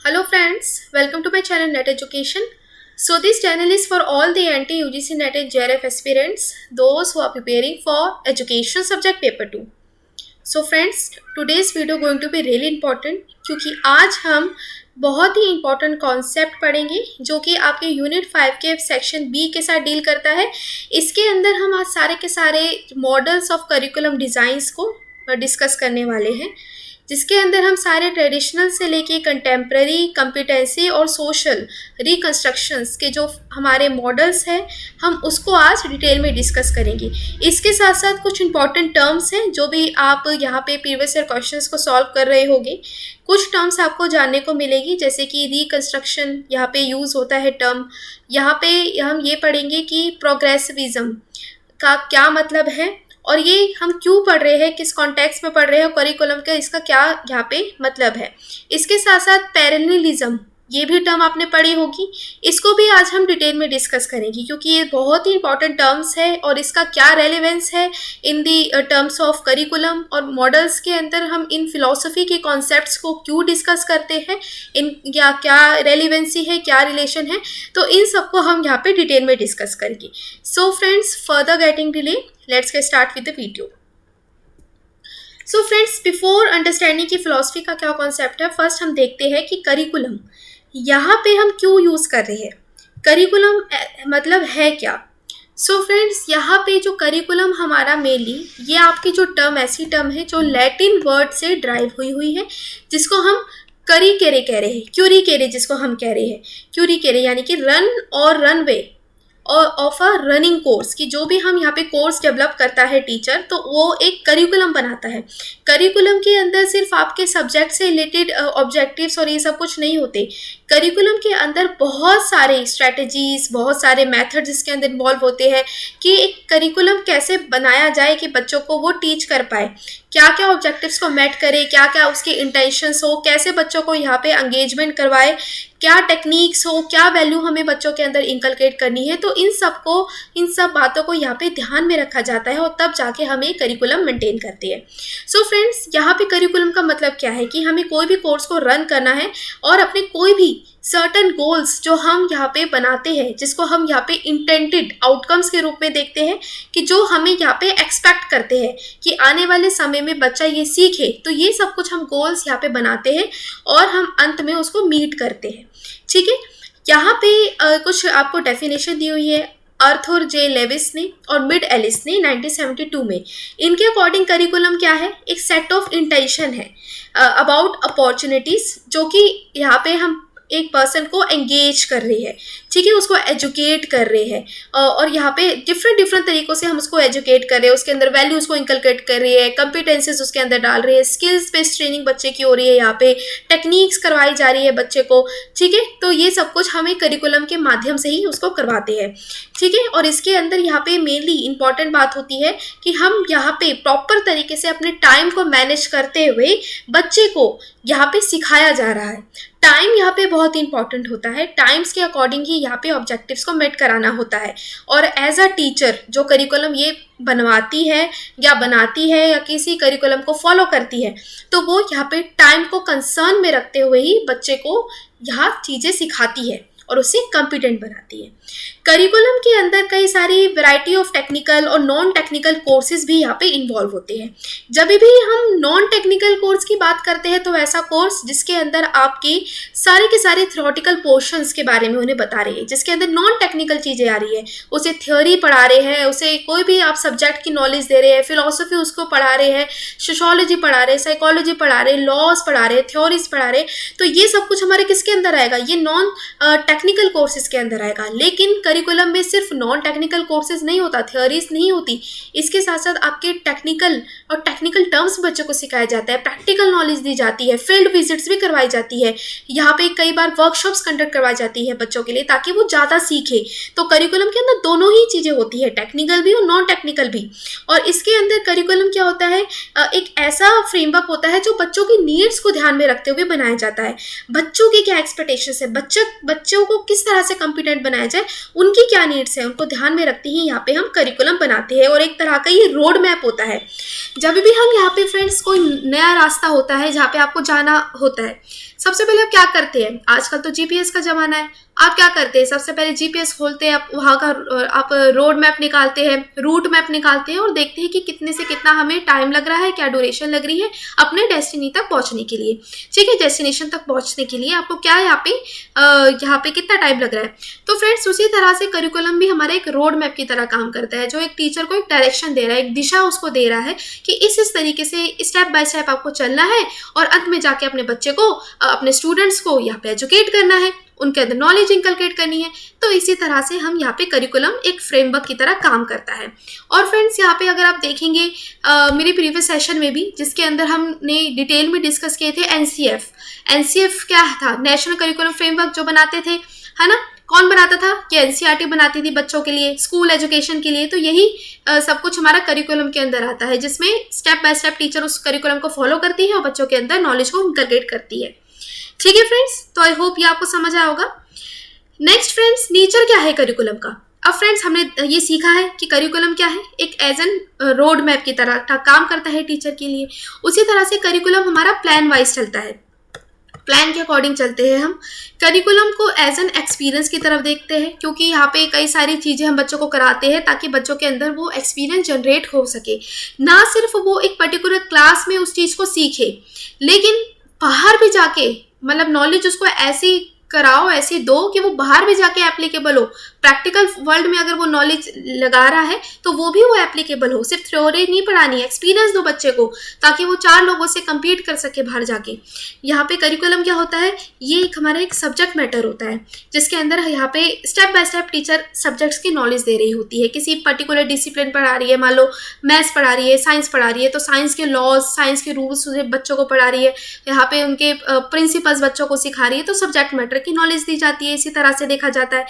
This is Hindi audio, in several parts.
Hello friends, welcome to my channel Net Education. So this channel is for all the anti-UGC NET and JRF aspirants, those who are preparing for education subject paper 2. So friends, today's video going to be really important क्योंकि आज हम बहुत ही इम्पॉर्टेंट कॉन्सेप्ट पढ़ेंगे जो कि आपके यूनिट 5 के सेक्शन बी के साथ डील करता है। इसके अंदर हम आज सारे के सारे मॉडल्स ऑफ करिकुलम डिज़ाइंस को डिस्कस करने वाले हैं, जिसके अंदर हम सारे ट्रेडिशनल से लेके कंटेम्प्रेरी, कॉम्पिटेंसी और सोशल रिकंस्ट्रक्शंस के जो हमारे मॉडल्स हैं हम उसको आज डिटेल में डिस्कस करेंगे। इसके साथ साथ कुछ इंपॉर्टेंट टर्म्स हैं जो भी आप यहाँ पे प्रीवियस ईयर क्वेश्चंस को सॉल्व कर रहे होंगे। कुछ टर्म्स आपको जानने को मिलेगी, जैसे कि रिकंस्ट्रक्शन यहाँ पे यूज़ होता है टर्म। यहाँ पे हम ये पढ़ेंगे कि प्रोग्रेसिविज्म का क्या मतलब है और ये हम क्यों पढ़ रहे हैं, किस कॉन्टेक्स्ट में पढ़ रहे हैं, करिकुलम का इसका क्या यहाँ पे मतलब है। इसके साथ साथ पैरेललिज्म, ये भी टर्म आपने पढ़ी होगी, इसको भी आज हम डिटेल में डिस्कस करेंगे क्योंकि ये बहुत ही इंपॉर्टेंट टर्म्स है और इसका क्या रेलेवेंस है इन दी टर्म्स ऑफ करिकुलम और मॉडल्स के अंदर हम इन फिलॉसफी के कॉन्सेप्ट्स को क्यों डिस्कस करते हैं, इन या क्या रेलिवेंसी है, क्या रिलेशन है, तो इन सबको हम यहाँ पे डिटेल में डिस्कस करेंगे। So friends, further getting delay, let's get start with the video. So friends, before understanding की फिलॉसफी का क्या कॉन्सेप्ट है, फर्स्ट हम देखते हैं कि करिकुलम यहाँ पे हम क्यों यूज़ कर रहे हैं, करिकुलम मतलब है क्या। सो फ्रेंड्स, यहाँ पे जो करिकुलम हमारा मेनली ये आपकी जो टर्म ऐसी टर्म है जो लैटिन वर्ड से ड्राइव हुई है, जिसको हम करिकेरे कह रहे हैं, क्यूरिकेरे जिसको हम कह रहे हैं, क्यूरिकेरे यानी कि रन और रनवे और ऑफ अ रनिंग कोर्स, कि जो भी हम यहाँ पे कोर्स डेवलप करता है टीचर, तो वो एक करिकुलम बनाता है। करिकुलम के अंदर सिर्फ आपके सब्जेक्ट से रिलेटेड ऑब्जेक्टिव्स और ये सब कुछ नहीं होते। करिकुलम के अंदर बहुत सारे स्ट्रेटजीज, बहुत सारे मेथड्स इसके अंदर इन्वॉल्व होते हैं कि एक करिकुलम कैसे बनाया जाए कि बच्चों को वो टीच कर पाए, क्या क्या ऑब्जेक्टिव्स को मेट करे, क्या क्या उसके इंटेंशंस हो, कैसे बच्चों को यहाँ पे एंगेजमेंट करवाए, क्या टेक्निक्स हो, क्या वैल्यू हमें बच्चों के अंदर इंकलकेट करनी है। तो इन सब बातों को यहाँ पे ध्यान में रखा जाता है और तब जाके हम एक करिकुलम मेंटेन करते हैं। सो फ्रेंड्स, यहाँ पे करिकुलम का मतलब क्या है कि हमें कोई भी कोर्स को रन करना है और अपने कोई भी सर्टन गोल्स जो हम यहाँ पे बनाते हैं, जिसको हम यहाँ पे इंटेंटेड आउटकम्स के रूप में देखते हैं, कि जो हमें यहाँ पे एक्सपेक्ट करते हैं कि आने वाले समय में बच्चा ये सीखे, तो ये सब कुछ हम गोल्स यहाँ पे बनाते हैं और हम अंत में उसको मीट करते हैं। ठीक है, यहाँ पे कुछ आपको डेफिनेशन दी हुई है आर्थर जे लेविस ने और मिड एलिस ने 1972 में। इनके अकॉर्डिंग करिकुलम क्या है, एक सेट ऑफ इंटेंशन है अबाउट अपॉर्चुनिटीज़, जो कि यहाँ पे हम एक पर्सन को एंगेज कर रही है, ठीक है, उसको एजुकेट कर रहे हैं और यहाँ पे डिफरेंट तरीकों से हम उसको एजुकेट कर रहे हैं, उसके अंदर वैल्यूज को इंकलकेट कर रही है, कॉम्पिटेंसीज उसके अंदर डाल रही है, स्किल्स बेस्ड ट्रेनिंग बच्चे की हो रही है, यहाँ पे टेक्निक्स करवाई जा रही है बच्चे को। ठीक है, तो ये सब कुछ हमें करिकुलम के माध्यम से ही उसको करवाते हैं। ठीक है, और इसके अंदर यहाँ पे मेनली इंपॉर्टेंट बात होती है कि हम यहाँ पे प्रॉपर तरीके से अपने टाइम को मैनेज करते हुए बच्चे को यहाँ पे सिखाया जा रहा है। टाइम यहाँ पे बहुत इंपॉर्टेंट होता है, टाइम्स के अकॉर्डिंग ही यहाँ पे ऑब्जेक्टिव्स को मेट कराना होता है। और एज अ टीचर जो करिकुलम ये बनवाती है या बनाती है या किसी करिकुलम को फॉलो करती है, तो वो यहाँ पे टाइम को कंसर्न में रखते हुए ही बच्चे को यहाँ चीज़ें सिखाती है और उसे कॉम्पिटेंट बनाती है। करिकुलम के अंदर कई सारी वैरायटी ऑफ टेक्निकल और नॉन टेक्निकल कोर्सेज भी यहाँ पे इन्वॉल्व होते हैं। जब भी हम नॉन टेक्निकल कोर्स की बात करते हैं तो ऐसा कोर्स जिसके अंदर आपके सारे के सारे थ्योरेटिकल पोर्शंस के बारे में उन्हें बता रहे हैं, जिसके अंदर नॉन टेक्निकल चीज़ें आ रही है, उसे थ्योरी पढ़ा रहे हैं, उसे कोई भी आप सब्जेक्ट की नॉलेज दे रहे हैं, फिलोसफी उसको पढ़ा रहे हैं, सोशोलॉजी पढ़ा रहे हैं, साइकोलॉजी पढ़ा रहे हैं, लॉज पढ़ा रहे हैं, थ्योरीज पढ़ा रहे हैं, तो ये सब कुछ हमारे किसके अंदर आएगा, ये नॉन टेक्निकल कोर्सेज के अंदर आएगा। लेकिन करिकुलम में सिर्फ नॉन टेक्निकल कोर्सेज नहीं होता, थ्योरीज नहीं होती, इसके साथ साथ आपके टेक्निकल और टेक्निकल टर्म्स बच्चों को सिखाया जाता है, प्रैक्टिकल नॉलेज दी जाती है, फील्ड विजिट्स भी करवाई जाती है, यहाँ पे कई बार वर्कशॉप्स कंडक्ट करवाई जाती है बच्चों के लिए ताकि वो ज़्यादा सीखे। तो करिकुलम के अंदर दोनों ही चीज़ें होती है, टेक्निकल भी और नॉन टेक्निकल भी। और इसके अंदर करिकुलम क्या होता है, एक ऐसा फ्रेमवर्क होता है जो बच्चों की नीड्स को ध्यान में रखते हुए बनाया जाता है। बच्चों की क्या एक्सपेक्टेशंस है, बच्चों को किस तरह से कॉम्पिटेंट बनाया जाए, उनकी क्या नीड्स है उनको ध्यान में रखते ही यहाँ पे हम करिकुलम बनाते हैं, और एक तरह का ये रोड मैप होता है। जब भी हम यहाँ पे फ्रेंड्स कोई नया रास्ता होता है जहाँ पे आपको जाना होता है, सबसे पहले आप क्या करते हैं, आजकल तो जीपीएस का जमाना है, आप क्या करते हैं, सबसे पहले जीपीएस खोलते हैं, आप वहाँ का आप रोड मैप निकालते हैं, रूट मैप निकालते हैं और देखते हैं कि कितने से कितना हमें टाइम लग रहा है, क्या ड्यूरेशन लग रही है अपने डेस्टिनी तक पहुँचने के लिए। ठीक है, डेस्टिनेशन तक पहुँचने के लिए आपको क्या है यहाँ पे कितना टाइम लग रहा है। तो फ्रेंड्स उसी तरह से करिकुलम भी हमारा एक रोड मैप की तरह काम करता है, जो एक टीचर को एक डायरेक्शन दे रहा है, एक दिशा उसको दे रहा है कि इस तरीके से स्टेप बाय स्टेप आपको चलना है और अंत में जाके अपने बच्चे को, अपने स्टूडेंट्स को यहाँ पे एजुकेट करना है, उनके अंदर नॉलेज इंकलकेट करनी है। तो इसी तरह से हम यहाँ पे करिकुलम एक फ्रेमवर्क की तरह काम करता है। और फ्रेंड्स यहाँ पे अगर आप देखेंगे मेरे प्रीवियस सेशन में भी, जिसके अंदर हमने डिटेल में डिस्कस किए थे एनसीएफ क्या था, नेशनल करिकुलम फ्रेमवर्क जो बनाते थे, है ना, कौन बनाता था, कि एनसीईआरटी बनाती थी बच्चों के लिए, स्कूल एजुकेशन के लिए। तो यही सब कुछ हमारा करिकुलम के अंदर आता है, जिसमें स्टेप बाय स्टेप टीचर उस करिकुलम को फॉलो करती है और बच्चों के अंदर नॉलेज को इंकलकेट करती है। ठीक है फ्रेंड्स, तो आई होप ये आपको समझ आया होगा। नेक्स्ट फ्रेंड्स, नेचर क्या है करिकुलम का। अब फ्रेंड्स हमने ये सीखा है कि करिकुलम क्या है, एक एज एन रोड मैप की तरह काम करता है टीचर के लिए। उसी तरह से करिकुलम हमारा प्लान वाइज चलता है, प्लान के अकॉर्डिंग चलते हैं हम। करिकुलम को एज एन एक्सपीरियंस की तरफ देखते हैं, क्योंकि यहाँ पे कई सारी चीज़ें हम बच्चों को कराते हैं ताकि बच्चों के अंदर वो एक्सपीरियंस जनरेट हो सके, ना सिर्फ वो एक पर्टिकुलर क्लास में उस चीज़ को सीखे, लेकिन बाहर भी जाके मतलब नॉलेज उसको ऐसी कराओ, ऐसी दो कि वो बाहर भी जाके एप्लीकेबल हो। प्रैक्टिकल वर्ल्ड में अगर वो नॉलेज लगा रहा है तो वो भी वो एप्लीकेबल हो, सिर्फ थ्योरी नहीं पढ़ानी है, एक्सपीरियंस दो बच्चे को ताकि वो 4 लोगों से compete कर सके बाहर जाके। यहाँ पे करिकुलम क्या होता है, ये एक हमारा एक सब्जेक्ट मैटर होता है, जिसके अंदर यहाँ पे step by step teacher subjects की नॉलेज दे रही होती है। किसी पर्टिकुलर डिसिप्लिन पढ़ा रही है, मान लो मैथ्स पढ़ा रही है, साइंस पढ़ा रही है, तो साइंस के लॉज, साइंस के रूल्स बच्चों को पढ़ा रही है, यहाँ पे उनके प्रिंसिपल्स बच्चों को सिखा रही है, तो सब्जेक्ट मैटर की नॉलेज दी जाती है। इसी तरह से देखा जाता है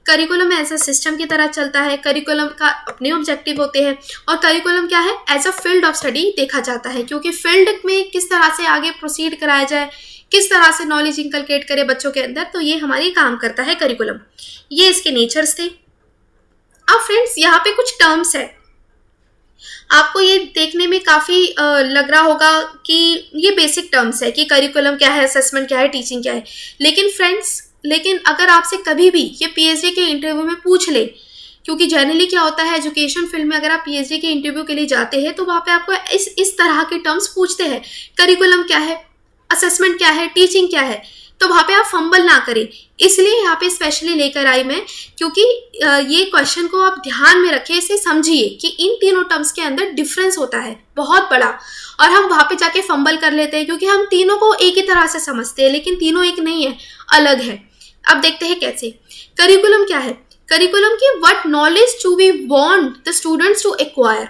करिकुलम ऐसा सिस्टम की तरह चलता है, करिकुलम का अपने ऑब्जेक्टिव होते हैं, और करिकुलम क्या है, as a field of study देखा जाता है, क्योंकि फील्ड में किस तरह से आगे प्रोसीड कराया जाए, किस तरह से नॉलेज इंकलकेट करे बच्चों के अंदर, तो ये हमारी काम करता है करिकुलम। ये इसके नेचर्स थे। अब फ्रेंड्स यहाँ पे कुछ टर्म्स है, आपको ये देखने में काफ़ी लग रहा होगा कि ये बेसिक टर्म्स है कि करिकुलम क्या है, असेसमेंट क्या है, टीचिंग क्या है। लेकिन फ्रेंड्स, अगर आपसे कभी भी ये पीएचडी के इंटरव्यू में पूछ ले, क्योंकि जनरली क्या होता है एजुकेशन फील्ड में, अगर आप पीएचडी के इंटरव्यू के लिए जाते हैं तो वहाँ पे आपको इस तरह के टर्म्स पूछते हैं, करिकुलम क्या है, असेसमेंट क्या है, टीचिंग क्या है, तो वहाँ पे आप फंबल ना करें। इसलिए यहाँ पे स्पेशली लेकर आई मैं, क्योंकि ये क्वेश्चन को आप ध्यान में रखें, इसे समझिए कि इन तीनों टर्म्स के अंदर डिफरेंस होता है बहुत बड़ा, और हम वहाँ पे जाके फंबल कर लेते हैं क्योंकि हम तीनों को एक ही तरह से समझते हैं, लेकिन तीनों एक नहीं है, अलग है। अब देखते हैं कैसे। करिकुलम क्या है, करिकुलम की what knowledge to we want the students to acquire.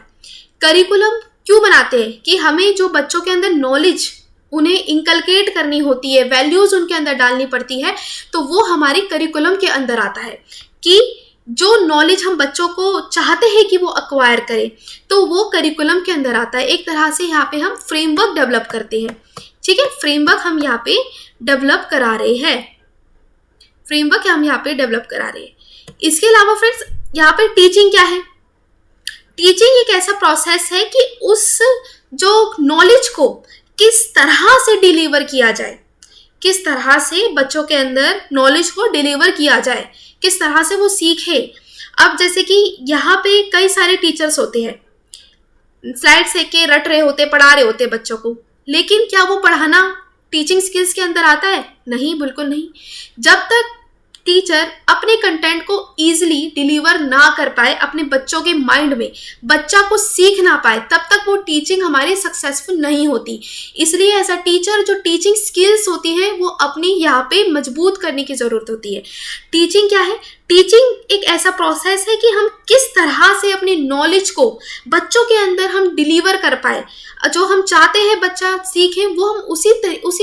Curriculum क्यों बनाते हैं कि हमें जो बच्चों के अंदर नॉलेज उन्हें इंकलकेट करनी होती है, वैल्यूज उनके अंदर डालनी पड़ती है, तो वो हमारे करिकुलम के अंदर आता है कि जो नॉलेज हम बच्चों को चाहते हैं कि वो अक्वायर करें, तो वो करिकुलम के अंदर आता है। एक तरह से यहाँ पे हम फ्रेमवर्क डेवलप करते हैं। ठीक है, फ्रेमवर्क हम यहाँ पे डेवलप करा रहे हैं, फ्रेमवर्क हम यहाँ पे डेवलप करा रहे हैं। इसके अलावा फ्रेंड्स यहाँ पे टीचिंग क्या है, टीचिंग एक ऐसा प्रोसेस है कि उस जो नॉलेज को किस तरह से डिलीवर किया जाए, किस तरह से बच्चों के अंदर नॉलेज को डिलीवर किया जाए, किस तरह से वो सीखे। अब जैसे कि यहाँ पे कई सारे टीचर्स होते हैं, स्लाइड से के रट रहे होते, पढ़ा रहे होते बच्चों को, लेकिन क्या वो पढ़ाना टीचिंग स्किल्स के अंदर आता है? नहीं, बिल्कुल नहीं। जब तक टीचर अपने कंटेंट को इजीली डिलीवर ना कर पाए अपने बच्चों के माइंड में, बच्चा को सीख ना पाए, तब तक वो टीचिंग हमारी सक्सेसफुल नहीं होती। इसलिए एज अ टीचर जो टीचिंग स्किल्स होती है वो अपनी यहाँ पे मजबूत करने की ज़रूरत होती है। टीचिंग क्या है, टीचिंग एक ऐसा प्रोसेस है कि हम किस तरह से अपनी नॉलेज को बच्चों के अंदर हम डिलीवर कर पाए, जो हम चाहते हैं बच्चा सीखे वो हम उसी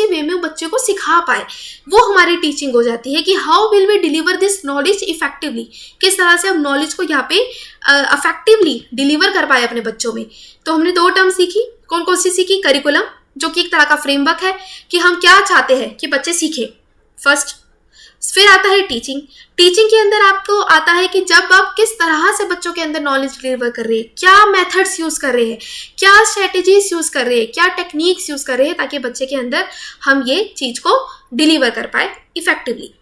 वे में बच्चे को सिखा पाए, वो हमारी टीचिंग हो जाती है कि how will we deliver this knowledge effectively, किस तरह से हम नॉलेज को यहाँ पे इफेक्टिवली डिलीवर कर पाए अपने बच्चों में। तो हमने 2 टर्म सीखी, कौन कौन सी सीखी? करिकुलम जो कि एक तरह का फ्रेमवर्क है कि हम क्या चाहते हैं कि बच्चे सीखें, फर्स्ट। फिर आता है टीचिंग। टीचिंग के अंदर आपको आता है कि जब आप किस तरह से बच्चों के अंदर नॉलेज डिलीवर कर रहे हैं, क्या मेथड्स यूज कर रहे हैं, क्या स्ट्रेटेजीज यूज कर रहे हैं, क्या टेक्निक्स यूज कर रहे हैं, ताकि बच्चे के अंदर हम ये चीज को डिलीवर कर पाए इफेक्टिवली।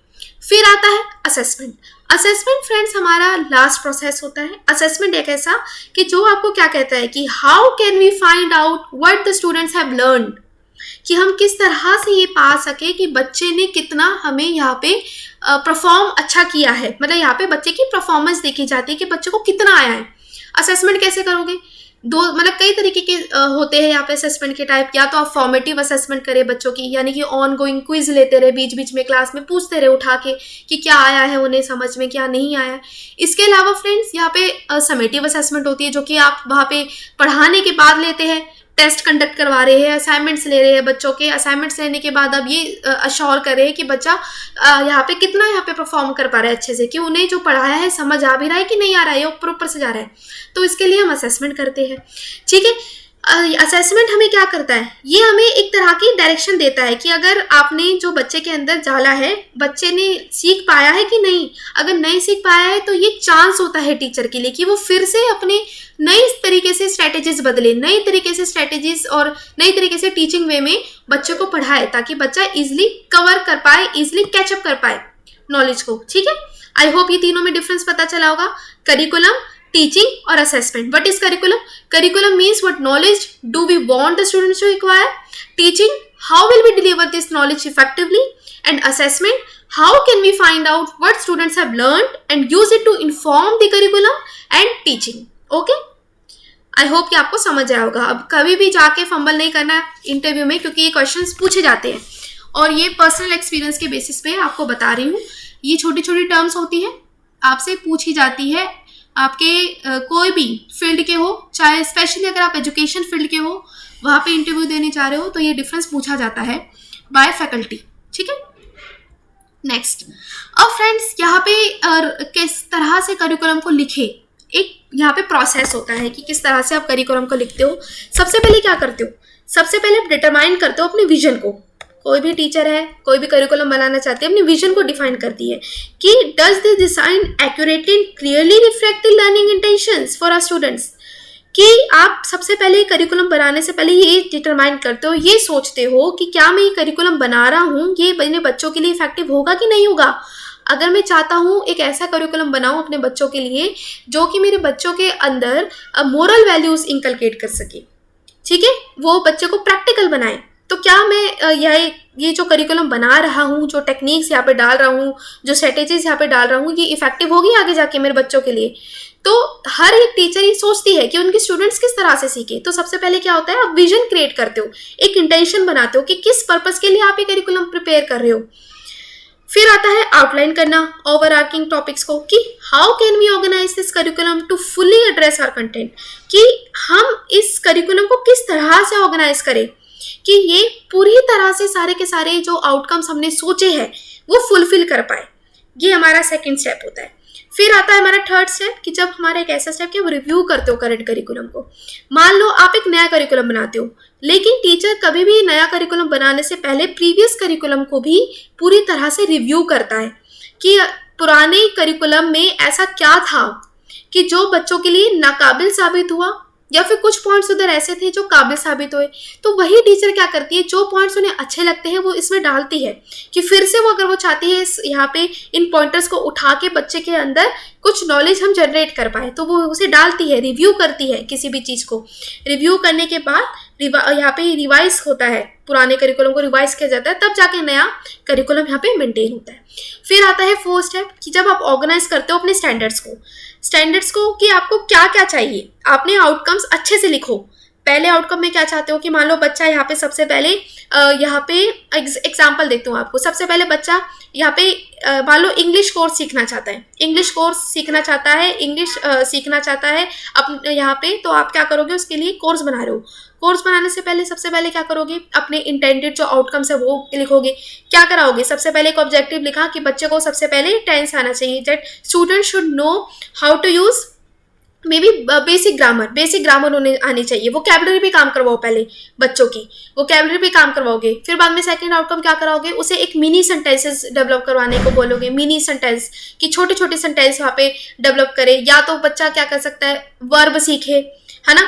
फिर आता है असेसमेंट। असेसमेंट फ्रेंड्स हमारा लास्ट प्रोसेस होता है। असेसमेंट एक ऐसा कि जो आपको क्या कहता है कि how can we find out what the students have learned, कि हम किस तरह से ये पा सके कि बच्चे ने कितना हमें यहाँ पे परफॉर्म अच्छा किया है, मतलब यहाँ पे बच्चे की परफॉर्मेंस देखी जाती है कि बच्चे को कितना आया है। असेसमेंट कैसे करोगे, दो मतलब कई तरीके के होते हैं यहाँ पे असेसमेंट के टाइप। या तो आप फॉर्मेटिव असेसमेंट करें बच्चों की, यानी कि ऑन गोइंग क्विज लेते रहे, बीच बीच में क्लास में पूछते रहे उठा के कि क्या आया है उन्हें समझ में, क्या नहीं आया। इसके अलावा फ्रेंड्स यहाँ पे समेटिव असेसमेंट होती है, जो कि आप वहाँ पे पढ़ाने के बाद लेते हैं, टेस्ट कंडक्ट करवा रहे हैं, असाइनमेंट्स ले रहे हैं बच्चों के। असाइनमेंट्स लेने के बाद अब ये अश्योर कर रहे हैं कि बच्चा यहाँ पे कितना यहाँ पे परफॉर्म कर पा रहा है अच्छे से, कि उन्हें जो पढ़ाया है समझ आ भी रहा है कि नहीं आ रहा है, ऊपर से जा रहा है। तो इसके लिए हम असेसमेंट करते हैं। ठीक है, असेसमेंट हमें क्या करता है, ये हमें एक तरह की डायरेक्शन देता है कि अगर आपने जो बच्चे के अंदर डाला है, बच्चे ने सीख पाया है कि नहीं। अगर नहीं सीख पाया है तो ये चांस होता है टीचर के लिए कि वो फिर से अपने नई तरीके से स्ट्रेटेजीज बदले, नई तरीके से स्ट्रेटेजीज और नई तरीके से टीचिंग वे में बच्चे को पढ़ाए, ताकि बच्चा इजिली कवर कर पाए, इजिली कैचअप कर पाए नॉलेज को। ठीक है, आई होप ये तीनों में डिफरेंस पता चला होगा, करिकुलम, टीचिंग और assessment. What is curriculum? Curriculum means what knowledge do we want the students to acquire, teaching how will we deliver this knowledge effectively, and assessment how can we find out what students have learned and use it to inform the curriculum and teaching. okay, I hope कि आपको समझ आया होगा। अब कभी भी जाके फंबल नहीं करना इंटरव्यू में, क्योंकि ये क्वेश्चंस पूछे जाते हैं और ये पर्सनल एक्सपीरियंस के बेसिस पे आपको बता रही हूँ। ये छोटी छोटी टर्म्स होती है, आपसे पूछी जाती है, आपके कोई भी फील्ड के हो, चाहे स्पेशली अगर आप एजुकेशन फील्ड के हो, वहाँ पे इंटरव्यू देने जा रहे हो, तो ये डिफरेंस पूछा जाता है बाय फैकल्टी। ठीक है, नेक्स्ट। अब फ्रेंड्स यहाँ पे किस तरह से करिकुलम को लिखे, एक यहाँ पे प्रोसेस होता है कि किस तरह से आप करिकुलम को लिखते हो। सबसे पहले क्या करते हो, सबसे पहले आप डिटरमाइन करते हो अपने विजन को। कोई भी टीचर है, कोई भी करिकुलम बनाना चाहते हैं, अपने विजन को डिफाइन करती है कि does this design accurately and clearly reflect the learning intentions for our students. कि आप सबसे पहले करिकुलम बनाने से पहले ये डिटरमाइन करते हो, ये सोचते हो कि क्या मैं ये करिकुलम बना रहा हूँ, ये मेरे बच्चों के लिए इफेक्टिव होगा कि नहीं होगा। अगर मैं चाहता हूँ एक ऐसा करिकुलम बनाऊँ अपने बच्चों के लिए जो कि मेरे बच्चों के अंदर मोरल वैल्यूज इंकलकेट कर सके, ठीक है, वो बच्चे को प्रैक्टिकल बनाए, तो क्या मैं ये जो करिकुलम बना रहा हूँ, जो टेक्निक्स यहाँ पे डाल रहा हूँ, जो स्ट्रेटेजीज यहाँ पे डाल रहा हूँ, ये इफेक्टिव होगी आगे जाके मेरे बच्चों के लिए। तो हर एक टीचर ये सोचती है कि उनके स्टूडेंट्स किस तरह से सीखे। तो सबसे पहले क्या होता है, आप विजन क्रिएट करते हो, एक इंटेंशन बनाते हो कि किस पर्पस के लिए आप ये करिकुलम प्रिपेयर कर रहे हो। फिर आता है आउटलाइन करना ओवरआर्चिंग टॉपिक्स को, कि how can we organise this curriculum to fully address our content, कि हम इस करिकुलम को किस तरह से ऑर्गेनाइज करें कि ये पूरी तरह से सारे के सारे जो आउटकम्स हमने सोचे हैं वो फुलफिल कर पाए। ये हमारा सेकंड स्टेप होता है। फिर आता है हमारा थर्ड स्टेप, कि जब हमारा एक ऐसा स्टेप कि आप रिव्यू करते हो करंट करिकुलम को। मान लो आप एक नया करिकुलम बनाते हो, लेकिन टीचर कभी भी नया करिकुलम बनाने से पहले प्रीवियस करिकुलम को भी पूरी तरह से रिव्यू करता है कि पुराने करिकुलम में ऐसा क्या था कि जो बच्चों के लिए नाकाबिल साबित हुआ, या फिर कुछ पॉइंट्स उधर ऐसे थे जो काबिल साबित हुए। तो वही टीचर क्या करती है, जो पॉइंट्स उन्हें अच्छे लगते हैं वो इसमें डालती है, कि फिर से वो अगर वो चाहती है यहाँ पे इन पॉइंटर्स को उठा के बच्चे के अंदर कुछ नॉलेज हम जनरेट कर पाए, तो वो उसे डालती है, रिव्यू करती है किसी भी चीज़ को। रिव्यू करने के बाद यहाँ पे रिवाइज होता है, पुराने करिकुलम को रिवाइज किया जाता है, तब जाके नया करिकुलम यहाँ पे मेंटेन होता है। फिर आता है फोर्थ स्टेप, कि जब आप ऑर्गेनाइज करते हो अपने स्टैंडर्ड्स को कि आपको क्या क्या चाहिए, आपने आउटकम्स अच्छे से लिखो। पहले आउटकम में क्या चाहते हो कि मान लो बच्चा यहाँ पे सबसे पहले यहाँ पे एग्जांपल देती हूँ आपको। सबसे पहले बच्चा यहाँ पे मान लो इंग्लिश कोर्स सीखना चाहता है, इंग्लिश सीखना चाहता है अब यहाँ पे, तो आप क्या करोगे, उसके लिए कोर्स बना रहे हो। कोर्स बनाने से पहले सबसे पहले क्या करोगे, अपने इंटेंडेड जो आउटकम्स है वो लिखोगे। क्या कराओगे, सबसे पहले एक ऑब्जेक्टिव लिखा कि बच्चे को सबसे पहले टेंस आना चाहिए, that student should know how to use may be basic grammar होने आनी चाहिए। वोकैबुलरी पे काम करवाओ पहले बच्चों की, वोकैबुलरी पे काम करवाओगे, फिर बाद में सेकंड आउटकम क्या कराओगे, उसे एक मिनी सेंटेंसेस डेवलप करवाने को बोलोगे। मिनी सेंटेंस कि छोटे छोटे सेंटेंस वहाँ पे डेवलप करे। या तो बच्चा क्या कर सकता है, वर्ब सीखे, है ना,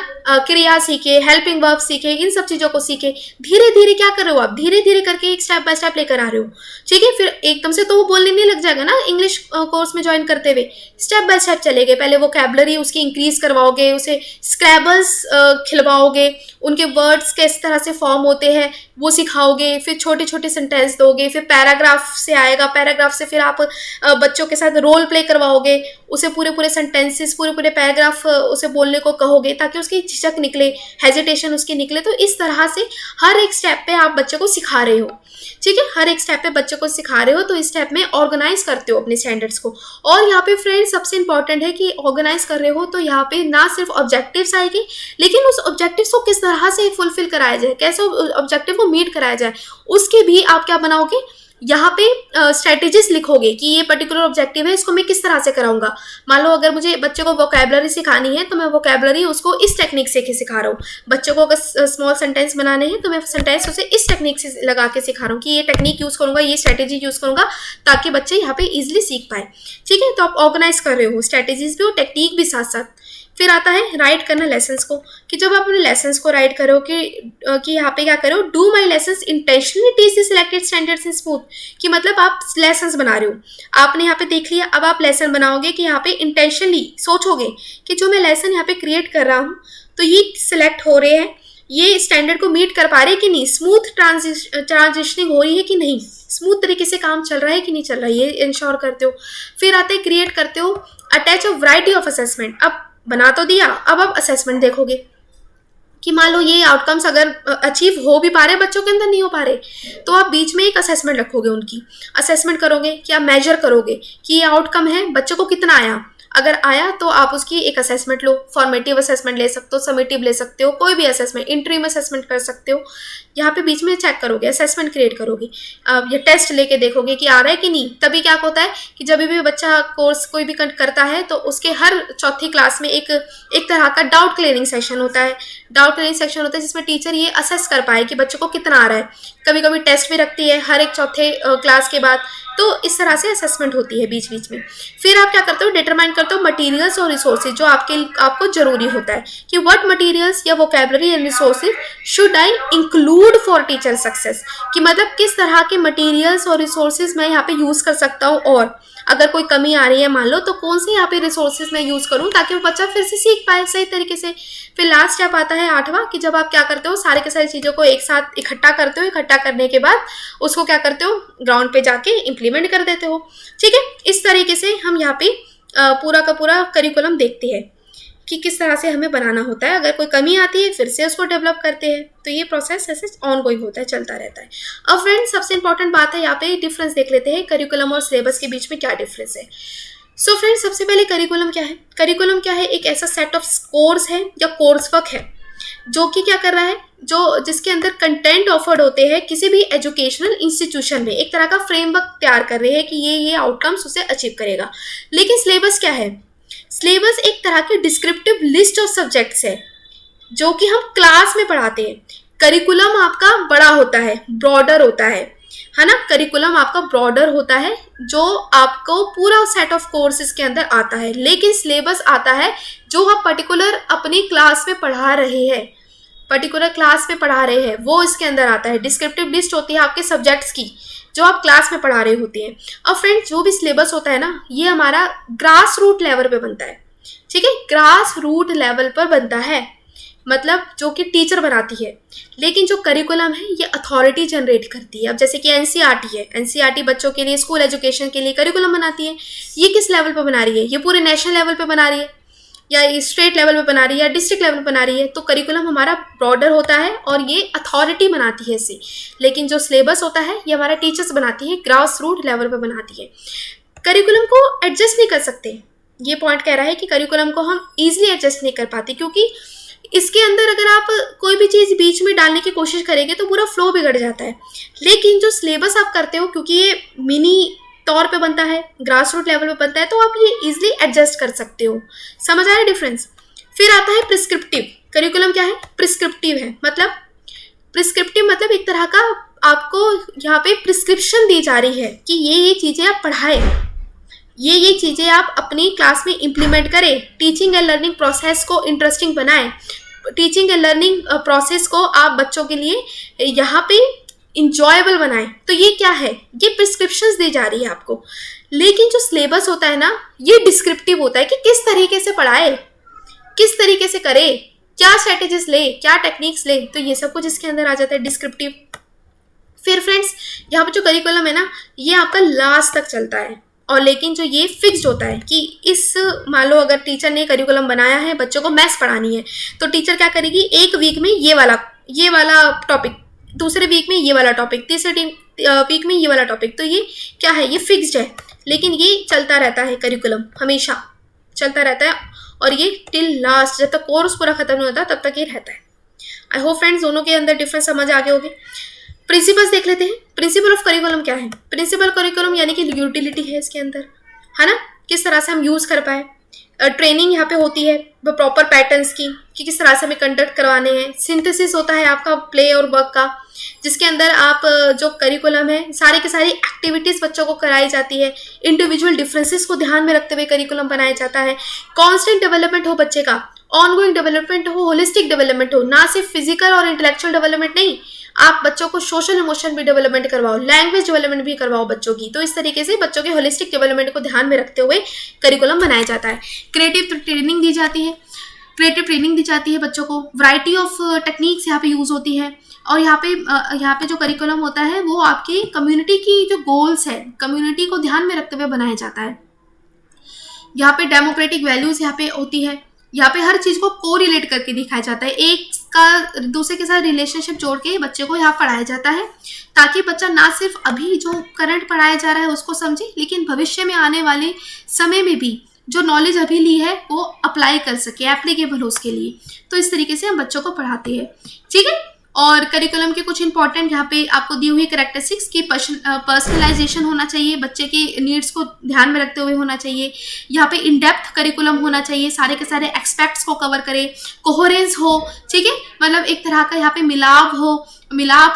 क्रिया सीखे, हेल्पिंग वर्ब सीखे, इन सब चीज़ों को सीखे। धीरे धीरे क्या कर रहे हो आप, धीरे धीरे करके एक स्टेप बाय स्टेप लेकर आ रहे हो, ठीक है। फिर एकदम से तो वो बोलने नहीं लग जाएगा ना इंग्लिश कोर्स में ज्वाइन करते हुए, स्टेप बाय स्टेप चलेंगे। पहले वोकैबुलरी उसकी इंक्रीज करवाओगे, उसे स्क्रैबल्स खिलवाओगे, उनके वर्ड्स किस तरह से फॉर्म होते हैं वो सिखाओगे, फिर छोटे छोटे सेंटेंस दोगे, फिर पैराग्राफ से आएगा, पैराग्राफ से फिर आप बच्चों के साथ रोल प्ले करवाओगे, उसे पूरे पूरे सेंटेंसेस, पूरे पूरे पैराग्राफ उसे बोलने को कहोगे ताकि उसकी झिझक निकले, हेजिटेशन उसकी निकले। तो इस तरह से हर एक स्टेप पे आप बच्चे को सिखा रहे हो, ठीक है, हर एक स्टेप पे बच्चे को सिखा रहे हो। तो इस स्टेप में ऑर्गेनाइज करते हो अपने स्टैंडर्ड्स को। और यहाँ पे फ्रेंड्स सबसे इंपॉर्टेंट है कि ऑर्गेनाइज कर रहे हो तो यहाँ पे ना सिर्फ ऑब्जेक्टिव्स आएंगे, लेकिन उस ऑब्जेक्टिव्स को किस तरह से फुलफिल कराया जाए, कैसे ऑब्जेक्टिव को मीट कराया जाए, उसके भी आप क्या बनाओगे, यहाँ पे स्ट्रेटेजीज लिखोगे कि ये पर्टिकुलर ऑब्जेक्टिव है, इसको मैं किस तरह से कराऊंगा। मान लो अगर मुझे बच्चे को वोकैबुलरी सिखानी है तो मैं वोकैबुलरी उसको इस टेक्निक से सिखा रहा हूँ। बच्चों को अगर स्मॉल सेंटेंस बनाने हैं तो मैं सेंटेंस उसे इस टेक्निक से लगा के सिखा रहा हूँ कि ये टेक्निक यूज़ करूँगा, ये स्ट्रेटेजी यूज़ करूँगा ताकि बच्चे यहाँ पे ईजिली सीख पाए, ठीक है। तो आप ऑर्गेनाइज कर रहे हो स्ट्रेटेजीज भी और टेक्निक भी साथ साथ। फिर आता है राइट करना लेसन्स को, कि जब आप अपने लेसन्स को राइट करो कि यहाँ पे क्या करो, do my lessons intentionally teach the selected standards in smooth, कि मतलब आप लेसन्स बना रहे हो, आपने यहाँ पे देख लिया, अब आप लेसन बनाओगे कि यहाँ पे इंटेंशनली सोचोगे कि जो मैं लेसन यहाँ पे क्रिएट कर रहा हूँ तो ये सिलेक्ट हो रहे हैं, ये स्टैंडर्ड को मीट कर पा रहे कि नहीं, स्मूथ ट्रांजिशनिंग हो रही है कि नहीं, स्मूथ तरीके से काम चल रहा है कि नहीं चल रहा है, ये इंश्योर करते हो। फिर आते हैं क्रिएट करते हो, attach a variety of assessment. अब बना तो दिया, अब आप असेसमेंट देखोगे कि मान लो ये आउटकम्स अगर अचीव हो भी पा रहे, बच्चों के अंदर नहीं हो पा रहे, तो आप बीच में एक असेसमेंट रखोगे, उनकी असेसमेंट करोगे कि आप मेजर करोगे कि ये आउटकम है, बच्चों को कितना आया। अगर आया तो आप उसकी एक असेसमेंट लो, फॉर्मेटिव असेसमेंट ले सकते हो, समेटिव ले सकते हो, कोई भी असेसमेंट, इंटरिम असेसमेंट कर सकते हो। यहाँ पे बीच में चेक करोगे, असेसमेंट क्रिएट करोगे, अब ये टेस्ट लेके देखोगे कि आ रहा है कि नहीं। तभी क्या होता है कि जब भी बच्चा कोर्स कोई भी करता है तो उसके हर चौथी क्लास में एक तरह का डाउट क्लियरिंग सेशन होता है। डाउट क्लियरिंग सेक्शन होता है जिसमें टीचर ये असेस कर पाए कि बच्चों को कितना आ रहा है। कभी कभी टेस्ट भी रखती है हर एक चौथे क्लास के बाद, तो इस तरह से असेसमेंट होती है बीच बीच में। फिर आप क्या करते हो, डिटरमाइन करते हो मटेरियल्स और रिसोर्सेज जो आपको जरूरी होता है कि व्हाट मटेरियल्स या vocabulary and resources should I include for teacher success, कि मतलब किस तरह के मटेरियल्स और रिसोर्सेज मैं यहाँ पे यूज़ कर सकता हूँ, और अगर कोई कमी आ रही है मान लो तो कौन से यहाँ पे रिसोर्सेज मैं यूज़ करूँ ताकि वो बच्चा फिर से सीख पाए सही तरीके से। फिर लास्ट स्टेप आता है 8वां कि जब आप क्या करते हो, सारे के सारी चीज़ों को एक साथ इकट्ठा करते हो, इकट्ठा करने के बाद उसको क्या करते हो, ग्राउंड पे जाके इम्प्लीमेंट कर देते हो, ठीक है। इस तरीके से हम यहाँ पे पूरा का पूरा करिकुलम देखते हैं कि किस तरह से हमें बनाना होता है। अगर कोई कमी आती है फिर से उसको डेवलप करते हैं, तो ये प्रोसेस ऐसे ऑन गोइंग होता है, चलता रहता है। अब फ्रेंड्स सबसे इंपॉर्टेंट बात है यहाँ पे डिफरेंस देख लेते हैं, करिकुलम और सिलेबस के बीच में क्या डिफरेंस है। सो फ्रेंड्स सबसे पहले करिकुलम क्या है। करिकुलम क्या है, एक ऐसा सेट ऑफ कोर्स है या कोर्स वर्क है जो कि क्या कर रहा है, जिसके अंदर कंटेंट ऑफर्ड होते हैं किसी भी एजुकेशनल इंस्टीट्यूशन में, एक तरह का फ्रेमवर्क तैयार कर रहे हैं कि ये आउटकम्स उसे अचीव करेगा। लेकिन सिलेबस क्या है, सिलेबस एक तरह की डिस्क्रिप्टिव लिस्ट ऑफ सब्जेक्ट्स है जो कि हम क्लास में पढ़ाते हैं। करिकुलम आपका बड़ा होता है, ब्रॉडर होता है ना, करिकुलम आपका ब्रॉडर होता है जो आपको पूरा सेट ऑफ कोर्सेज के अंदर आता है। लेकिन सिलेबस आता है जो आप पर्टिकुलर अपनी क्लास में पढ़ा रहे हैं, पर्टिकुलर क्लास में पढ़ा रहे हैं वो इसके अंदर आता है। डिस्क्रिप्टिव लिस्ट होती है आपके सब्जेक्ट्स की जो आप क्लास में पढ़ा रहे होती हैं। अब फ्रेंड्स जो भी सिलेबस होता है ना, ये हमारा ग्रास रूट लेवल पे बनता है, ठीक है, ग्रास रूट लेवल पर बनता है, मतलब जो कि टीचर बनाती है। लेकिन जो करिकुलम है ये अथॉरिटी जनरेट करती है। अब जैसे कि एनसीईआरटी है, एनसीईआरटी बच्चों के लिए, स्कूल एजुकेशन के लिए करिकुलम बनाती है। ये किस लेवल पर बना रही है, ये पूरे नेशनल लेवल पे बना रही है या स्टेट लेवल पे बना रही है या डिस्ट्रिक्ट लेवल पे बना रही है। तो करिकुलम हमारा ब्रॉडर होता है और ये अथॉरिटी बनाती है इसे। लेकिन जो सिलेबस होता है ये हमारा टीचर्स बनाती है, ग्रास रूट लेवल पे बनाती है। करिकुलम को एडजस्ट नहीं कर सकते, ये पॉइंट कह रहा है कि करिकुलम को हम ईजिली एडजस्ट नहीं कर पाते, क्योंकि इसके अंदर अगर आप कोई भी चीज़ बीच में डालने की कोशिश करेंगे तो पूरा फ्लो बिगड़ जाता है। लेकिन जो सिलेबस आप करते हो, क्योंकि ये मिनी तौर पे बनता है, ग्रास रूट लेवल पे बनता है, तो आप ये इजिली एडजस्ट कर सकते हो। समझ आया डिफरेंस। फिर आता है प्रिस्क्रिप्टिव करिकुलम। क्या है? प्रिस्क्रिप्टिव है, मतलब प्रिस्क्रिप्टिव मतलब एक तरह का आपको यहाँ पे प्रिस्क्रिप्शन दी जा रही है कि ये चीज़ें आप पढ़ाए, ये चीज़ें आप अपनी क्लास में इम्प्लीमेंट करें, टीचिंग एंड लर्निंग प्रोसेस को इंटरेस्टिंग बनाएं, टीचिंग एंड लर्निंग प्रोसेस को आप बच्चों के लिए यहाँ पे इंजॉयबल बनाएं। तो ये क्या है? ये प्रिस्क्रिप्शंस दी जा रही है आपको। लेकिन जो सिलेबस होता है ना, ये डिस्क्रिप्टिव होता है कि किस तरीके से पढ़ाए, किस तरीके से करे, क्या स्ट्रेटेजीज ले, क्या टेक्निक्स ले, तो ये सब कुछ इसके अंदर आ जाता है डिस्क्रिप्टिव। फिर फ्रेंड्स यहाँ पे जो करिकुलम है ना, ये आपका लास्ट तक चलता है, और लेकिन जो ये फिक्स्ड होता है कि इस मान लो अगर टीचर ने करिकुलम बनाया है, बच्चों को मैथ्स पढ़ानी है, तो टीचर क्या करेगी, एक वीक में ये वाला टॉपिक, दूसरे वीक में ये वाला टॉपिक, तीसरे वीक में ये वाला टॉपिक। तो ये क्या है? ये फिक्स्ड है, लेकिन ये चलता रहता है, करिकुलम हमेशा चलता रहता है, और ये टिल लास्ट, जब तक कोर्स पूरा खत्म नहीं होता तब तक ये रहता है। आई होप फ्रेंड्स दोनों के अंदर डिफरेंस समझ आ गए होंगे। प्रिंसिपल्स देख लेते हैं। प्रिंसिपल ऑफ करिकुलम क्या है? प्रिंसिपल करिकुलम यानी कि यूटिलिटी है इसके अंदर, है ना, किस तरह से हम यूज़ कर पाए। ट्रेनिंग यहाँ पे होती है प्रॉपर पैटर्न्स की कि किस तरह से हमें कंडक्ट करवाने हैं। सिंथेसिस होता है आपका प्ले और वर्क का, जिसके अंदर आप जो करिकुलम है सारी की सारी एक्टिविटीज़ बच्चों को कराई जाती है। इंडिविजुअल डिफरेंसेस को ध्यान में रखते हुए करिकुलम बनाया जाता है। कांस्टेंट डेवलपमेंट हो बच्चे का, ऑनगोइंग डेवलपमेंट हो, होलिस्टिक डेवलपमेंट हो, ना सिर्फ फिजिकल और इंटेलेक्चुअल डेवलपमेंट नहीं, आप बच्चों को सोशल इमोशन भी डेवलपमेंट करवाओ, लैंग्वेज डेवलपमेंट भी करवाओ बच्चों की। तो इस तरीके से बच्चों के होलिस्टिक डेवलपमेंट को ध्यान में रखते हुए करिकुलम बनाया जाता है। क्रिएटिव ट्रेनिंग दी जाती है, बच्चों को। वैरायटी ऑफ टेक्निक्स यहाँ पे यूज़ होती है, और यहाँ पे जो करिकुलम होता है वो आपकी कम्युनिटी की जो गोल्स है, कम्युनिटी को ध्यान में रखते हुए बनाया जाता है। यहाँ पे डेमोक्रेटिक वैल्यूज़ यहाँ पे होती है। यहाँ पे हर चीज़ को कोरिलेट करके दिखाया जाता है, एक का दूसरे के साथ रिलेशनशिप जोड़ के बच्चे को यहाँ पढ़ाया जाता है, ताकि बच्चा ना सिर्फ अभी जो करंट पढ़ाया जा रहा है उसको समझे, लेकिन भविष्य में आने वाले समय में भी जो नॉलेज अभी ली है वो अप्लाई कर सके, एप्लीकेबल हो उसके लिए। तो इस तरीके से हम बच्चों को पढ़ाते हैं, ठीक है। और करिकुलम के कुछ इंपॉर्टेंट यहाँ पे आपको दी हुई कैरेक्टरिस्टिक्स की पर्सनलाइजेशन होना चाहिए, बच्चे के नीड्स को ध्यान में रखते हुए होना चाहिए। यहाँ पे इन डेप्थ करिकुलम होना चाहिए, सारे के सारे एक्सपेक्ट्स को कवर करे, कोहेरेंस हो, ठीक है, मतलब एक तरह का यहाँ पे मिलाप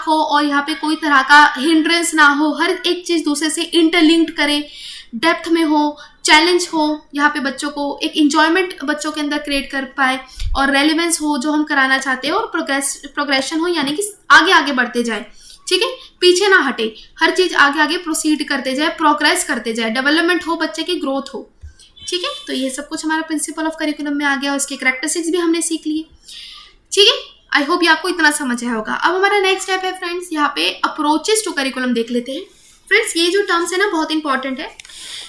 हो और यहाँ पे कोई तरह का हिंड्रेंस ना हो, हर एक चीज़ दूसरे से इंटरलिंक्ड करे, डेप्थ में हो, चैलेंज हो, यहाँ पे बच्चों को एक इंजॉयमेंट बच्चों के अंदर क्रिएट कर पाए, और रेलिवेंस हो जो हम कराना चाहते हैं, और प्रोग्रेशन हो यानी कि आगे आगे बढ़ते जाए, ठीक है, पीछे ना हटे, हर चीज़ आगे आगे प्रोसीड करते जाए, प्रोग्रेस करते जाए, डेवलपमेंट हो, बच्चे की ग्रोथ हो, ठीक है। तो ये सब कुछ हमारा प्रिंसिपल ऑफ करिकुलम में आ गया, उसके कैरेक्टरिस्टिक्स भी हमने सीख लिए, ठीक है। आई होप ये आपको इतना समझ आया होगा। अब हमारा नेक्स्ट स्टेप है फ्रेंड्स, यहाँ पे अप्रोचेस टू करिकुलम देख लेते हैं। फ्रेंड्स ये जो टर्म्स है ना बहुत इंपॉर्टेंट है,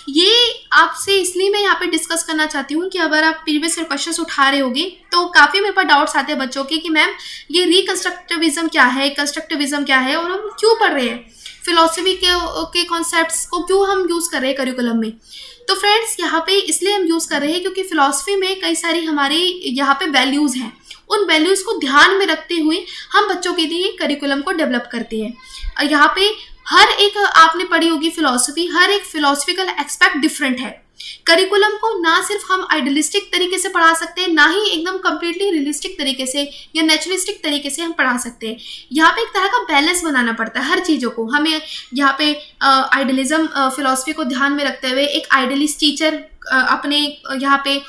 ये आपसे इसलिए मैं यहाँ पे डिस्कस करना चाहती हूँ कि अगर आप प्रीवियस क्वेश्चंस उठा रहे होगे तो काफ़ी मेरे पास डाउट्स आते हैं बच्चों के कि मैम ये रिकंस्ट्रक्टिविज्म क्या है, कंस्ट्रक्टिविज्म क्या है, और हम क्यों पढ़ रहे हैं, फिलॉसफी के कॉन्सेप्ट्स को क्यों हम यूज़ कर रहे हैं करिकुलम में। तो फ्रेंड्स यहाँ पे इसलिए हम यूज़ कर रहे हैं क्योंकि फिलॉसफी में कई सारी हमारी यहाँ पे वैल्यूज़ हैं, उन वैल्यूज़ को ध्यान में रखते हुए हम बच्चों के लिए करिकुलम को डेवलप करते हैं। यहाँ पे हर एक आपने पढ़ी होगी फिलॉसफी, हर एक फिलॉसफिकल एस्पेक्ट डिफरेंट है। करिकुलम को ना सिर्फ हम आइडियलिस्टिक तरीके से पढ़ा सकते हैं, ना ही एकदम कम्प्लीटली रियलिस्टिक तरीके से या नेचुरलिस्टिक तरीके से हम पढ़ा सकते हैं। यहाँ पे एक तरह का बैलेंस बनाना पड़ता है हर चीज़ों को। हमें यहाँ पे आइडियलिज्म फिलॉसफी को ध्यान में रखते हुए एक आइडियलिस्ट टीचर अपने यहाँ पे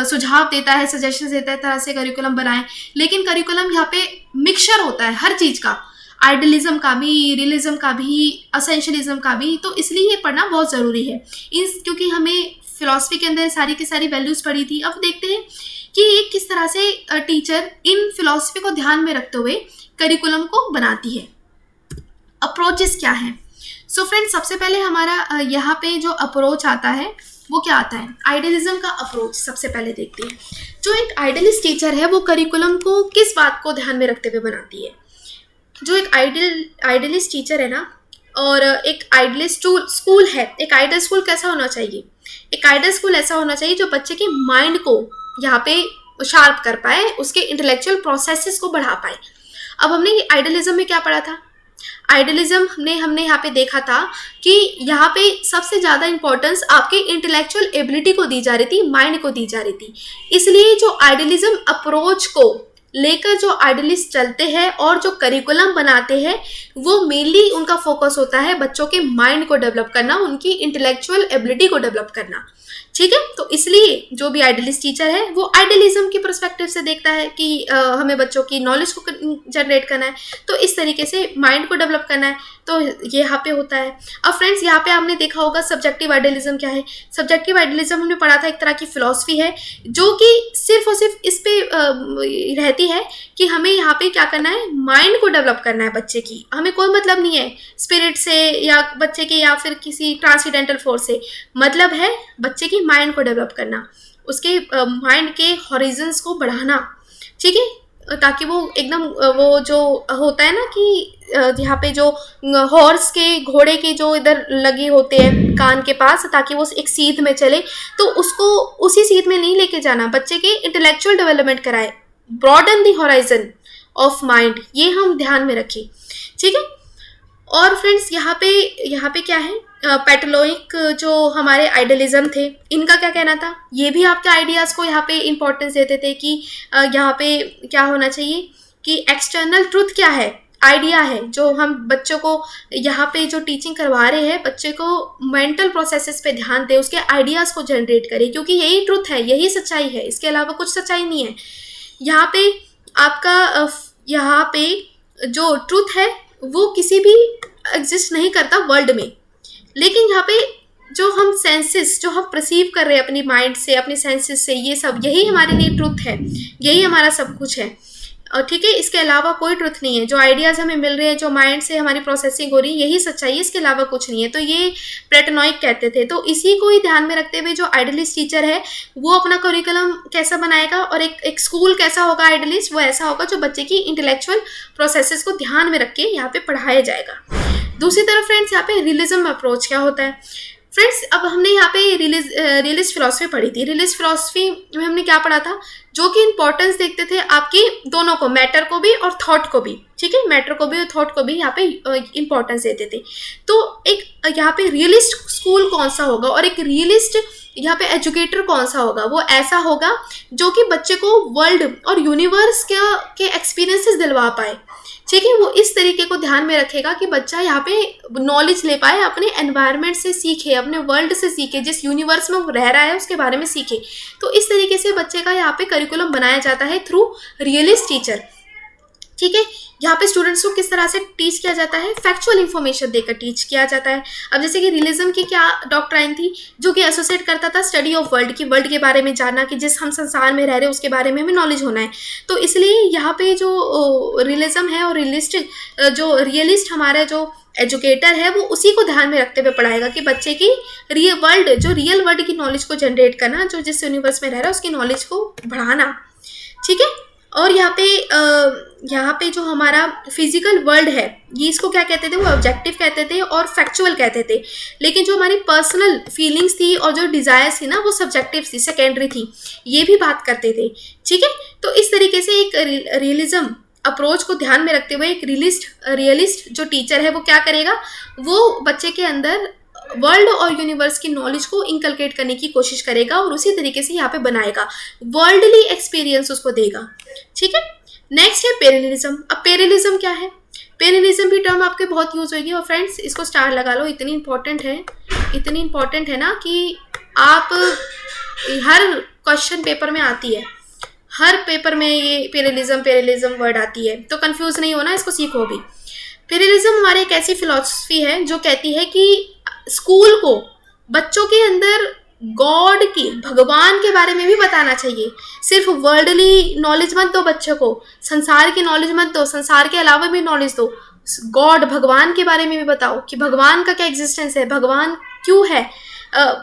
सुझाव देता है, सजेशन देता है तरह से करिकुलम बनाएं, लेकिन करिकुलम यहाँ पे मिक्सचर होता है हर चीज़ का, आइडियलिज्म का भी, रियलिज्म का भी, असेंशियलिज्म का भी। तो इसलिए ये पढ़ना बहुत ज़रूरी है क्योंकि हमें फिलॉसफी के अंदर सारी की सारी वैल्यूज़ पढ़ी थी। अब देखते हैं कि ये किस तरह से टीचर इन फिलॉसफी को ध्यान में रखते हुए करिकुलम को बनाती है। अप्रोचेस क्या है? सो फ्रेंड्स सबसे पहले हमारा यहाँ पे जो अप्रोच आता है वो क्या आता है, आइडियलिज्म का अप्रोच सबसे पहले देखते हैं। जो एक आइडियलिस्ट टीचर है वो करिकुलम को किस बात को ध्यान में रखते हुए बनाती है। जो एक आइडियलिस्ट टीचर है ना, और एक आइडियलिस्ट स्कूल है, एक आइडियल स्कूल कैसा होना चाहिए, एक आइडियल स्कूल ऐसा होना चाहिए जो बच्चे के माइंड को यहाँ पे शार्प कर पाए, उसके इंटेलेक्चुअल प्रोसेसेस को बढ़ा पाए। अब हमने आइडियलिज्म में क्या पढ़ा था, आइडियलिज्म हमने यहाँ पे देखा था कि यहाँ पे सबसे ज़्यादा इंपॉर्टेंस आपके इंटेलेक्चुअल एबिलिटी को दी जा रही थी, माइंड को दी जा रही थी। इसलिए जो आइडियलिज्म अप्रोच को लेकर जो आइडियलिस्ट चलते हैं और जो करिकुलम बनाते हैं वो मेनली उनका फोकस होता है बच्चों के माइंड को डेवलप करना, उनकी इंटेलेक्चुअल एबिलिटी को डेवलप करना। ठीक है, तो इसलिए जो भी आइडियलिस्ट टीचर है वो आइडियलिज्म के पर्सपेक्टिव से देखता है कि हमें बच्चों की नॉलेज को जनरेट करना है, तो इस तरीके से माइंड को डेवलप करना है, तो ये यहाँ पे होता है। अब फ्रेंड्स यहाँ पे आपने देखा होगा सब्जेक्टिव आइडियलिज्म क्या है। सब्जेक्टिव आइडियलिज्म हमने पढ़ा था, एक तरह की फिलॉसफी है जो कि सिर्फ और सिर्फ इस पे रहती है कि हमें यहाँ पे क्या करना है, माइंड को डेवलप करना है बच्चे की। हमें कोई मतलब नहीं है स्पिरिट से या बच्चे के या फिर किसी ट्रांससीडेंटल फोर्स से, मतलब है बच्चे की माइंड को डेवलप करना, उसके माइंड के हॉरिजन्स को बढ़ाना। ठीक है, ताकि वो एकदम वो जो होता है ना कि यहाँ पे जो हॉर्स के घोड़े के जो इधर लगे होते हैं कान के पास, ताकि वो एक सीध में चले, तो उसको उसी सीध में नहीं लेके जाना, बच्चे के इंटेलेक्चुअल डेवलपमेंट कराए, broaden the horizon of mind, ये हम ध्यान में रखें। ठीक है, और फ्रेंड्स यहाँ पे क्या है, पैटलोइक जो हमारे आइडियलिज्म थे इनका क्या कहना था, ये भी आपके आइडियाज़ को यहाँ पे इम्पोर्टेंस देते थे कि यहाँ पे क्या होना चाहिए कि एक्सटर्नल ट्रुथ क्या है, आइडिया है जो हम बच्चों को यहाँ पे जो टीचिंग करवा रहे हैं, बच्चे को मेंटल प्रोसेसेस पे ध्यान दे, उसके आइडियाज़ को जनरेट करे, क्योंकि यही ट्रुथ है, यही सच्चाई है, इसके अलावा कुछ सच्चाई नहीं है। यहाँ पे आपका यहाँ पे जो ट्रुथ है वो किसी भी एग्जिस्ट नहीं करता वर्ल्ड में, लेकिन यहाँ पे जो हम सेंसेस जो हम परसीव कर रहे हैं अपनी माइंड से, अपने सेंसेस से, ये सब यही हमारे लिए ट्रुथ है, यही हमारा सब कुछ है। और ठीक है, इसके अलावा कोई ट्रुथ नहीं है। जो आइडियाज़ हमें मिल रहे हैं, जो माइंड से हमारी प्रोसेसिंग हो रही है, यही सच्चाई है, इसके अलावा कुछ नहीं है। तो ये प्लेटोनॉइक कहते थे। तो इसी को ही ध्यान में रखते हुए जो आइडियलिस्ट टीचर है वो अपना करिकुलम कैसा बनाएगा और एक स्कूल कैसा होगा आइडियलिस्ट, वो ऐसा होगा जो बच्चे की इंटेलेक्चुअल प्रोसेसेस को ध्यान में रख के यहाँ पे पढ़ाया जाएगा। दूसरी तरफ फ्रेंड्स यहाँ पे रियलिज्म अप्रोच क्या होता है। फ्रेंड्स अब हमने यहाँ पे रियलिस्ट फिलॉसफी पढ़ी थी। रियलिस्ट फिलॉसफी में हमने क्या पढ़ा था, जो कि इंपॉर्टेंस देखते थे आपकी दोनों को, मैटर को भी और थॉट को भी। ठीक है, मैटर को भी और थॉट को भी यहाँ पे इंपॉर्टेंस देते थे। तो एक यहाँ पे रियलिस्ट स्कूल कौन सा होगा और एक रियलिस्ट यहाँ पे एजुकेटर कौन सा होगा, वो ऐसा होगा जो कि बच्चे को वर्ल्ड और यूनिवर्स के एक्सपीरियंसेस दिलवा पाए। ठीक है, वो इस तरीके को ध्यान में रखेगा कि बच्चा यहाँ पे नॉलेज ले पाए, अपने एनवायरनमेंट से सीखे, अपने वर्ल्ड से सीखे, जिस यूनिवर्स में वो रह रहा है उसके बारे में सीखे। तो इस तरीके से बच्चे का यहाँ पे करिकुलम बनाया जाता है थ्रू रियलिस्ट टीचर। ठीक है, यहाँ पे स्टूडेंट्स को किस तरह से टीच किया जाता है, फैक्चुअल इन्फॉर्मेशन देकर टीच किया जाता है। अब जैसे कि रियलिज्म की क्या डॉक्ट्राइन थी, जो कि एसोसिएट करता था स्टडी ऑफ वर्ल्ड की, वर्ल्ड के बारे में जानना कि जिस हम संसार में रह रहे हैं उसके बारे में हमें नॉलेज होना है। तो इसलिए यहाँ पे जो रियलिज्म है और रियलिस्ट हमारा जो एजुकेटर है वो उसी को ध्यान में रखते हुए पढ़ाएगा कि बच्चे की रियल वर्ल्ड की नॉलेज को जनरेट करना, जो जिस यूनिवर्स में रह रहा है उसकी नॉलेज को बढ़ाना। ठीक है, और यहाँ पे जो हमारा फिजिकल वर्ल्ड है, ये इसको क्या कहते थे, वो ऑब्जेक्टिव कहते थे और फैक्चुअल कहते थे। लेकिन जो हमारी पर्सनल फीलिंग्स थी और जो डिज़ायर्स थी ना, वो सब्जेक्टिव थी, सेकेंडरी थी, ये भी बात करते थे। ठीक है, तो इस तरीके से एक रियलिज्म अप्रोच को ध्यान में रखते हुए एक रियलिस्ट जो टीचर है वो क्या करेगा, वो बच्चे के अंदर वर्ल्ड और यूनिवर्स की नॉलेज को इनकलकेट करने की कोशिश करेगा और उसी तरीके से यहाँ पे बनाएगा, वर्ल्डली एक्सपीरियंस उसको देगा। ठीक है, नेक्स्ट है पैरेललिज्म। अब पैरेललिज्म क्या है, पैरेललिज्म भी टर्म आपके बहुत यूज होगी और फ्रेंड्स इसको स्टार लगा लो, इतनी इंपॉर्टेंट है ना कि आप हर क्वेश्चन पेपर में आती है, हर पेपर में ये पैरेललिज्म वर्ड आती है, तो कंफ्यूज नहीं होना, इसको सीखो भी। पैरेललिज्म हमारी एक ऐसी फिलॉसफी है जो कहती है कि स्कूल को बच्चों के अंदर गॉड की, भगवान के बारे में भी बताना चाहिए। सिर्फ वर्ल्डली नॉलेज मत दो बच्चों को, संसार की नॉलेज मत दो, संसार के अलावा भी नॉलेज दो, गॉड भगवान के बारे में भी बताओ कि भगवान का क्या एग्जिस्टेंस है, भगवान क्यों है,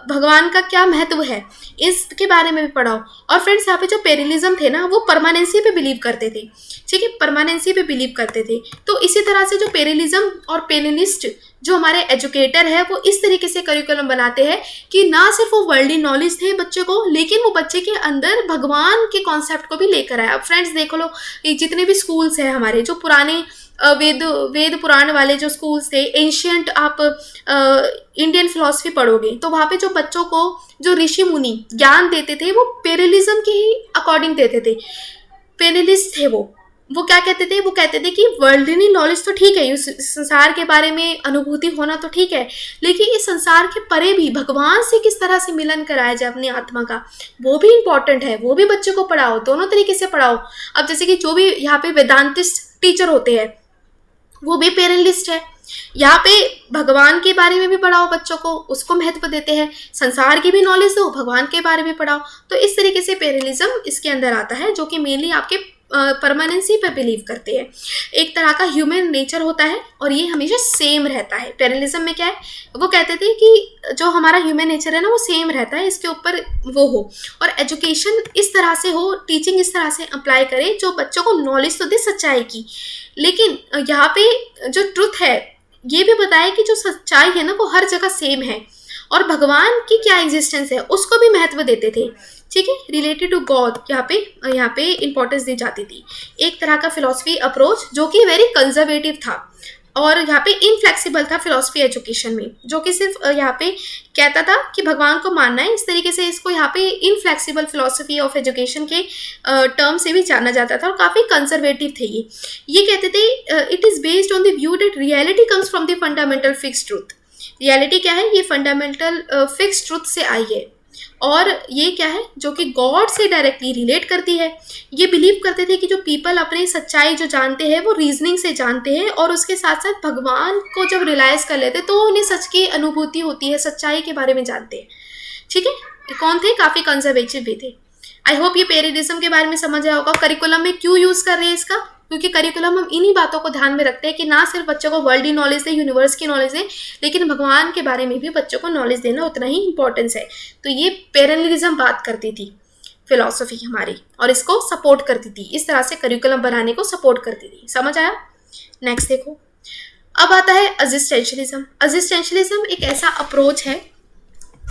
भगवान का क्या महत्व है, इसके बारे में भी पढ़ाओ। और फ्रेंड्स यहाँ पे जो पैरेललिज्म थे ना, वो परमानेंसी पे बिलीव करते थे। ठीक है, परमानेंसी पे बिलीव करते थे। तो इसी तरह से जो पैरेललिज्म और पैरेलिस्ट जो हमारे एजुकेटर है वो इस तरीके से करिकुलम बनाते हैं कि ना सिर्फ वो वर्ल्डली नॉलेज थे बच्चे को, लेकिन वो बच्चे के अंदर भगवान के कॉन्सेप्ट को भी लेकर आए। अब फ्रेंड्स देख लो, ये जितने भी स्कूल्स हैं हमारे, जो पुराने वेद वेद पुराण वाले जो स्कूल्स थे, एंशियंट आप इंडियन फिलॉसफी पढ़ोगे तो वहाँ पे जो बच्चों को जो ऋषि मुनि ज्ञान देते थे वो पेरलिज्म के ही अकॉर्डिंग देते थे। पेरलिस्ट थे वो क्या कहते थे, वो कहते थे कि वर्ल्डली नॉलेज तो ठीक है, इस संसार के बारे में अनुभूति होना तो ठीक है, लेकिन इस संसार के परे भी भगवान से किस तरह से मिलन कराया जाए अपनी आत्मा का, वो भी इम्पॉर्टेंट है। वो भी बच्चों को पढ़ाओ, दोनों तरीके से पढ़ाओ। अब जैसे कि जो भी यहाँ पे वेदांतिस्ट टीचर होते हैं वो भी पेरलिस्ट है। यहाँ पे भगवान के बारे में भी पढ़ाओ बच्चों को, उसको महत्व देते हैं। संसार की भी नॉलेज दो, भगवान के बारे में पढ़ाओ। तो इस तरीके से पेरलिज्म इसके अंदर आता है, जो कि मेनली आपके परमानेंसी पर बिलीव करते हैं। एक तरह का ह्यूमन नेचर होता है और ये हमेशा सेम रहता है। पेरलिज्म में क्या है, वो कहते थे कि जो हमारा ह्यूमन नेचर है ना वो सेम रहता है, इसके ऊपर वो हो, और एजुकेशन इस तरह से हो, टीचिंग इस तरह से अप्लाई करे जो बच्चों को नॉलेज तो दे सच्चाई की, लेकिन यहाँ पे जो ट्रुथ है ये भी बताया कि जो सच्चाई है ना वो हर जगह सेम है, और भगवान की क्या एग्जिस्टेंस है उसको भी महत्व देते थे। ठीक है, रिलेटेड टू गॉड यहाँ पे इंपॉर्टेंस दी जाती थी। एक तरह का फिलॉसफी अप्रोच जो कि वेरी कंजर्वेटिव था और यहाँ पे इनफ्लेक्सिबल था फिलॉसफी एजुकेशन में, जो कि सिर्फ यहाँ पे कहता था कि भगवान को मानना है। इस तरीके से इसको यहाँ पे इनफ्लेक्सिबल फिलॉसफी ऑफ एजुकेशन के टर्म से भी जाना जाता था, और काफ़ी कंजर्वेटिव थे ये कहते थे it is based on the view that reality comes from the fundamental fix truth. Reality क्या है, ये फंडामेंटल फिक्स ट्रूथ से आई है, और ये क्या है जो कि गॉड से डायरेक्टली रिलेट करती है। ये बिलीव करते थे कि जो पीपल अपनी सच्चाई जो जानते हैं वो रीजनिंग से जानते हैं, और उसके साथ साथ भगवान को जब रियलाइज कर लेते तो उन्हें सच की अनुभूति होती है, सच्चाई के बारे में जानते हैं। ठीक है, कौन थे, काफ़ी कंजर्वेटिव भी थे। आई होप ये पेरिडिज्म के बारे में समझ आया होगा। करिकुलम में क्यों यूज़ कर रहे हैं इसका, क्योंकि करिकुलम हम इन्हीं बातों को ध्यान में रखते हैं कि ना सिर्फ बच्चों को वर्ल्ड की नॉलेज दे, यूनिवर्स की नॉलेज दे, लेकिन भगवान के बारे में भी बच्चों को नॉलेज देना उतना ही इंपॉर्टेंस है। तो ये पेरलिज्म बात करती थी फिलॉसफी हमारी, और इसको सपोर्ट करती थी, इस तरह से करिकुलम बनाने को सपोर्ट करती थी। समझ आया? नेक्स्ट देखो, अब आता है असिस्टेंशलिज्म। असिस्टेंशलिज्म एक ऐसा अप्रोच है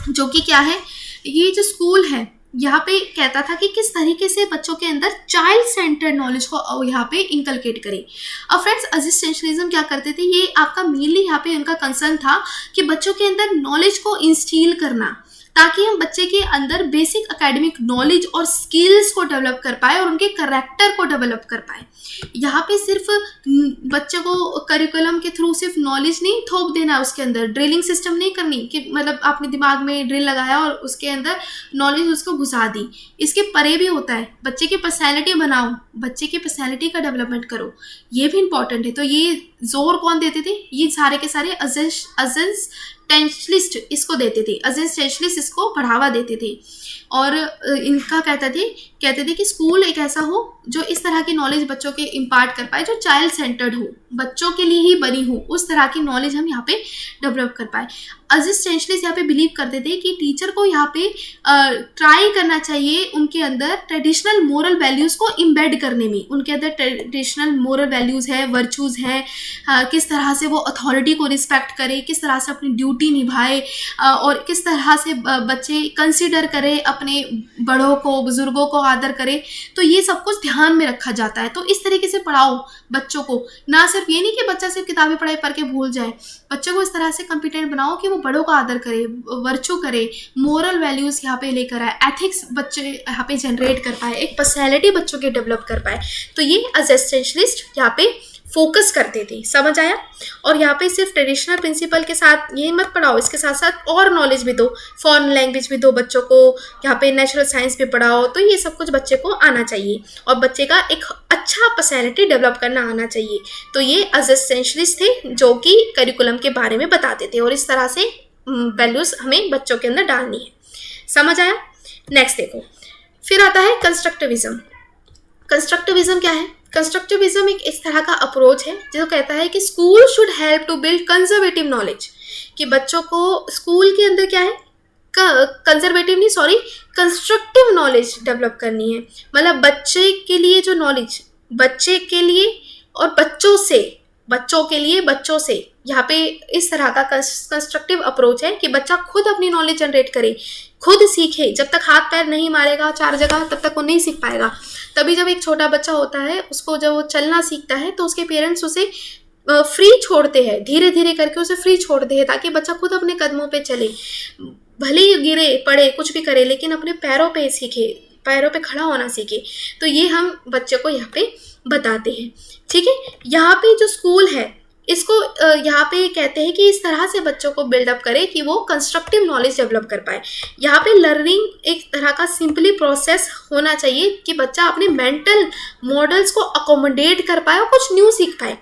जो कि क्या है, ये जो स्कूल है यहाँ पे कहता था कि किस तरीके से बच्चों के अंदर चाइल्ड सेंटर्ड नॉलेज को यहाँ पे इंकलकेट करें। अब फ्रेंड्स, असिस्टेंशलिज्म क्या करते थे, ये आपका मेनली यहाँ पे उनका कंसर्न था कि बच्चों के अंदर नॉलेज को इंस्टील करना, ताकि हम बच्चे के अंदर बेसिक एकेडमिक नॉलेज और स्किल्स को डेवलप कर पाए और उनके करैक्टर को डेवलप कर पाए। यहाँ पे सिर्फ बच्चे को करिकुलम के थ्रू सिर्फ नॉलेज नहीं थोप देना, उसके अंदर ड्रिलिंग सिस्टम नहीं करनी कि मतलब आपने दिमाग में ड्रिल लगाया और उसके अंदर नॉलेज उसको घुसा दी। इसके परे भी होता है, बच्चे की पर्सनैलिटी बनाओ, बच्चे की पर्सनैलिटी का डेवलपमेंट करो, ये भी इंपॉर्टेंट है। तो ये जोर कौन देते थे, ये सारे के सारे असिस्टेंशलिस्ट इसको देते थे, असिस्टेंशलिस्ट इसको बढ़ावा देते थे। और इनका कहते थे कि स्कूल एक ऐसा हो जो इस तरह की नॉलेज बच्चों के इम्पार्ट कर पाए, जो चाइल्ड सेंटर्ड हो, बच्चों के लिए ही बनी हो, उस तरह की नॉलेज हम यहाँ पे डेवलप कर पाए। असिस्टेंशलिस्ट यहाँ पे बिलीव करते थे कि टीचर को यहाँ पे ट्राई करना चाहिए उनके अंदर ट्रेडिशनल मोरल वैल्यूज़ को इम्बेड करने में। उनके अंदर ट्रेडिशनल मोरल वैल्यूज़ है, वर्चूज़ हैं, किस तरह से वो अथॉरिटी को रिस्पेक्ट करे, किस तरह से अपनी ड्यूटी निभाए, और किस तरह से बच्चे कंसिडर करे अपने बड़ों को, बुजुर्गों को आदर करे। तो ये सब कुछ ध्यान में रखा जाता है। तो इस तरीके से पढ़ाओ बच्चों को, ना सिर्फ ये नहीं कि बच्चा सिर्फ किताबी पढ़ाई पढ़ के भूल जाए, बच्चों को इस तरह से कॉम्पिटेंट बनाओ कि वो बड़ों का आदर करे, वर्चू करे, मोरल वैल्यूज़ यहाँ पे लेकर आए, एथिक्स बच्चे यहाँ पे जनरेट कर पाए, एक पर्सनैलिटी बच्चों के डेवलप कर पाए। तो ये असिस्टेंशलिस्ट यहाँ पे फोकस करते थे। समझ आया? और यहाँ पे सिर्फ ट्रेडिशनल प्रिंसिपल के साथ ये मत पढ़ाओ, इसके साथ साथ और नॉलेज भी दो, फॉरेन लैंग्वेज भी दो बच्चों को, यहाँ पे नेचुरल साइंस भी पढ़ाओ। तो ये सब कुछ बच्चे को आना चाहिए और बच्चे का एक अच्छा पर्सनैलिटी डेवलप करना आना चाहिए। तो ये असिस्टेंशलिस्ट थे जो कि करिकुलम के बारे में बताते थे, और इस तरह से वैल्यूज़ हमें बच्चों के अंदर डालनी है। समझ आया? नेक्स्ट देखो, फिर आता है कंस्ट्रक्टिविज्म। कंस्ट्रक्टिविज्म क्या है? कंस्ट्रक्टिविज्म एक इस तरह का अप्रोच है जो कहता है कि school should help to build conservative knowledge, कि बच्चों को स्कूल के अंदर क्या है, कंजर्वेटिव नहीं सॉरी कंस्ट्रक्टिव नॉलेज डेवलप करनी है। मतलब बच्चे के लिए जो नॉलेज, बच्चे के लिए और बच्चों से बच्चों के लिए बच्चों से। यहाँ पे इस तरह का कंस्ट्रक्टिव अप्रोच है कि बच्चा खुद अपनी नॉलेज जनरेट करे, खुद सीखे। जब तक हाथ पैर नहीं मारेगा 4 जगह तब तक वो नहीं सीख पाएगा। तभी जब एक छोटा बच्चा होता है, उसको जब वो चलना सीखता है तो उसके पेरेंट्स उसे फ्री छोड़ते हैं, धीरे धीरे करके उसे फ्री छोड़ते हैं ताकि बच्चा खुद अपने कदमों पे चले, भले ही गिरे पड़े कुछ भी करे लेकिन अपने पैरों पे सीखे, पैरों पे खड़ा होना सीखे। तो ये हम बच्चे को यहाँ पे बताते हैं। ठीक है, यहाँ पे जो स्कूल है इसको यहाँ पे कहते हैं कि इस तरह से बच्चों को बिल्डअप करे कि वो कंस्ट्रक्टिव नॉलेज डेवलप कर पाए। यहाँ पे लर्निंग एक तरह का सिंपली प्रोसेस होना चाहिए कि बच्चा अपने मेंटल मॉडल्स को अकोमोडेट कर पाए और कुछ न्यू सीख पाए।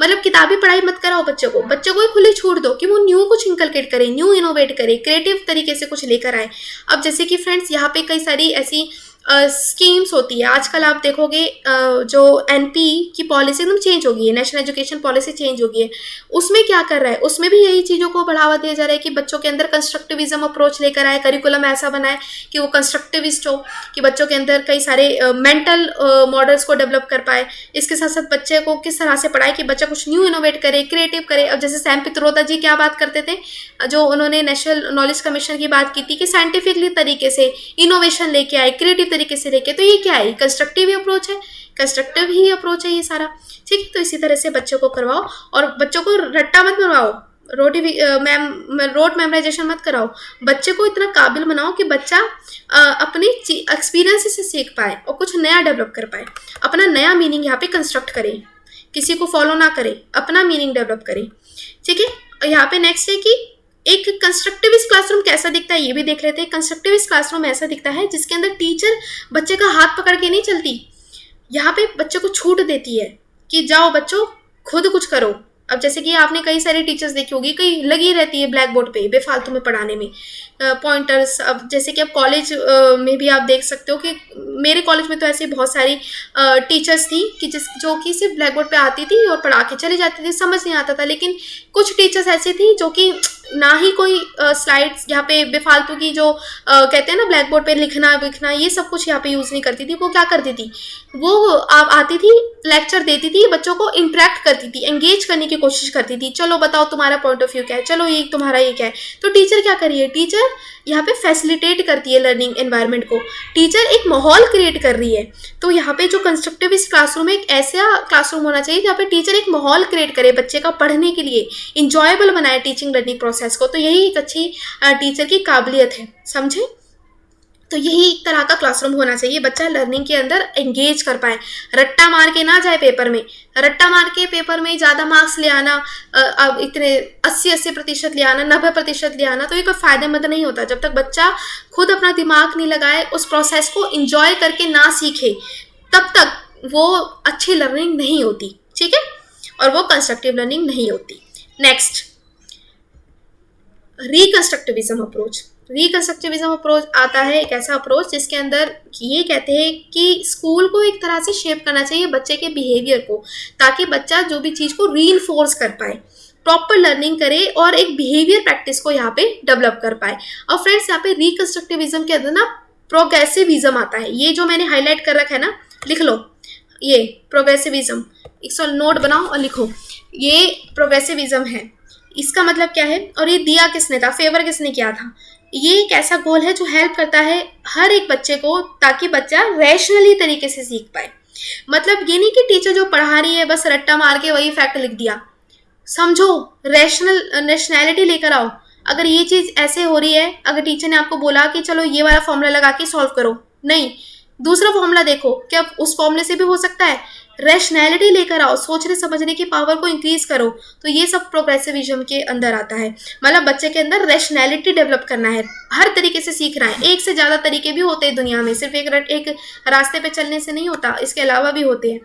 मतलब किताबी पढ़ाई मत कराओ बच्चे को ही खुली छूट दो कि वो न्यू कुछ इंकलकेट करे, न्यू इनोवेट करे, क्रिएटिव तरीके से कुछ लेकर आए। अब जैसे कि फ्रेंड्स यहाँ पे कई सारी ऐसी स्कीम्स होती है। आजकल आप देखोगे जो एनपी की पॉलिसी एकदम चेंज हो गई है, नेशनल एजुकेशन पॉलिसी चेंज हो गई है। उसमें क्या कर रहा है, उसमें भी यही चीज़ों को बढ़ावा दिया जा रहा है कि बच्चों के अंदर कंस्ट्रक्टिविज्म अप्रोच लेकर आए, करिकुलम ऐसा बनाए कि वो कंस्ट्रक्टिविस्ट हो, कि बच्चों के अंदर कई सारे मेंटल मॉडल्स को डेवलप कर पाए। इसके साथ साथ बच्चे को किस तरह से पढ़ाए कि बच्चा कुछ न्यू इनोवेट करे, क्रिएटिव करे। अब जैसे सैम पित्रोदा जी क्या बात करते थे, जो उन्होंने नेशनल नॉलेज कमीशन की बात की थी कि साइंटिफिकली तरीके से इनोवेशन लेके आए, क्रिएटिव तरीके से लेके। तो ये क्या है, कंस्ट्रक्टिव ही अप्रोच है, कंस्ट्रक्टिव ही अप्रोच है ये सारा। ठीक है, तो इसी तरह से बच्चों को करवाओ और बच्चों को रट्टा मत बनवाओ, रोड मेमोराइजेशन मत कराओ। बच्चे को इतना काबिल बनाओ कि बच्चा अपने एक्सपीरियंस से सीख पाए और कुछ नया डेवलप कर पाए, अपना नया मीनिंग यहाँ पे कंस्ट्रक्ट करे, किसी को फॉलो ना करे, अपना मीनिंग डेवलप करे। ठीक है, यहाँ पे नेक्स्ट है कि एक कंस्ट्रक्टिविस्ट क्लासरूम कैसा दिखता है ये भी देख लेते हैं। कंस्ट्रक्टिविस्ट क्लासरूम ऐसा दिखता है जिसके अंदर टीचर बच्चे का हाथ पकड़ के नहीं चलती, यहाँ पे बच्चे को छूट देती है कि जाओ बच्चों खुद कुछ करो। अब जैसे कि आपने कई सारे टीचर्स देखी होगी, कई लगी रहती है ब्लैक बोर्ड पे बेफालतू में पढ़ाने में पॉइंटर्स। अब जैसे कि अब कॉलेज में भी आप देख सकते हो कि मेरे कॉलेज में तो ऐसी बहुत सारी टीचर्स थी कि जो कि सिर्फ ब्लैक बोर्ड पे आती थी और पढ़ा के चली जाती थी, समझ नहीं आता था। लेकिन कुछ टीचर्स ऐसी थी जो कि ना ही कोई स्लाइड्स यहाँ पे बेफालतू की जो कहते हैं ना ब्लैक बोर्ड पे लिखना ये सब कुछ यहाँ पे यूज़ नहीं करती थी। वो क्या करती थी, वो आती थी, लेक्चर देती थी, बच्चों को इंटरेक्ट करती थी, एंगेज करने की कोशिश करती थी। चलो बताओ तुम्हारा पॉइंट ऑफ व्यू क्या है, चलो ये तुम्हारा ये क्या है। तो टीचर क्या करिए, टीचर यहाँ पे फैसिलिटेट करती है लर्निंग एनवायरनमेंट को, टीचर एक माहौल क्रिएट कर रही है। तो यहाँ पे जो कंस्ट्रक्टिविस्ट क्लासरूम है, एक ऐसा क्लासरूम होना चाहिए जहाँ पे टीचर एक माहौल क्रिएट करे बच्चे का पढ़ने के लिए, इंजॉयबल बनाए टीचिंग लर्निंग प्रोसेस को। तो यही एक अच्छी टीचर की काबिलियत है, समझे। तो यही एक तरह का क्लासरूम होना चाहिए, बच्चा लर्निंग के अंदर एंगेज कर पाए, रट्टा मार के ना जाए पेपर में। रट्टा मार के पेपर में ज़्यादा मार्क्स ले आना, अब इतने 80% ले आना, 90% ले आना, तो ये कोई फायदेमंद नहीं होता। जब तक बच्चा खुद अपना दिमाग नहीं लगाए, उस प्रोसेस को इंजॉय करके ना सीखे, तब तक वो अच्छी लर्निंग नहीं होती। ठीक है, और वो कंस्ट्रक्टिव लर्निंग नहीं होती। Next, reconstructivism approach. Reconstructivism approach आता है एक ऐसा अप्रोच जिसके अंदर ये कहते हैं कि स्कूल को एक तरह से शेप करना चाहिए बच्चे के बिहेवियर को, ताकि बच्चा जो भी चीज़ को रीइंफोर्स कर पाए, प्रॉपर लर्निंग करे और एक बिहेवियर प्रैक्टिस को यहाँ पे डेवलप कर पाए। और फ्रेंड्स यहाँ पे रिकंस्ट्रक्टिविज्म के अंदर ना प्रोग्रेसिविज्म आता है। ये जो मैंने हाईलाइट कर रखा है ना, लिख लो, ये प्रोग्रेसिविज्म, इसको नोट बनाओ और लिखो, ये प्रोग्रेसिविज्म है। इसका मतलब क्या है और ये दिया किसने था, फेवर किसने किया था। ये एक ऐसा गोल है जो हेल्प करता है हर एक बच्चे को, ताकि बच्चा रैशनली तरीके से सीख पाए। मतलब ये नहीं कि टीचर जो पढ़ा रही है बस रट्टा मार के वही फैक्ट लिख दिया, समझो, रैशनैलिटी लेकर आओ। अगर ये चीज़ ऐसे हो रही है, अगर टीचर ने आपको बोला कि चलो ये वाला फॉर्मूला लगा के सॉल्व करो, नहीं, दूसरा फॉर्मूला देखो, क्या उस फॉर्मूले से भी हो सकता है। रैशनैलिटी लेकर आओ, सोचने समझने की पावर को इंक्रीज करो। तो ये सब प्रोग्रेसिविज्म के अंदर आता है। मतलब बच्चे के अंदर रैशनैलिटी डेवलप करना है, हर तरीके से सीखना है। एक से ज़्यादा तरीके भी होते हैं दुनिया में, सिर्फ एक रास्ते पे चलने से नहीं होता, इसके अलावा भी होते हैं।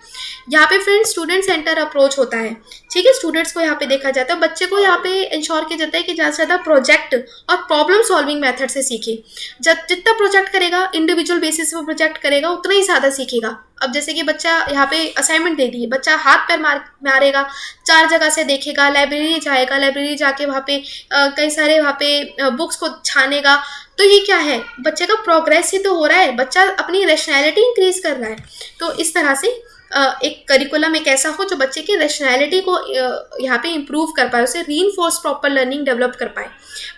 यहाँ पे फ्रेंड्स स्टूडेंट सेंटर अप्रोच होता है। ठीक है, स्टूडेंट्स को यहाँ पे देखा जाता है, बच्चे को यहाँ पे इंश्योर किया जाता है कि ज़्यादा से ज़्यादा प्रोजेक्ट और प्रॉब्लम सॉल्विंग मेथड से सीखे। जितना प्रोजेक्ट करेगा, इंडिविजुअल बेसिस पे प्रोजेक्ट करेगा, उतना ही ज़्यादा सीखेगा। अब जैसे कि बच्चा यहाँ पे असाइनमेंट दे दी, बच्चा हाथ पैर मारेगा, 4 जगह से देखेगा, लाइब्रेरी जाएगा, लाइब्रेरी जाके वहाँ पे कई सारे वहाँ पे बुक्स को छानेगा। तो ये क्या है, बच्चे का प्रोग्रेस ही तो हो रहा है, बच्चा अपनी रैशनैलिटी इंक्रीज कर रहा है। तो इस तरह से एक करिकुलम एक ऐसा हो जो बच्चे की रैशनैलिटी को यहाँ पे इम्प्रूव कर पाए, उसे रीइंफोर्स प्रॉपर लर्निंग डेवलप कर पाए,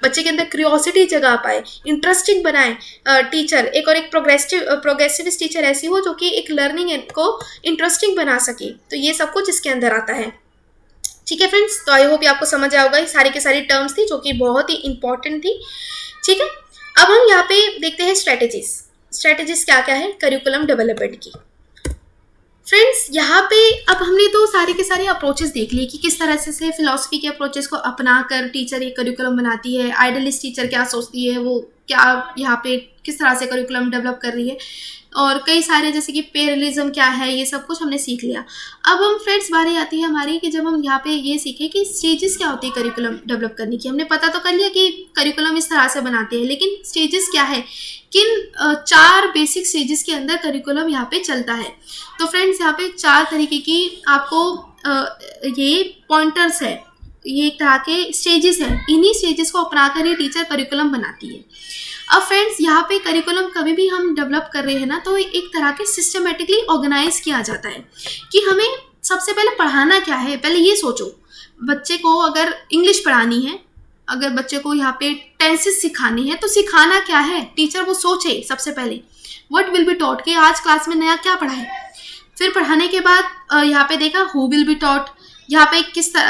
बच्चे के अंदर क्यूरियोसिटी जगा पाए, इंटरेस्टिंग बनाए टीचर। एक और एक प्रोग्रेसिव टीचर ऐसी हो जो कि एक लर्निंग को इंटरेस्टिंग बना सके। तो ये सब कुछ इसके अंदर आता है। ठीक है फ्रेंड्स, तो आई होप ये आपको समझ आओगा। ये सारी के सारी टर्म्स थी जो कि बहुत ही इंपॉर्टेंट थी। ठीक है, अब हम यहाँ पे देखते हैं स्ट्रेटेजीज क्या क्या है करिकुलम डेवलपमेंट की। फ्रेंड्स, यहाँ पे अब हमने तो सारे के सारे अप्रोचेस देख लिए कि किस तरह से फिलॉसफी के अप्रोचेस को अपना कर टीचर एक करिकुलम बनाती है, आइडियलिस्ट टीचर क्या सोचती है, वो क्या यहाँ पे किस तरह से करिकुलम डेवलप कर रही है, और कई सारे जैसे कि पेरलिज्म क्या है, ये सब कुछ हमने सीख लिया। अब हम फ्रेंड्स बारी आती है हमारी कि जब हम यहाँ पे ये सीखें कि स्टेजेस क्या होती है करिकुलम डेवलप करने की। हमने पता तो कर लिया कि करिकुलम इस तरह से बनाते हैं, लेकिन स्टेजेस क्या है, किन 4 बेसिक स्टेजेस के अंदर करिकुलम यहाँ पे चलता है। तो फ्रेंड्स यहाँ पे 4 तरीके की आपको ये पॉइंटर्स है, ये एक तरह के स्टेजेस हैं। इन्हीं स्टेजेस को अपनाकर ये टीचर करिकुलम बनाती है। अब फ्रेंड्स यहाँ पे करिकुलम कभी भी हम डेवलप कर रहे हैं ना, तो एक तरह के सिस्टमेटिकली ऑर्गेनाइज किया जाता है कि हमें सबसे पहले पढ़ाना क्या है। पहले ये सोचो, बच्चे को अगर इंग्लिश पढ़ानी है, अगर बच्चे को यहाँ पे टेंसेस सिखानी है, तो सिखाना क्या है, टीचर वो सोचे सबसे पहले व्हाट विल बी टॉट, कि आज क्लास में नया क्या पढ़ा है। फिर पढ़ाने के बाद यहाँ पे देखा हु विल बी टॉट, यहाँ पे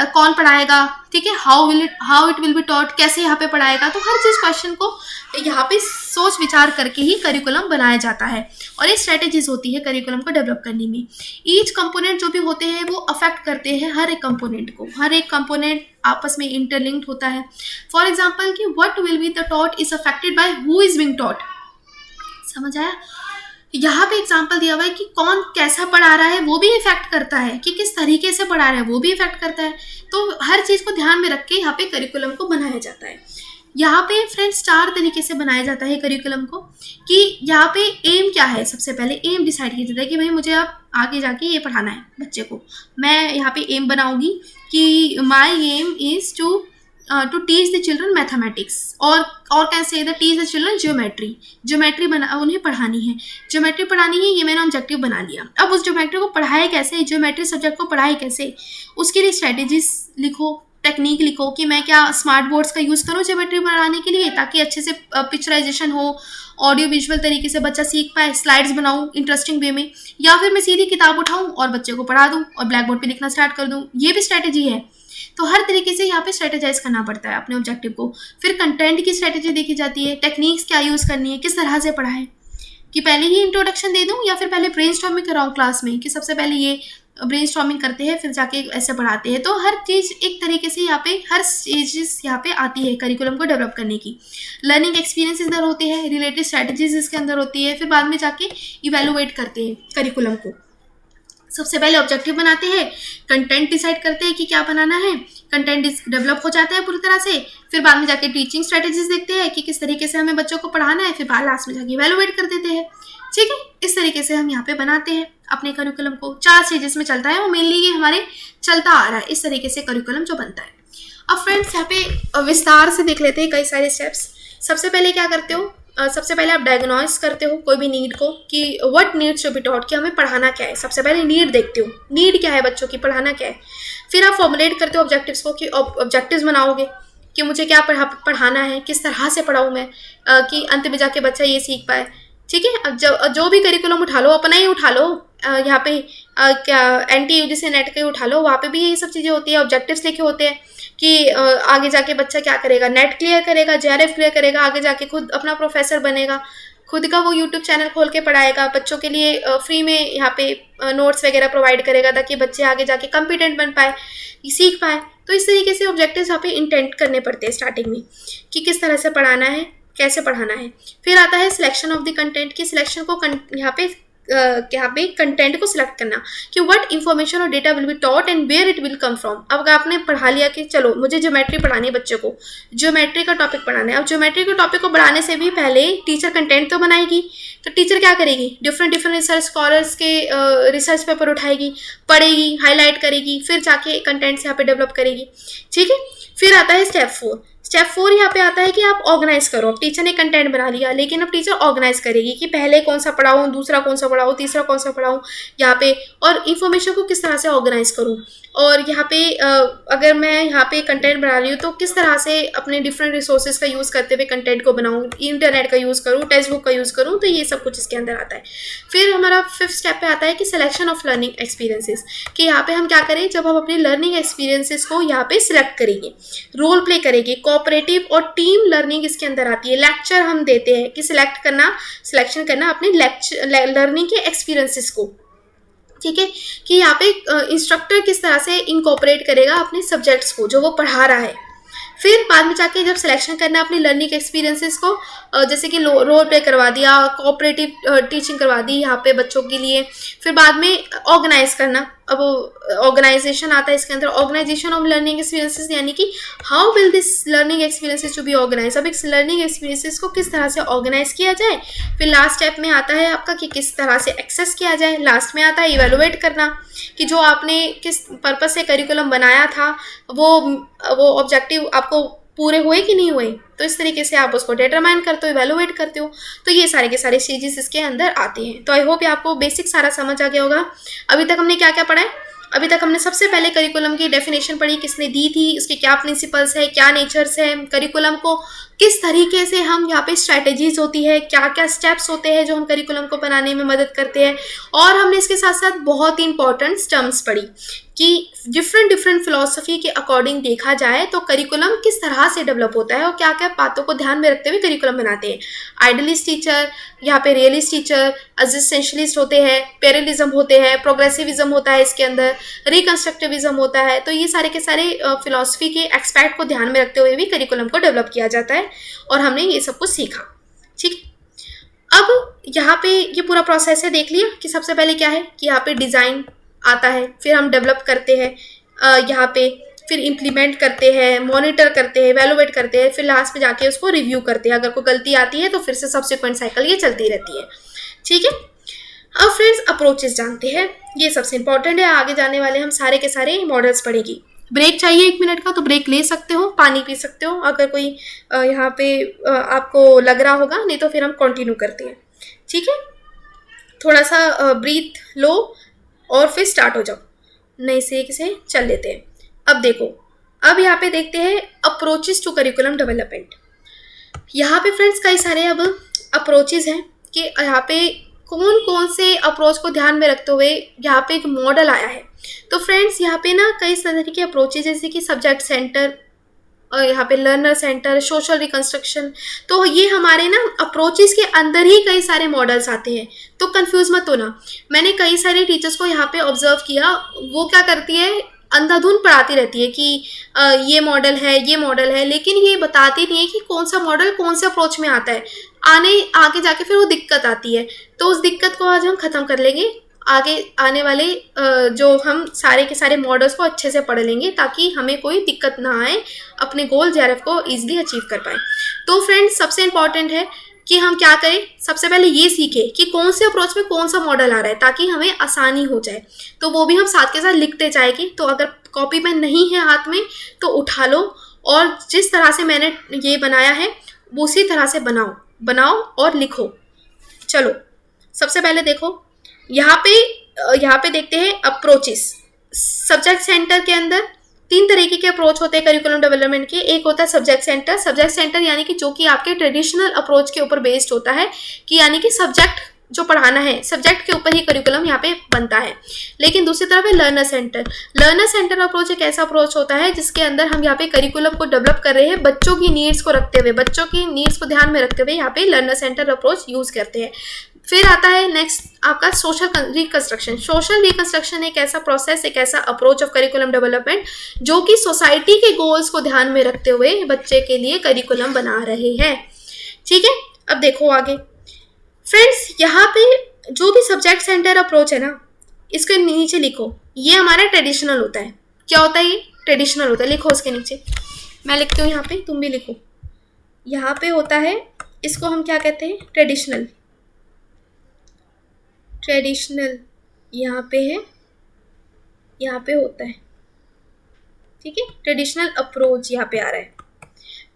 कौन पढ़ाएगा, ठीक है, how it will be taught, कैसे यहाँ पे पढ़ाएगा। तो हर चीज़ क्वेश्चन को यहाँ पे सोच विचार करके ही करिकुलम बनाया जाता है, और ये स्ट्रेटेजीज होती है करिकुलम को डेवलप करने में। ईच कंपोनेंट जो भी होते हैं वो अफेक्ट करते हैं हर एक कंपोनेंट को, हर एक कंपोनेंट आपस में इंटरलिंक्ड होता है। फॉर एग्जाम्पल कि what will be the taught is affected by who is being taught. समझ आया? यहाँ पे एग्जाम्पल दिया हुआ है कि कौन कैसा पढ़ा रहा है वो भी इफेक्ट करता है, कि किस तरीके से पढ़ा रहा है वो भी इफेक्ट करता है। तो हर चीज़ को ध्यान में रख के यहाँ पे करिकुलम को बनाया जाता है। यहाँ पे फ्रेंड्स 4 तरीके से बनाया जाता है करिकुलम को, कि यहाँ पे एम क्या है। सबसे पहले एम डिसाइड किया जाता है कि भाई मुझे अब आगे जाके ये पढ़ाना है बच्चे को। मैं यहाँ पे एम बनाऊंगी कि my aim is to teach the children mathematics, और can say the teach the children geometry बना उन्हें पढ़ानी है, ज्योमेट्री पढ़ानी है, ये मैंने ऑब्जेक्टिव बना लिया। अब उस ज्योमेट्री को पढ़ाए कैसे, ज्योमेट्री सब्जेक्ट को पढ़ाए कैसे, उसके लिए स्ट्रेटेजीज लिखो, टेक्निक लिखो कि मैं क्या स्मार्ट बोर्ड्स का यूज़ करूँ ज्योमेट्री पढ़ाने के लिए, ताकि अच्छे से पिक्चराइजेशन हो, ऑडियो विजुअल तरीके से बच्चा सीख पाए, स्लाइड्स बनाऊँ इंटरेस्टिंग वे में, या फिर मैं सीधी किताब उठाऊँ और बच्चे को पढ़ा दूँ और ब्लैक बोर्ड पर लिखना स्टार्ट कर दूँ। ये भी स्ट्रैटेजी है। तो हर तरीके से यहाँ पे स्ट्रेटेजाइज करना पड़ता है अपने ऑब्जेक्टिव को। फिर कंटेंट की स्ट्रेटेजी देखी जाती है, टेक्निक्स क्या यूज़ करनी है, किस तरह से पढ़ाएं, कि पहले ही इंट्रोडक्शन दे दूँ या फिर पहले ब्रेनस्टॉर्मिंग कराऊँ क्लास में, कि सबसे पहले ये ब्रेनस्टॉर्मिंग करते हैं फिर जाके ऐसे पढ़ाते हैं। तो हर चीज़ एक तरीके से यहाँ पे हर स्टेजेस यहाँ पे आती है करिकुलम को डेवलप करने की। लर्निंग एक्सपीरियंस इधर होते हैं, रिलेटेड स्ट्रेटेजीज इसके अंदर होती है, फिर बाद में जाके इवेलुएट करते हैं करिकुलम को। सबसे पहले ऑब्जेक्टिव बनाते हैं, कंटेंट डिसाइड करते हैं कि क्या बनाना है, कंटेंट डेवलप हो जाता है पूरी तरह से, फिर बाद में जाके टीचिंग स्ट्रेटेजीज देखते हैं कि किस तरीके से हमें बच्चों को पढ़ाना है, फिर लास्ट में जाके इवेलुएट कर देते हैं। ठीक है, इस तरीके से हम यहाँ पे बनाते हैं अपने करिकुलम को। 4 स्टेजेस में चलता है, वो मेनली ये हमारे चलता आ रहा है, इस तरीके से करिकुलम जो बनता है। अब फ्रेंड्स यहाँ पे विस्तार से देख लेते हैं कई सारे स्टेप्स। सबसे पहले क्या करते हो, सबसे पहले आप डायग्नोस करते हो कोई भी नीड को, कि what needs to be taught, कि हमें पढ़ाना क्या है। सबसे पहले नीड देखते हो, नीड क्या है बच्चों की, पढ़ाना क्या है। फिर आप फॉर्मुलेट करते हो ऑब्जेक्टिव्स को, कि ऑब्जेक्टिव्स बनाओगे कि मुझे क्या पढ़ाना है, किस तरह से पढ़ाऊँ मैं, कि अंत में जाके बच्चा ये सीख पाए। ठीक है, अब जो भी करिकुलम उठा लो, अपना ही उठा लो, यहाँ पे क्या NT UGC नेट का ही उठा लो, वहाँ पे भी यही सब चीज़ें होती है। ऑब्जेक्टिव्स लिखे होते हैं कि आगे जाके बच्चा क्या करेगा, नेट क्लियर करेगा, JRF क्लियर करेगा, आगे जाके खुद अपना प्रोफेसर बनेगा, खुद का वो यूट्यूब चैनल खोल के पढ़ाएगा, बच्चों के लिए फ्री में यहाँ पे नोट्स वगैरह प्रोवाइड करेगा, ताकि बच्चे आगे जाके कॉम्पिटेंट बन पाए, सीख पाए। तो इस तरीके से ऑब्जेक्टिव्स यहाँ पे इंटेंट करने पड़ते हैं स्टार्टिंग में, कि किस तरह से पढ़ाना है, कैसे पढ़ाना है। फिर आता है सिलेक्शन ऑफ द कंटेंट, की सिलेक्शन को यहाँ पे कंटेंट को सिलेक्ट करना, कि व्हाट इन्फॉर्मेशन और data will be taught and where it will come from. अब आपने पढ़ा लिया कि चलो मुझे ज्योमेट्री पढ़ानी है, बच्चों को ज्योमेट्री का टॉपिक पढ़ाना है। अब ज्योमेट्री के टॉपिक को बढ़ाने से भी पहले टीचर कंटेंट तो बनाएगी, तो टीचर क्या करेगी, डिफरेंट रिसर्च स्कॉलर्स के रिसर्च पेपर उठाएगी, पढ़ेगी, हाईलाइट करेगी, फिर जाके कंटेंट्स यहाँ पे डेवलप करेगी। ठीक है, फिर आता है स्टेप 4। स्टेप 4 यहाँ पे आता है कि आप ऑर्गेनाइज करो। अब टीचर ने कंटेंट बना लिया, लेकिन अब टीचर ऑर्गेनाइज करेगी कि पहले कौन सा पढ़ाऊँ, दूसरा कौन सा पढ़ाऊँ, तीसरा कौन सा पढ़ाऊँ यहाँ पे, और इन्फॉर्मेशन को किस तरह से ऑर्गेनाइज करूँ। और यहाँ पे अगर मैं यहाँ पे कंटेंट बना रही हूँ तो किस तरह से अपने डिफरेंट रिसोर्सेज का यूज़ करते हुए कंटेंट को बनाऊँ, इंटरनेट का यूज़ करूँ, टेक्स्ट बुक का यूज़ करूँ, तो ये सब कुछ इसके अंदर आता है। फिर हमारा 5th स्टेप पे आता है कि सिलेक्शन ऑफ लर्निंग एक्सपीरियंसेस, कि यहाँ पे हम क्या करें, जब हम अपनी लर्निंग एक्सपीरियंसेस को यहाँ पे सिलेक्ट करेंगे, रोल प्ले करेंगे, कोऑपरेटिव और टीम लर्निंग इसके अंदर आती है। लेक्चर हम देते हैं कि सिलेक्शन करना अपने लर्निंग के एक्सपीरियंसेस को, ठीक है, कि यहाँ पे इंस्ट्रक्टर किस तरह से इनकॉर्पोरेट करेगा अपने सब्जेक्ट्स को जो वो पढ़ा रहा है। फिर बाद में जाके जब सिलेक्शन करना अपनी लर्निंग एक्सपीरियंसेस को, जैसे कि रोल प्ले करवा दिया, कोऑपरेटिव टीचिंग करवा दी यहाँ पे बच्चों के लिए। फिर बाद में ऑर्गेनाइज करना, अब ऑर्गेनाइजेशन आता है इसके अंदर, ऑर्गेनाइजेशन ऑफ लर्निंग एक्सपीरियंसेस, यानी कि how will this learning experiences to be organise. अब इस लर्निंग एक्सपीरियंसेस को किस तरह से ऑर्गेनाइज किया जाए। फिर लास्ट स्टेप में आता है आपका कि किस तरह से एक्सेस किया जाए। लास्ट में आता है इवेलुएट करना, कि जो आपने किस पर्पस से करिकुलम बनाया था वो ऑब्जेक्टिव आपको पूरे हुए कि नहीं हुए, तो इस तरीके से आप उसको डिटरमाइन करते हो, इवेलुएट करते हो। तो ये सारे के सारे स्टेजेस इसके अंदर आते हैं। तो आई होप ये आपको बेसिक सारा समझ आ गया होगा। अभी तक हमने क्या क्या पढ़ा है, अभी तक हमने सबसे पहले करिकुलम की डेफिनेशन पढ़ी, किसने दी थी, उसके क्या प्रिंसिपल्स है, क्या नेचर्स है, करिकुलम को किस तरीके से हम यहाँ पे स्ट्रैटेजीज होती है, क्या क्या स्टेप्स होते हैं जो हम करिकुलम को बनाने में मदद करते हैं। और हमने इसके साथ साथ बहुत ही इंपॉर्टेंट टर्म्स पढ़ी कि डिफरेंट फिलॉसफी के अकॉर्डिंग देखा जाए तो करिकुलम किस तरह से डेवलप होता है और क्या क्या बातों को ध्यान में रखते हुए करिकुलम बनाते हैं। आइडियलिस्ट टीचर, यहाँ पे रियलिस्ट टीचर, एग्जिस्टेंशलिस्ट होते हैं, पेरलिज्म होते हैं, प्रोग्रेसिविज्म होता है इसके अंदर, रिकंस्ट्रक्टिविज्म होता है। तो ये सारे के सारे फिलॉसफी के एक्सपेक्ट को ध्यान में रखते हुए भी करिकुलम को डेवलप किया जाता है, और हमने ये सब कुछ सीखा। ठीक है, अब यहाँ पे ये पूरा प्रोसेस है, देख लिया कि सबसे पहले क्या है कि यहाँ पे डिज़ाइन आता है, फिर हम डेवलप करते हैं यहाँ पे, फिर इम्प्लीमेंट करते हैं, मॉनिटर करते हैं, वैल्यूएट करते हैं, फिर लास्ट में जाके उसको रिव्यू करते हैं। अगर कोई गलती आती है तो फिर से सब्सिक्वेंट साइकिल ये चलती रहती है। ठीक है, अब फ्रेंड्स अप्रोचेस जानते हैं, ये सबसे इंपॉर्टेंट है। आगे जाने वाले हम सारे के सारे मॉडल्स पढ़ेंगे। ब्रेक चाहिए 1 मिनट का तो ब्रेक ले सकते हो, पानी पी सकते हो अगर कोई यहाँ पे आपको लग रहा होगा, नहीं तो फिर हम कंटिन्यू करते हैं। ठीक है, थोड़ा सा ब्रीथ लो और फिर स्टार्ट हो जाओ, नए से चल लेते हैं। अब देखो, अब यहाँ पे देखते हैं अप्रोचेस टू करिकुलम डेवलपमेंट। यहाँ पे फ्रेंड्स कई सारे अब अप्रोचेस हैं कि यहाँ पे कौन कौन से अप्रोच को ध्यान में रखते हुए यहाँ पे एक मॉडल आया है। तो फ्रेंड्स यहाँ पे ना कई तरह के अप्रोचेस, जैसे कि सब्जेक्ट सेंटर, और यहाँ पे लर्नर सेंटर, सोशल रिकंस्ट्रक्शन, तो ये हमारे ना अप्रोचेस के अंदर ही कई सारे मॉडल्स आते हैं, तो कंफ्यूज मत होना। मैंने कई सारे टीचर्स को यहाँ पे ऑब्जर्व किया, वो क्या करती है, अंधाधुंध पढ़ाती रहती है कि ये मॉडल है, ये मॉडल है, लेकिन ये बताती नहीं है कि कौन सा मॉडल कौन से अप्रोच में आता है। आगे जाके फिर वो दिक्कत आती है। तो उस दिक्कत को आज हम ख़त्म कर लेंगे, आगे आने वाले जो हम सारे के सारे मॉडल्स को अच्छे से पढ़ लेंगे, ताकि हमें कोई दिक्कत ना आए, अपने गोल जेआरएफ को ईजिली अचीव कर पाए। तो फ्रेंड्स सबसे इम्पॉर्टेंट है कि हम क्या करें, सबसे पहले ये सीखें कि कौन से अप्रोच में कौन सा मॉडल आ रहा है, ताकि हमें आसानी हो जाए। तो वो भी हम साथ के साथ लिखते जाएंगे। तो अगर कॉपी पेन नहीं है हाथ में तो उठा लो, और जिस तरह से मैंने ये बनाया है उसी तरह से बनाओ और लिखो। चलो सबसे पहले देखो, यहाँ पे देखते हैं अप्रोचेस। सब्जेक्ट सेंटर के अंदर 3 तरीके के अप्रोच होते हैं करिकुलम डेवलपमेंट के। एक होता है सब्जेक्ट सेंटर यानी कि जो कि आपके ट्रेडिशनल अप्रोच के ऊपर बेस्ड होता है, कि यानी कि सब्जेक्ट जो पढ़ाना है, सब्जेक्ट के ऊपर ही करिकुलम यहाँ पे बनता है। लेकिन दूसरी तरफ है लर्नर सेंटर अप्रोच एक ऐसा अप्रोच होता है जिसके अंदर हम यहाँ पे करिकुलम को डेवलप कर रहे हैं, बच्चों की नीड्स को रखते हुए, बच्चों की नीड्स को ध्यान में रखते हुए यहाँ पे लर्नर सेंटर अप्रोच यूज करते हैं। फिर आता है नेक्स्ट आपका सोशल रिकंस्ट्रक्शन एक ऐसा प्रोसेस, एक ऐसा अप्रोच ऑफ करिकुलम डेवलपमेंट जो कि सोसाइटी के गोल्स को ध्यान में रखते हुए बच्चे के लिए करिकुलम बना रहे हैं। ठीक है, अब देखो आगे फ्रेंड्स, यहाँ पे जो भी सब्जेक्ट सेंटर अप्रोच है ना, इसके नीचे लिखो, ये हमारा ट्रेडिशनल होता है। क्या होता है ये? ट्रेडिशनल होता है। लिखो उसके नीचे, मैं लिखती हूँ यहाँ पे, तुम भी लिखो। यहाँ पे होता है, इसको हम क्या कहते हैं? ट्रेडिशनल यहाँ पे है, यहाँ पे होता है। ठीक है, ट्रेडिशनल अप्रोच यहाँ पे आ रहा है।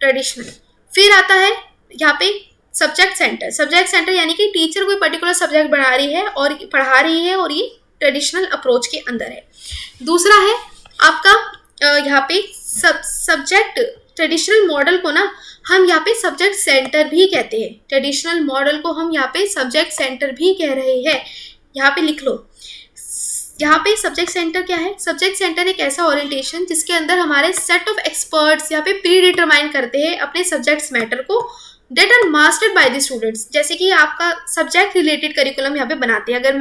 ट्रेडिशनल। फिर आता है यहाँ पे सब्जेक्ट सेंटर। सब्जेक्ट सेंटर यानी कि टीचर कोई पर्टिकुलर सब्जेक्ट बना रही है और पढ़ा रही है और ये ट्रेडिशनल अप्रोच के अंदर है। दूसरा है आपका यहाँ पे सब्जेक्ट ट्रेडिशनल मॉडल को ना हम यहाँ पे सब्जेक्ट सेंटर भी कहते हैं। ट्रेडिशनल मॉडल को हम यहाँ पे सब्जेक्ट सेंटर भी कह रहे हैं। यहाँ पे लिख लो, यहाँ पे सब्जेक्ट सेंटर क्या है? सब्जेक्ट सेंटर एक ऐसा ओरिएंटेशन जिसके अंदर हमारे सेट ऑफ एक्सपर्ट्स यहाँ पे प्री डिटरमाइन करते हैं अपने सब्जेक्ट्स मैटर को, that are mastered by the students. जैसे कि आपका सब्जेक्ट रिलेटेड करिकुलम यहाँ पे बनाते हैं। अगर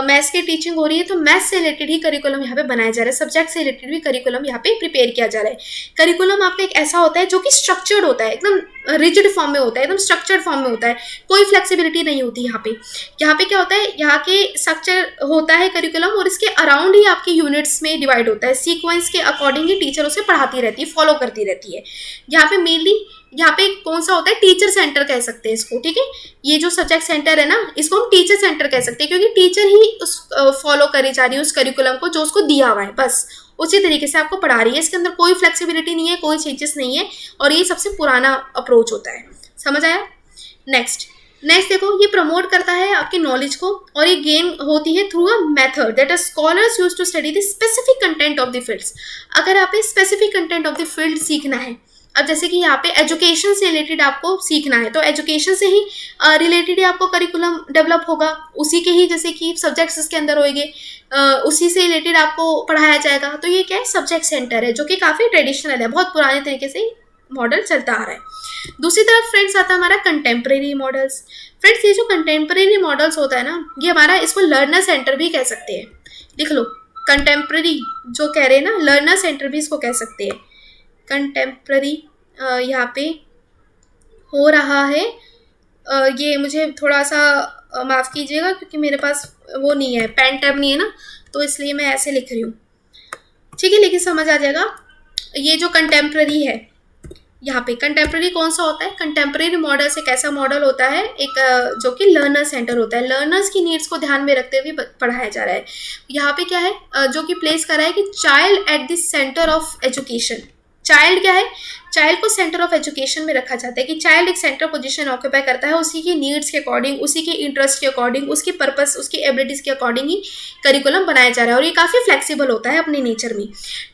मैथ्स की टीचिंग हो रही है तो मैथ्स से रिलेटेड ही करिकुलम यहाँ पे बनाया जा रहा है, सब्जेक्ट से रिलेटेड भी करिकुलम यहाँ पे प्रिपेयर किया जा रहा है। करिकुलम आपका एक ऐसा होता है जो कि स्ट्रक्चर्ड होता है, एकदम रिजिड फॉर्म में होता है, एकदम स्ट्रक्चर्ड फॉर्म में होता है, कोई फ्लेक्सिबिलिटी नहीं होती यहाँ पे। यहाँ पे क्या होता है, यहाँ के स्ट्रक्चर होता है करिकुलम और इसके अराउंड ही आपके यूनिट्स में डिवाइड होता है। सीक्वेंस के अकॉर्डिंग ही टीचर उसे पढ़ाती रहती है, फॉलो करती रहती है। यहाँ पे मेनली यहाँ पे कौन सा होता है, टीचर सेंटर कह सकते हैं इसको, ठीक है। ये जो सब्जेक्ट सेंटर है ना, इसको हम टीचर सेंटर कह सकते हैं क्योंकि टीचर ही उस फॉलो करी जा रही है उस करिकुलम को जो उसको दिया हुआ है, बस उसी तरीके से आपको पढ़ा रही है। इसके अंदर कोई फ्लेक्सिबिलिटी नहीं है, कोई चेंजेस नहीं है और ये सबसे पुराना अप्रोच होता है। समझ आया? नेक्स्ट देखो, ये प्रमोट करता है आपकी नॉलेज को और ये गेन होती है through a method that scholars use to study the specific content of the fields. अगर आप specific content of the field सीखना है, अब जैसे कि यहाँ पे एजुकेशन से रिलेटेड आपको सीखना है तो एजुकेशन से ही रिलेटेड ही आपको करिकुलम डेवलप होगा, उसी के ही जैसे कि सब्जेक्ट्स इसके अंदर होंगे, उसी से रिलेटेड आपको पढ़ाया जाएगा। तो ये क्या है, सब्जेक्ट सेंटर है जो कि काफ़ी ट्रेडिशनल है, बहुत पुराने तरीके से मॉडल चलता आ रहा है। दूसरी तरफ फ्रेंड्स आता है हमारा कंटेम्प्रेरी मॉडल्स। फ्रेंड्स ये जो कंटेम्प्रेरी मॉडल्स होता है ना, ये हमारा इसको लर्नर सेंटर भी कह सकते हैं। लिख लो, कंटेम्प्रेरी जो कह रहे हैं ना, लर्नर सेंटर भी इसको कह सकते हैं। कंटेम्प्रेरी यहाँ पे हो रहा है, ये मुझे थोड़ा सा माफ़ कीजिएगा क्योंकि मेरे पास वो नहीं है, पेन टैब नहीं है ना, तो इसलिए मैं ऐसे लिख रही हूँ, ठीक है, लेकिन समझ आ जाएगा। ये जो कंटेम्प्रेरी है, यहाँ पे कंटेम्प्रेरी कौन सा होता है? कंटेम्प्रेरी मॉडल्स एक ऐसा मॉडल होता है एक जो कि लर्नर सेंटर होता है, लर्नर्स की नीड्स को ध्यान में रखते हुए पढ़ाया जा रहा है। यहाँ पे क्या है जो कि प्लेस कर रहा है कि child at the centre of education. Child क्या है, चाइल्ड को सेंटर ऑफ एजुकेशन में रखा जाता है कि चाइल्ड एक सेंटर पोजीशन ऑक्यूपाई करता है, उसी की नीड्स के अकॉर्डिंग, उसी के इंटरेस्ट के अकॉर्डिंग, उसकी पर्पस, उसकी एबिलिटीज़ के अकॉर्डिंग ही करिकुलम बनाया जा रहा है और ये काफ़ी फ्लेक्सिबल होता है अपने नेचर में।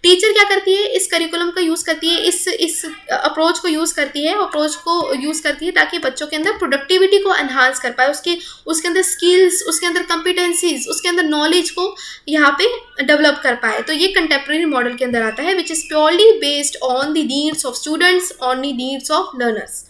टीचर क्या करती है, इस करिकुलम का यूज़ करती है, इस अप्रोच को यूज़ करती है ताकि बच्चों के अंदर प्रोडक्टिविटी को एनहांस कर पाए, उसके अंदर स्किल्स, उसके अंदर कॉम्पिटेंसीज, उसके अंदर नॉलेज को यहाँ पे डेवलप कर पाए। तो ये कंटेम्प्रेरी मॉडल के अंदर आता है which is purely based on the needs of students, on the needs of learners.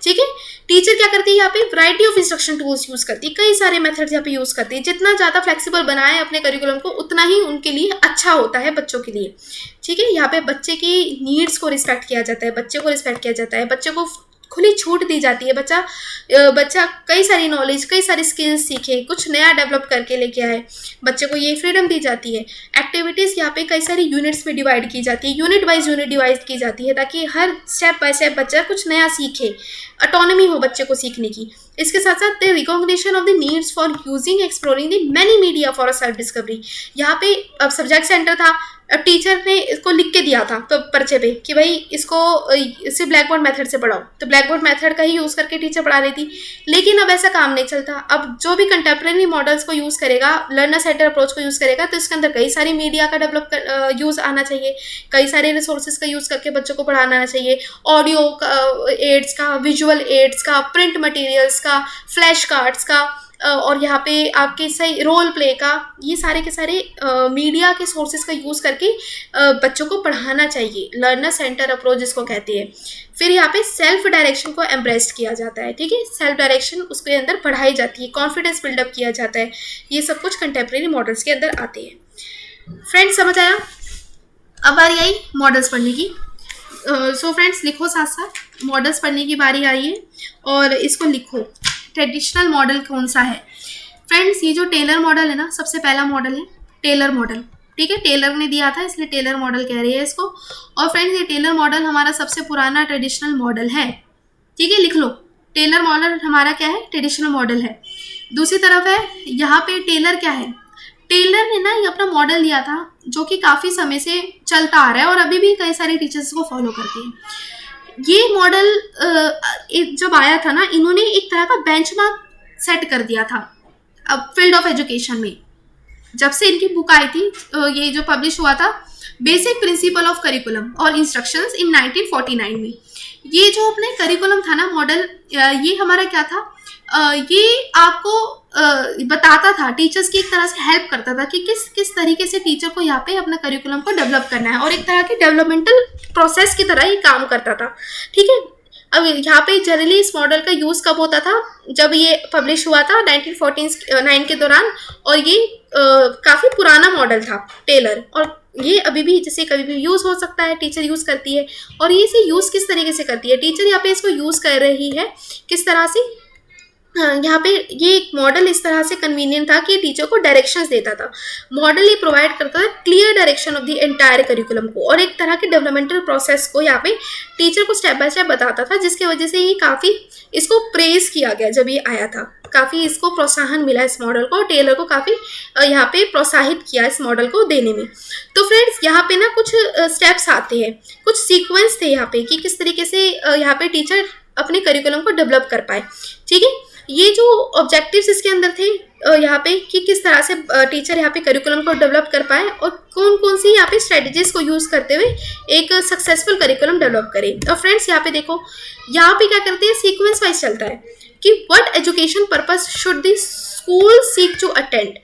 ठीक है, टीचर क्या करती है यहाँ पे, variety of instruction tools use करती है, कई सारे मेथड्स यहाँ पे यूज करती है। जितना ज़्यादा फ्लेक्सिबल बनाए अपने करिकुलम को उतना ही उनके लिए अच्छा होता है बच्चों के लिए। ठीक है, यहाँ पे बच्चे की नीड्स को रिस्पेक्ट किया जाता है, बच्चे को रिस्पेक्ट किया जाता है, बच्चे को खुली छूट दी जाती है। बच्चा कई सारी नॉलेज, कई सारी स्किल्स सीखे, कुछ नया डेवलप करके लेके आए, बच्चे को ये फ्रीडम दी जाती है। एक्टिविटीज़ यहाँ पे कई सारी यूनिट्स में डिवाइड की जाती है, यूनिट डिवाइड की जाती है ताकि हर स्टेप बाय स्टेप बच्चा कुछ नया सीखे, ऑटोनॉमी हो बच्चे को सीखने की। इसके साथ साथ the recognition of the needs for using exploring the many media for a self discovery. यहाँ पे अब सब्जेक्ट सेंटर था, अब टीचर ने इसको लिख के दिया था तो पर्चे पे कि भाई इसको इसे ब्लैक बोर्ड मेथड से पढ़ाओ, तो ब्लैक बोर्ड मेथड का ही यूज़ करके टीचर पढ़ा रही थी। लेकिन अब ऐसा काम नहीं चलता। अब जो भी कंटेम्प्रेरी मॉडल्स को यूज़ करेगा, लर्नर सेंटर अप्रोच को यूज़ करेगा, तो इसके अंदर कई सारी मीडिया का यूज़ आना चाहिए, कई सारे रिसोर्सेज का यूज़ करके बच्चों को पढ़ाना आना चाहिए, ऑडियो एड्स का, विजुअल एड्स का, प्रिंट मटेरियल्स का, फ्लैश कार्ड्स का, और यहाँ पे आपके सही रोल प्ले का, ये सारे के सारे मीडिया के सोर्सेज का यूज़ करके बच्चों को पढ़ाना चाहिए। लर्नर सेंटर अप्रोच जिसको कहते हैं। फिर यहाँ पे सेल्फ डायरेक्शन को एम्ब्रेस किया जाता है। ठीक है, सेल्फ डायरेक्शन उसके अंदर पढ़ाई जाती है, कॉन्फिडेंस बिल्डअप किया जाता है। ये सब कुछ कंटेम्प्रेरी मॉडल्स के अंदर आते हैं। फ्रेंड्स समझ आया? अब बारी आई मॉडल्स पढ़ने की। सो फ्रेंड्स लिखो, साथ साथ मॉडल्स पढ़ने की बारी आई है और इसको लिखो, ट्रेडिशनल मॉडल कौन सा है। फ्रेंड्स ये जो टेलर मॉडल है ना, सबसे पहला मॉडल है टेलर मॉडल। ठीक है, टेलर ने दिया था इसलिए टेलर मॉडल कह रही है इसको। और फ्रेंड्स ये टेलर मॉडल हमारा सबसे पुराना ट्रेडिशनल मॉडल है। ठीक है, लिख लो, टेलर मॉडल हमारा क्या है, ट्रेडिशनल मॉडल है। दूसरी तरफ है यहाँ पे टेलर क्या है, टेलर ने ना ये अपना मॉडल दिया था जो कि काफ़ी समय से चलता आ रहा है और अभी भी कई सारे टीचर्स को फॉलो करते हैं। ये मॉडल जब आया था ना, इन्होंने एक तरह का बेंचमार्क सेट कर दिया था अब फील्ड ऑफ एजुकेशन में। जब से इनकी बुक आई थी, ये जो पब्लिश हुआ था, बेसिक प्रिंसिपल ऑफ करिकुलम और इंस्ट्रक्शंस इन 1949 में, ये जो अपने करिकुलम था ना मॉडल, ये हमारा क्या था, ये आपको बताता था, टीचर्स की एक तरह से हेल्प करता था कि किस किस तरीके से टीचर को यहाँ पे अपना करिकुलम को डेवलप करना है, और एक तरह के डेवलपमेंटल प्रोसेस की तरह ये काम करता था। ठीक है, अब यहाँ पे जनरली इस मॉडल का यूज़ कब होता था, जब ये पब्लिश हुआ था 1949 के दौरान, और ये काफ़ी पुराना मॉडल था टेलर, और ये अभी भी जैसे कभी भी यूज़ हो सकता है, टीचर यूज़ करती है। और ये इसे यूज़ किस तरीके से करती है, टीचर यहाँ पे इसको यूज़ कर रही है किस तरह से, यहाँ पे ये एक मॉडल इस तरह से कन्वीनियंट था कि टीचर को डायरेक्शंस देता था। मॉडल ये प्रोवाइड करता था clear direction of the entire curriculum को, और एक तरह के डेवलपमेंटल प्रोसेस को यहाँ पे टीचर को स्टेप बाय स्टेप बताता था, जिसकी वजह से ये काफ़ी इसको प्रेज किया गया जब ये आया था, काफ़ी इसको प्रोत्साहन मिला इस मॉडल को, टेलर को काफ़ी यहाँ पे प्रोत्साहित किया इस मॉडल को देने में। तो फ्रेंड्स यहाँ पे ना कुछ स्टेप्स आते हैं, कुछ सीक्वेंस थे यहाँ पे कि किस तरीके से यहाँ पे टीचर अपने करिकुलम को डेवलप कर पाए। ठीक है, ये जो ऑब्जेक्टिव्स इसके अंदर थे यहाँ पे कि किस तरह से टीचर यहाँ पे करिकुलम को डेवलप कर पाए, और कौन कौन सी यहाँ पे स्ट्रेटजीज को यूज़ करते हुए एक सक्सेसफुल करिकुलम डेवलप करें। और फ्रेंड्स यहाँ पे देखो, यहाँ पे क्या करते हैं, सीक्वेंस वाइज चलता है कि what education purpose should the school seek to attend,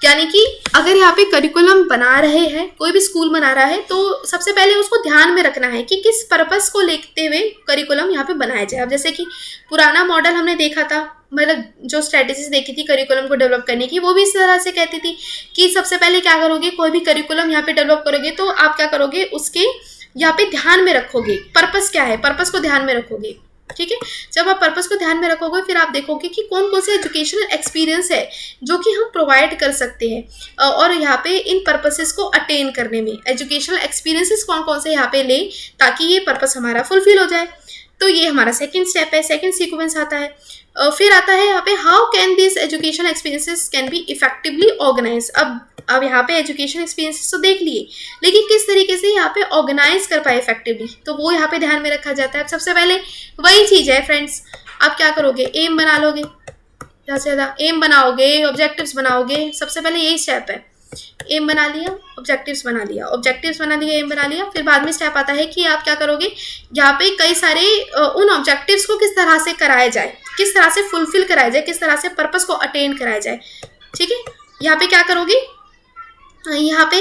यानी कि अगर यहाँ पे करिकुलम बना रहे हैं, कोई भी स्कूल बना रहा है, तो सबसे पहले उसको ध्यान में रखना है कि किस पर्पस को लेते हुए करिकुलम यहाँ पे बनाया जाए। अब जैसे कि पुराना मॉडल हमने देखा था, मतलब जो स्ट्रेटेजीज देखी थी करिकुलम को डेवलप करने की, वो भी इस तरह से कहती थी कि सबसे पहले क्या करोगे, कोई भी करिकुलम यहाँ पे डेवलप करोगे तो आप क्या करोगे, उसके यहाँ पे ध्यान में रखोगे पर्पस क्या है, पर्पस को ध्यान में रखोगे। ठीक है, जब आप पर्पस को ध्यान में रखोगे, फिर आप देखोगे कि कौन कौन से एजुकेशनल एक्सपीरियंस है जो कि हम प्रोवाइड कर सकते हैं, और यहाँ पे इन पर्पसेस को अटेन करने में एजुकेशनल एक्सपीरियंसेस कौन कौन से यहाँ पे ले, ताकि ये पर्पस हमारा फुलफिल हो जाए। तो ये हमारा सेकंड स्टेप है, सेकंड सीक्वेंस आता है। फिर आता है यहाँ पे how can this educational experiences can be effectively organise. अब यहाँ पे एजुकेशन एक्सपीरियंसेस तो देख लिए, लेकिन किस तरीके से यहाँ पे ऑर्गेनाइज कर पाए इफेक्टिवली, तो वो यहाँ पे ध्यान में रखा जाता है। सबसे पहले वही चीज़ है फ्रेंड्स, आप क्या करोगे, एम बना लोगे, ज़्यादा से ज़्यादा एम बनाओगे, ऑब्जेक्टिव्स बनाओगे। सबसे पहले यही स्टेप है, एम बना लिया, ऑब्जेक्टिव्स बना लिया, ऑब्जेक्टिव्स बना लिया, एम बना लिया। फिर बाद में स्टेप आता है कि आप क्या करोगे, यहाँ पे कई सारे उन ऑब्जेक्टिव्स को किस तरह से कराया जाए, किस तरह से फुलफिल कराया जाए, किस तरह से पर्पस को अटेन कराया जाए। ठीक है, यहाँ पे क्या करोगे, यहाँ पे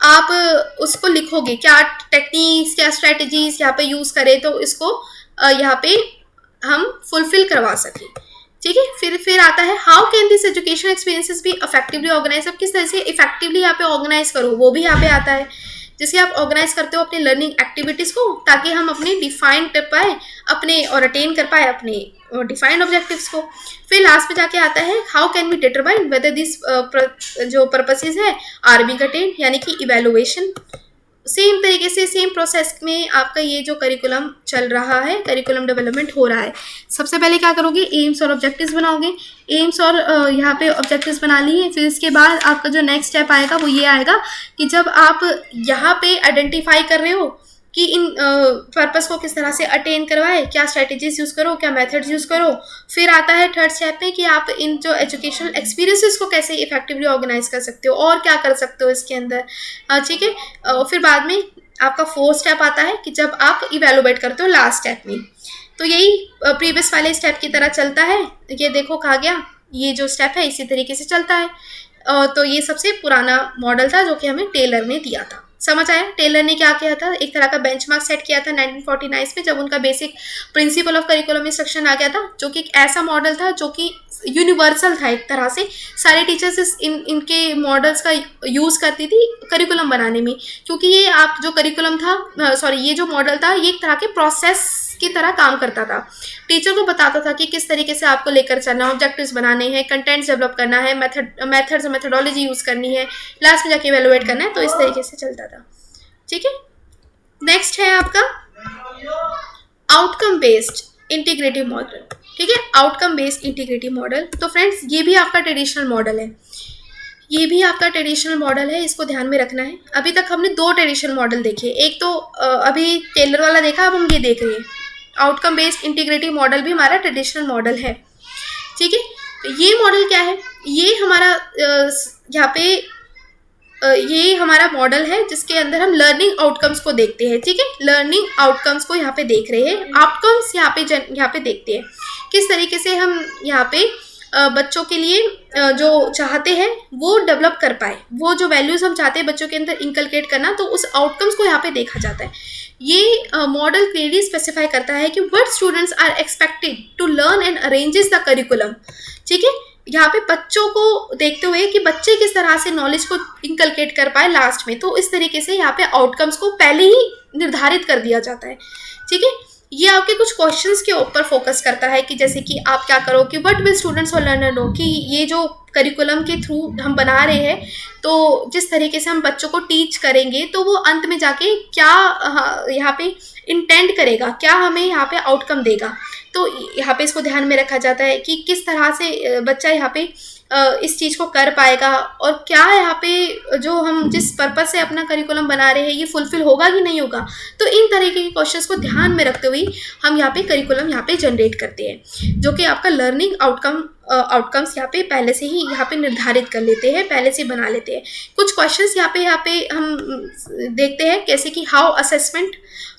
आप उसको लिखोगे, क्या टेक्निक्स, क्या स्ट्रेटजीज यहाँ पे यूज़ करें तो इसको यहाँ पे हम फुलफिल करवा सकें। ठीक है, फिर आता है how can this education experiences भी इफेक्टिवली ऑर्गेनाइज। अब किस तरह से इफेक्टिवली यहाँ पे ऑर्गेनाइज करो, वो भी यहाँ पे आता है। जैसे आप ऑर्गेनाइज करते हो अपनी लर्निंग एक्टिविटीज़ को, ताकि हम अपने डिफाइन कर पाए अपने और अटेन कर पाए अपने डिफाइंड ऑब्जेक्टिव्स को। फिर लास्ट में जाके आता है how can be determine whether this जो पर्पसेस है आर बीइंग अटेन्ड, यानी कि इवेलुएशन। सेम तरीके से सेम प्रोसेस में आपका ये जो करिकुलम चल रहा है, करिकुलम डेवलपमेंट हो रहा है। सबसे पहले क्या करोगे, एम्स और ऑब्जेक्टिव्स बनाओगे, एम्स और यहाँ पे ऑब्जेक्टिव्स बना लिए। फिर इसके बाद आपका जो नेक्स्ट स्टेप आएगा वो ये आएगा कि जब आप यहाँ पे आइडेंटिफाई कर रहे हो कि इन पर्पस को किस तरह से अटेन करवाए, क्या स्ट्रेटजीज यूज़ करो, क्या मेथड्स यूज़ करो। फिर आता है थर्ड स्टेप में कि आप इन जो एजुकेशनल एक्सपीरियंसेस को कैसे इफेक्टिवली ऑर्गेनाइज कर सकते हो और क्या कर सकते हो इसके अंदर। ठीक है, फिर बाद में आपका फोर्थ स्टेप आता है कि जब आप इवेलुएट करते हो लास्ट स्टेप में। तो यही प्रीवियस वाले स्टेप की तरह चलता है। ये देखो कहा गया, ये जो स्टेप है इसी तरीके से चलता है। तो ये सबसे पुराना मॉडल था जो कि हमें टेलर ने दिया था। समझ आया, टेलर ने क्या किया था, एक तरह का बेंचमार्क सेट किया था 1949 में, जब उनका basic principle of curriculum instruction आ गया था, जो कि एक ऐसा मॉडल था जो कि यूनिवर्सल था। एक तरह से सारे टीचर्स इनके मॉडल्स का यूज़ करती थी करिकुलम बनाने में, क्योंकि ये आप जो करिकुलम था ये जो मॉडल था ये एक तरह के प्रोसेस की तरह काम करता था। टीचर को बताता था कि किस तरीके से आपको लेकर चलना, ऑब्जेक्टिव्स बनाने हैं, कंटेंट्स डेवलप करना है, मेथड्स और मेथडोलॉजी यूज़ करनी है, लास्ट में जाके इवेलुएट करना है। तो इस तरीके से चलता था। ठीक है, नेक्स्ट है आपका आउटकम बेस्ड इंटीग्रेटिव मॉडल। ठीक है, आउटकम बेस्ड इंटीग्रेटिव मॉडल। तो फ्रेंड्स ये भी आपका ट्रेडिशनल मॉडल है। ये भी आपका ट्रेडिशनल मॉडल है, इसको ध्यान में रखना है। अभी तक हमने 2 ट्रेडिशनल मॉडल देखे, एक तो अभी टेलर वाला देखा, अब हम ये देख रहे हैं आउटकम बेस्ड इंटीग्रेटिव मॉडल भी हमारा ट्रेडिशनल मॉडल है। ठीक है, तो ये मॉडल क्या है, ये हमारा यहाँ पे ये हमारा मॉडल है जिसके अंदर हम लर्निंग आउटकम्स को देखते हैं। ठीक है, लर्निंग आउटकम्स को यहाँ पे देख रहे हैं, आउटकम्स यहाँ पे देखते हैं किस तरीके से हम यहाँ पे बच्चों के लिए जो चाहते हैं वो डेवलप कर पाए, वो जो वैल्यूज हम चाहते हैं बच्चों के अंदर इंकलकेट करना, तो उस आउटकम्स को यहाँ पे देखा जाता है। ये मॉडल क्लियरली स्पेसिफाई करता है कि what students are expected to learn and arranges the curriculum. ठीक है, यहाँ पे बच्चों को देखते हुए कि बच्चे किस तरह से नॉलेज को इंकलकेट कर पाए लास्ट में, तो इस तरीके से यहाँ पे आउटकम्स को पहले ही निर्धारित कर दिया जाता है। ठीक है, ये आपके कुछ क्वेश्चंस के ऊपर फोकस करता है कि जैसे कि आप क्या करो कि व्हाट विल स्टूडेंट्स और लर्नर नो, कि ये जो करिकुलम के थ्रू हम बना रहे हैं, तो जिस तरीके से हम बच्चों को टीच करेंगे तो वो अंत में जाके क्या यहाँ पे इंटेंड करेगा, क्या हमें यहाँ पे आउटकम देगा। तो यहाँ पे इसको ध्यान में रखा जाता है कि किस तरह से बच्चा यहाँ पे इस चीज़ को कर पाएगा, और क्या यहाँ पे जो हम जिस पर्पज से अपना करिकुलम बना रहे हैं ये फुलफिल होगा कि नहीं होगा। तो इन तरीके के क्वेश्चंस को ध्यान में रखते हुए हम यहाँ पे करिकुलम यहाँ पे जनरेट करते हैं, जो कि आपका लर्निंग आउटकम्स यहाँ पे पहले से ही यहाँ पे निर्धारित कर लेते हैं, पहले से बना लेते हैं। कुछ क्वेश्चंस यहाँ पे हम देखते हैं, कैसे कि how assessment,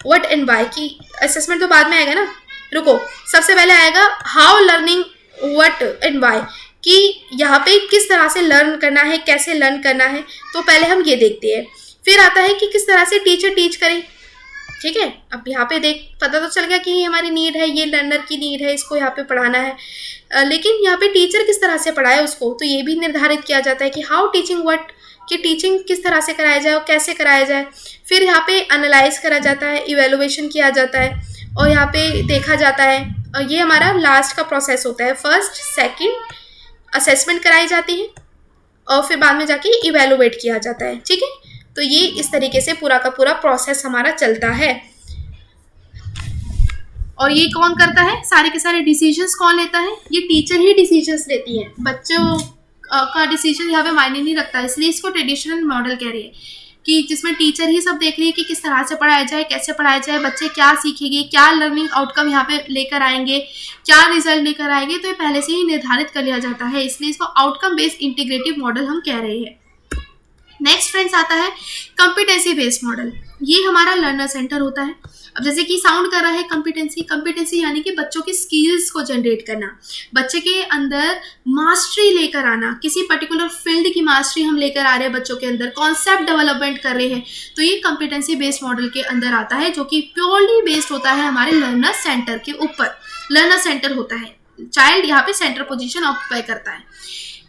what and why, की असेसमेंट तो बाद में आएगा ना, रुको, सबसे पहले आएगा how learning what and why, कि यहाँ पे किस तरह से लर्न करना है, कैसे लर्न करना है, तो पहले हम ये देखते हैं। फिर आता है कि किस तरह से टीचर टीच करें। ठीक है, अब यहाँ पे पता तो चल गया कि ये हमारी नीड है, ये लर्नर की नीड है, इसको यहाँ पे पढ़ाना है, लेकिन यहाँ पे टीचर किस तरह से पढ़ाए उसको, तो ये भी निर्धारित किया जाता है कि हाउ टीचिंग व्हाट, कि टीचिंग किस तरह से कराया जाए और कैसे कराया जाए। फिर यहाँ पे एनालाइज करा जाता है, इवेलुएशन किया जाता है, और यहाँ पे देखा जाता है, और ये हमारा लास्ट का प्रोसेस होता है। फर्स्ट सेकंड असेसमेंट कराई जाती है और फिर बाद में जाके इवेलुएट किया जाता है। ठीक है, तो ये इस तरीके से पूरा का पूरा प्रोसेस हमारा चलता है। और ये कौन करता है, सारे के सारे डिसीजंस कौन लेता है, ये टीचर ही डिसीजंस लेती है, बच्चों का डिसीजन यहाँ पे मायने नहीं रखता, इसलिए इसको ट्रेडिशनल मॉडल कह रही है, कि जिसमें टीचर ही सब देख रही है कि किस तरह से पढ़ाया जाए, कैसे पढ़ाया जाए, बच्चे क्या सीखेंगे, क्या लर्निंग आउटकम यहाँ पे लेकर आएंगे, क्या रिजल्ट लेकर आएंगे, तो ये पहले से ही निर्धारित कर लिया जाता है, इसलिए इसको आउटकम बेस्ड इंटीग्रेटिव मॉडल हम कह रहे हैं। नेक्स्ट फ्रेंड्स आता है कॉम्पिटेंसी बेस्ड मॉडल। ये हमारा लर्नर सेंटर होता है। अब जैसे कि साउंड कर रहा है कॉम्पिटेंसी यानी कि बच्चों की स्किल्स को जनरेट करना, बच्चे के अंदर मास्टरी लेकर आना, किसी पर्टिकुलर फील्ड की मास्टरी हम लेकर आ रहे हैं बच्चों के अंदर, कॉन्सेप्ट डेवलपमेंट कर रहे हैं, तो ये कॉम्पिटेंसी बेस्ड मॉडल के अंदर आता है, जो कि प्योरली बेस्ड होता है हमारे लर्नर सेंटर के ऊपर। लर्नर सेंटर होता है, चाइल्ड यहाँ पे सेंटर पोजीशन ऑक्यूपाई करता है।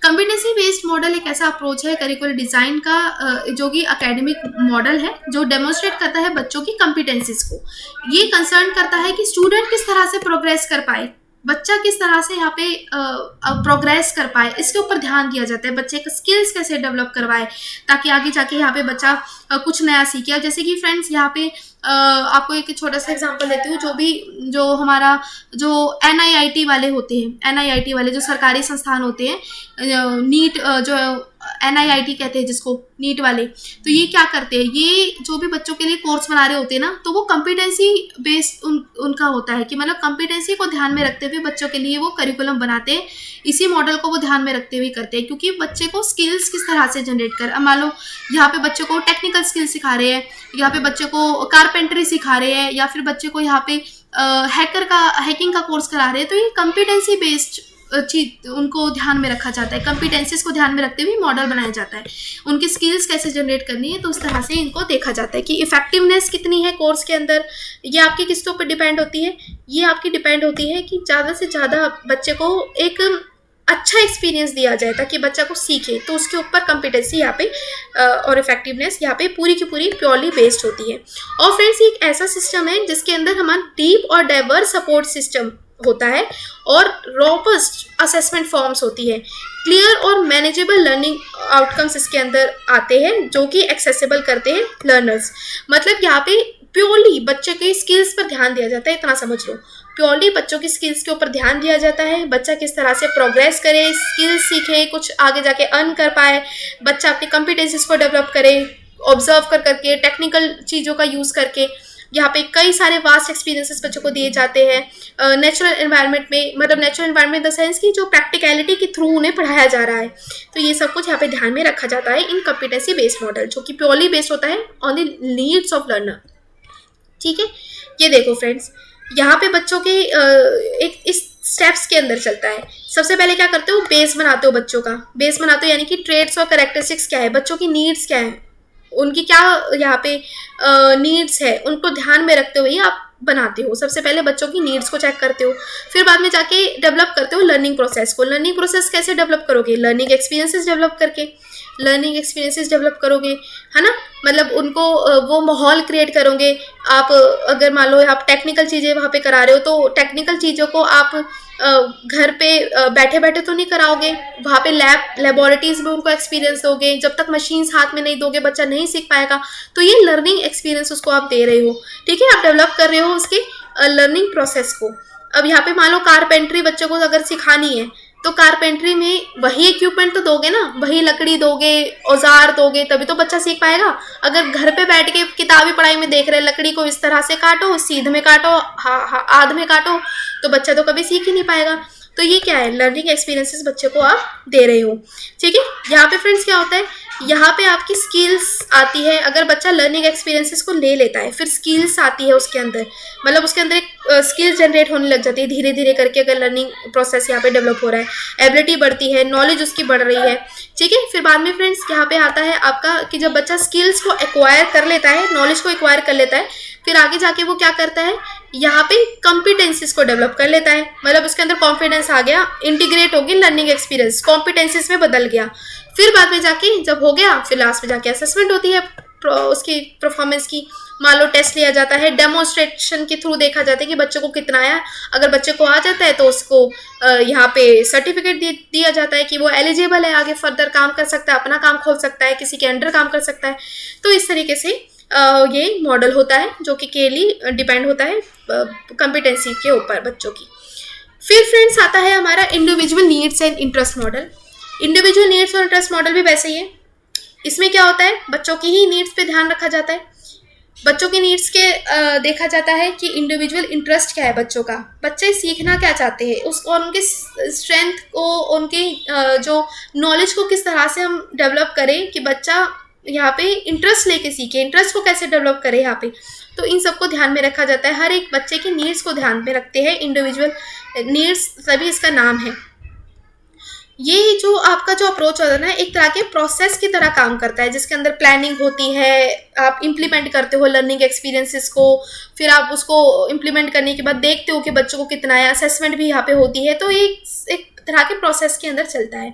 कॉम्पिटेंसी बेस्ड मॉडल एक ऐसा अप्रोच है करिकुलर डिज़ाइन का, जो कि एकेडमिक मॉडल है, जो डेमोन्स्ट्रेट करता है बच्चों की कॉम्पिटेंसीज को। ये कंसर्न करता है कि स्टूडेंट किस तरह से प्रोग्रेस कर पाए, बच्चा किस तरह से यहाँ पे प्रोग्रेस कर पाए, इसके ऊपर ध्यान दिया जाता है। बच्चे का स्किल्स कैसे डेवलप करवाए ताकि आगे जाके यहाँ पे बच्चा कुछ नया सीखे। जैसे कि फ्रेंड्स यहाँ पे आपको एक छोटा सा एग्जांपल देती हूँ, जो हमारा जो NIIT वाले होते हैं, NIIT वाले जो सरकारी संस्थान होते हैं, नीट जो NIIT कहते हैं जिसको, नीट वाले, तो ये क्या करते हैं, ये जो भी बच्चों के लिए कोर्स बना रहे होते हैं ना, तो वो कॉम्पिटेंसी बेस्ड उनका होता है कि मतलब कॉम्पिटेंसी को ध्यान में रखते हुए बच्चों के लिए वो करिकुलम बनाते हैं। इसी मॉडल को वो ध्यान में रखते हुए करते हैं, क्योंकि बच्चे को स्किल्स किस तरह से जनरेट कर, अब मान लो यहाँ पे बच्चे को टेक्निकल स्किल सिखा रहे हैं, यहाँ पे बच्चे को कारपेंटरी सिखा रहे हैं, या फिर बच्चे को यहाँ पे हैकिंग का कोर्स करा रहे हैं, तो ये कॉम्पिटेंसी बेस्ड चीज उनको ध्यान में रखा जाता है। कॉम्पिटेंसीज को ध्यान में रखते हुए मॉडल बनाया जाता है, उनकी स्किल्स कैसे जनरेट करनी है, तो उस तरह से इनको देखा जाता है कि इफेक्टिवनेस कितनी है कोर्स के अंदर। ये आपकी किसके ऊपर डिपेंड होती है, ये आपकी डिपेंड होती है कि ज़्यादा से ज़्यादा बच्चे को एक अच्छा एक्सपीरियंस दिया जाए ताकि बच्चा को सीखे, तो उसके ऊपर कॉम्पिटेंसी यहाँ पे और इफेक्टिवनेस यहाँ पे पूरी की पूरी प्योरली बेस्ड होती है। और फ्रेंड्स, ये एक ऐसा सिस्टम है जिसके अंदर हमारा डीप और डाइवर्स सपोर्ट सिस्टम होता है और रोबस्ट असेसमेंट फॉर्म्स होती है। क्लियर और मैनेजेबल लर्निंग आउटकम्स इसके अंदर आते हैं जो कि एक्सेसिबल करते हैं लर्नर्स। मतलब यहाँ पे प्योरली बच्चे के स्किल्स पर ध्यान दिया जाता है, इतना समझ लो। प्योरली बच्चों की स्किल्स के ऊपर ध्यान दिया जाता है। बच्चा किस तरह से प्रोग्रेस करे, स्किल्स सीखे, कुछ आगे जाके अर्न कर पाए, बच्चा अपनी कॉम्पिटेंसीज को डेवलप करे, ऑब्जर्व कर करके, टेक्निकल चीज़ों का यूज़ करके। यहाँ पे कई सारे वास्ट एक्सपीरियंसेस बच्चों को दिए जाते हैं नेचुरल एनवायरनमेंट में, मतलब natural environment in the sense कि जो प्रैक्टिकलिटी के थ्रू उन्हें पढ़ाया जा रहा है। तो ये सब कुछ यहाँ पे ध्यान में रखा जाता है इन कॉम्पिटेंसी बेस्ड मॉडल, जो कि प्योरली बेस्ड होता है on the needs of learner. ठीक है, ये देखो फ्रेंड्स, यहाँ पे बच्चों के एक इस स्टेप्स के अंदर चलता है। सबसे पहले क्या करते हो, बेस बनाते हो बच्चों का। बेस बनाते हो यानी कि ट्रेड्स और कैरेक्टरिस्टिक्स क्या है, बच्चों की नीड्स क्या है, उनकी क्या यहाँ पे नीड्स है, उनको ध्यान में रखते हुए आप बनाते हो। सबसे पहले बच्चों की नीड्स को चेक करते हो, फिर बाद में जाके डेवलप करते हो लर्निंग प्रोसेस को। लर्निंग प्रोसेस कैसे डेवलप करोगे, लर्निंग एक्सपीरियंसेस डेवलप करके, लर्निंग एक्सपीरियंसेस डेवलप करोगे, है ना। मतलब उनको वो माहौल क्रिएट करोगे आप। अगर मान लो आप टेक्निकल चीज़ें वहाँ पे करा रहे हो, तो टेक्निकल चीज़ों को आप घर पे बैठे बैठे तो नहीं कराओगे, वहाँ पे लेबोरेटरीज में उनको एक्सपीरियंस दोगे। जब तक मशीन्स हाथ में नहीं दोगे बच्चा नहीं सीख पाएगा। तो ये लर्निंग एक्सपीरियंस उसको आप दे रहे हो। ठीक है, आप डेवलप कर रहे हो उसके लर्निंग प्रोसेस को। अब यहाँ पे मान लो कारपेंट्री बच्चों को अगर सिखानी है, तो कारपेंट्री में वही इक्विपमेंट तो दोगे ना, वही लकड़ी दोगे, औजार दोगे, तभी तो बच्चा सीख पाएगा। अगर घर पे बैठ के किताबी पढ़ाई में देख रहे लकड़ी को इस तरह से काटो, सीध में काटो, आध में काटो, तो बच्चा तो कभी सीख ही नहीं पाएगा। तो ये क्या है, लर्निंग एक्सपीरियंसेस बच्चे को आप दे रहे हो। ठीक है, यहाँ पे फ्रेंड्स क्या होता है, यहाँ पे आपकी स्किल्स आती है। अगर बच्चा लर्निंग एक्सपीरियंसेस को ले लेता है, फिर स्किल्स आती है उसके अंदर, मतलब उसके अंदर एक स्किल जनरेट होने लग जाती है धीरे धीरे करके। अगर लर्निंग प्रोसेस यहाँ पे डेवलप हो रहा है, एबिलिटी बढ़ती है, नॉलेज उसकी बढ़ रही है। ठीक है, फिर बाद में फ्रेंड्स यहाँ पे आता है आपका कि जब बच्चा स्किल्स को एक्वायर कर लेता है, नॉलेज को एक्वायर कर लेता है, फिर आगे जाके वो क्या करता है, यहाँ पे कॉम्पिटेंसीज को डेवलप कर लेता है। मतलब उसके अंदर कॉन्फिडेंस आ गया, इंटीग्रेट होगी लर्निंग एक्सपीरियंस, कॉम्पिटेंसीज में बदल गया। फिर बाद में जाके जब हो गया, फिर लास्ट में जाके असेसमेंट होती है उसकी परफॉर्मेंस की। मान लो टेस्ट लिया जाता है, डेमोन्स्ट्रेशन के थ्रू देखा जाता है कि बच्चे को कितना आया। अगर बच्चे को आ जाता है तो उसको यहाँ पे सर्टिफिकेट दिया जाता है कि वो एलिजिबल है, आगे फर्दर काम कर सकता है, अपना काम खोल सकता है, किसी के अंडर काम कर सकता है। तो इस तरीके से ये मॉडल होता है जो कि केयरली डिपेंड होता है कॉम्पिटेंसी के ऊपर बच्चों की। फिर फ्रेंड्स आता है हमारा individual needs and interest model. Individual needs और इंटरेस्ट मॉडल भी वैसे ही है। इसमें क्या होता है, बच्चों की ही नीड्स पे ध्यान रखा जाता है। बच्चों की नीड्स के देखा जाता है कि इंडिविजुअल इंटरेस्ट क्या है बच्चों का, बच्चे सीखना क्या चाहते हैं, उसको उनके स्ट्रेंथ को, उनके जो नॉलेज को किस तरह से हम डेवलप करें कि बच्चा यहाँ पे इंटरेस्ट लेके सीखे, इंटरेस्ट को कैसे डेवलप करे यहाँ पे। तो इन सबको ध्यान में रखा जाता है। हर एक बच्चे की नीड्स को ध्यान में रखते हैं इंडिविजुअल नीड्स, तभी इसका नाम है। ये जो आपका जो अप्रोच होता है ना, एक तरह के प्रोसेस की तरह काम करता है, जिसके अंदर प्लानिंग होती है, आप इम्प्लीमेंट करते हो लर्निंग एक्सपीरियंसेस को, फिर आप उसको इम्प्लीमेंट करने के बाद देखते हो कि बच्चों को कितना है, असेसमेंट भी यहाँ पे होती है। तो एक तरह के प्रोसेस के अंदर चलता है।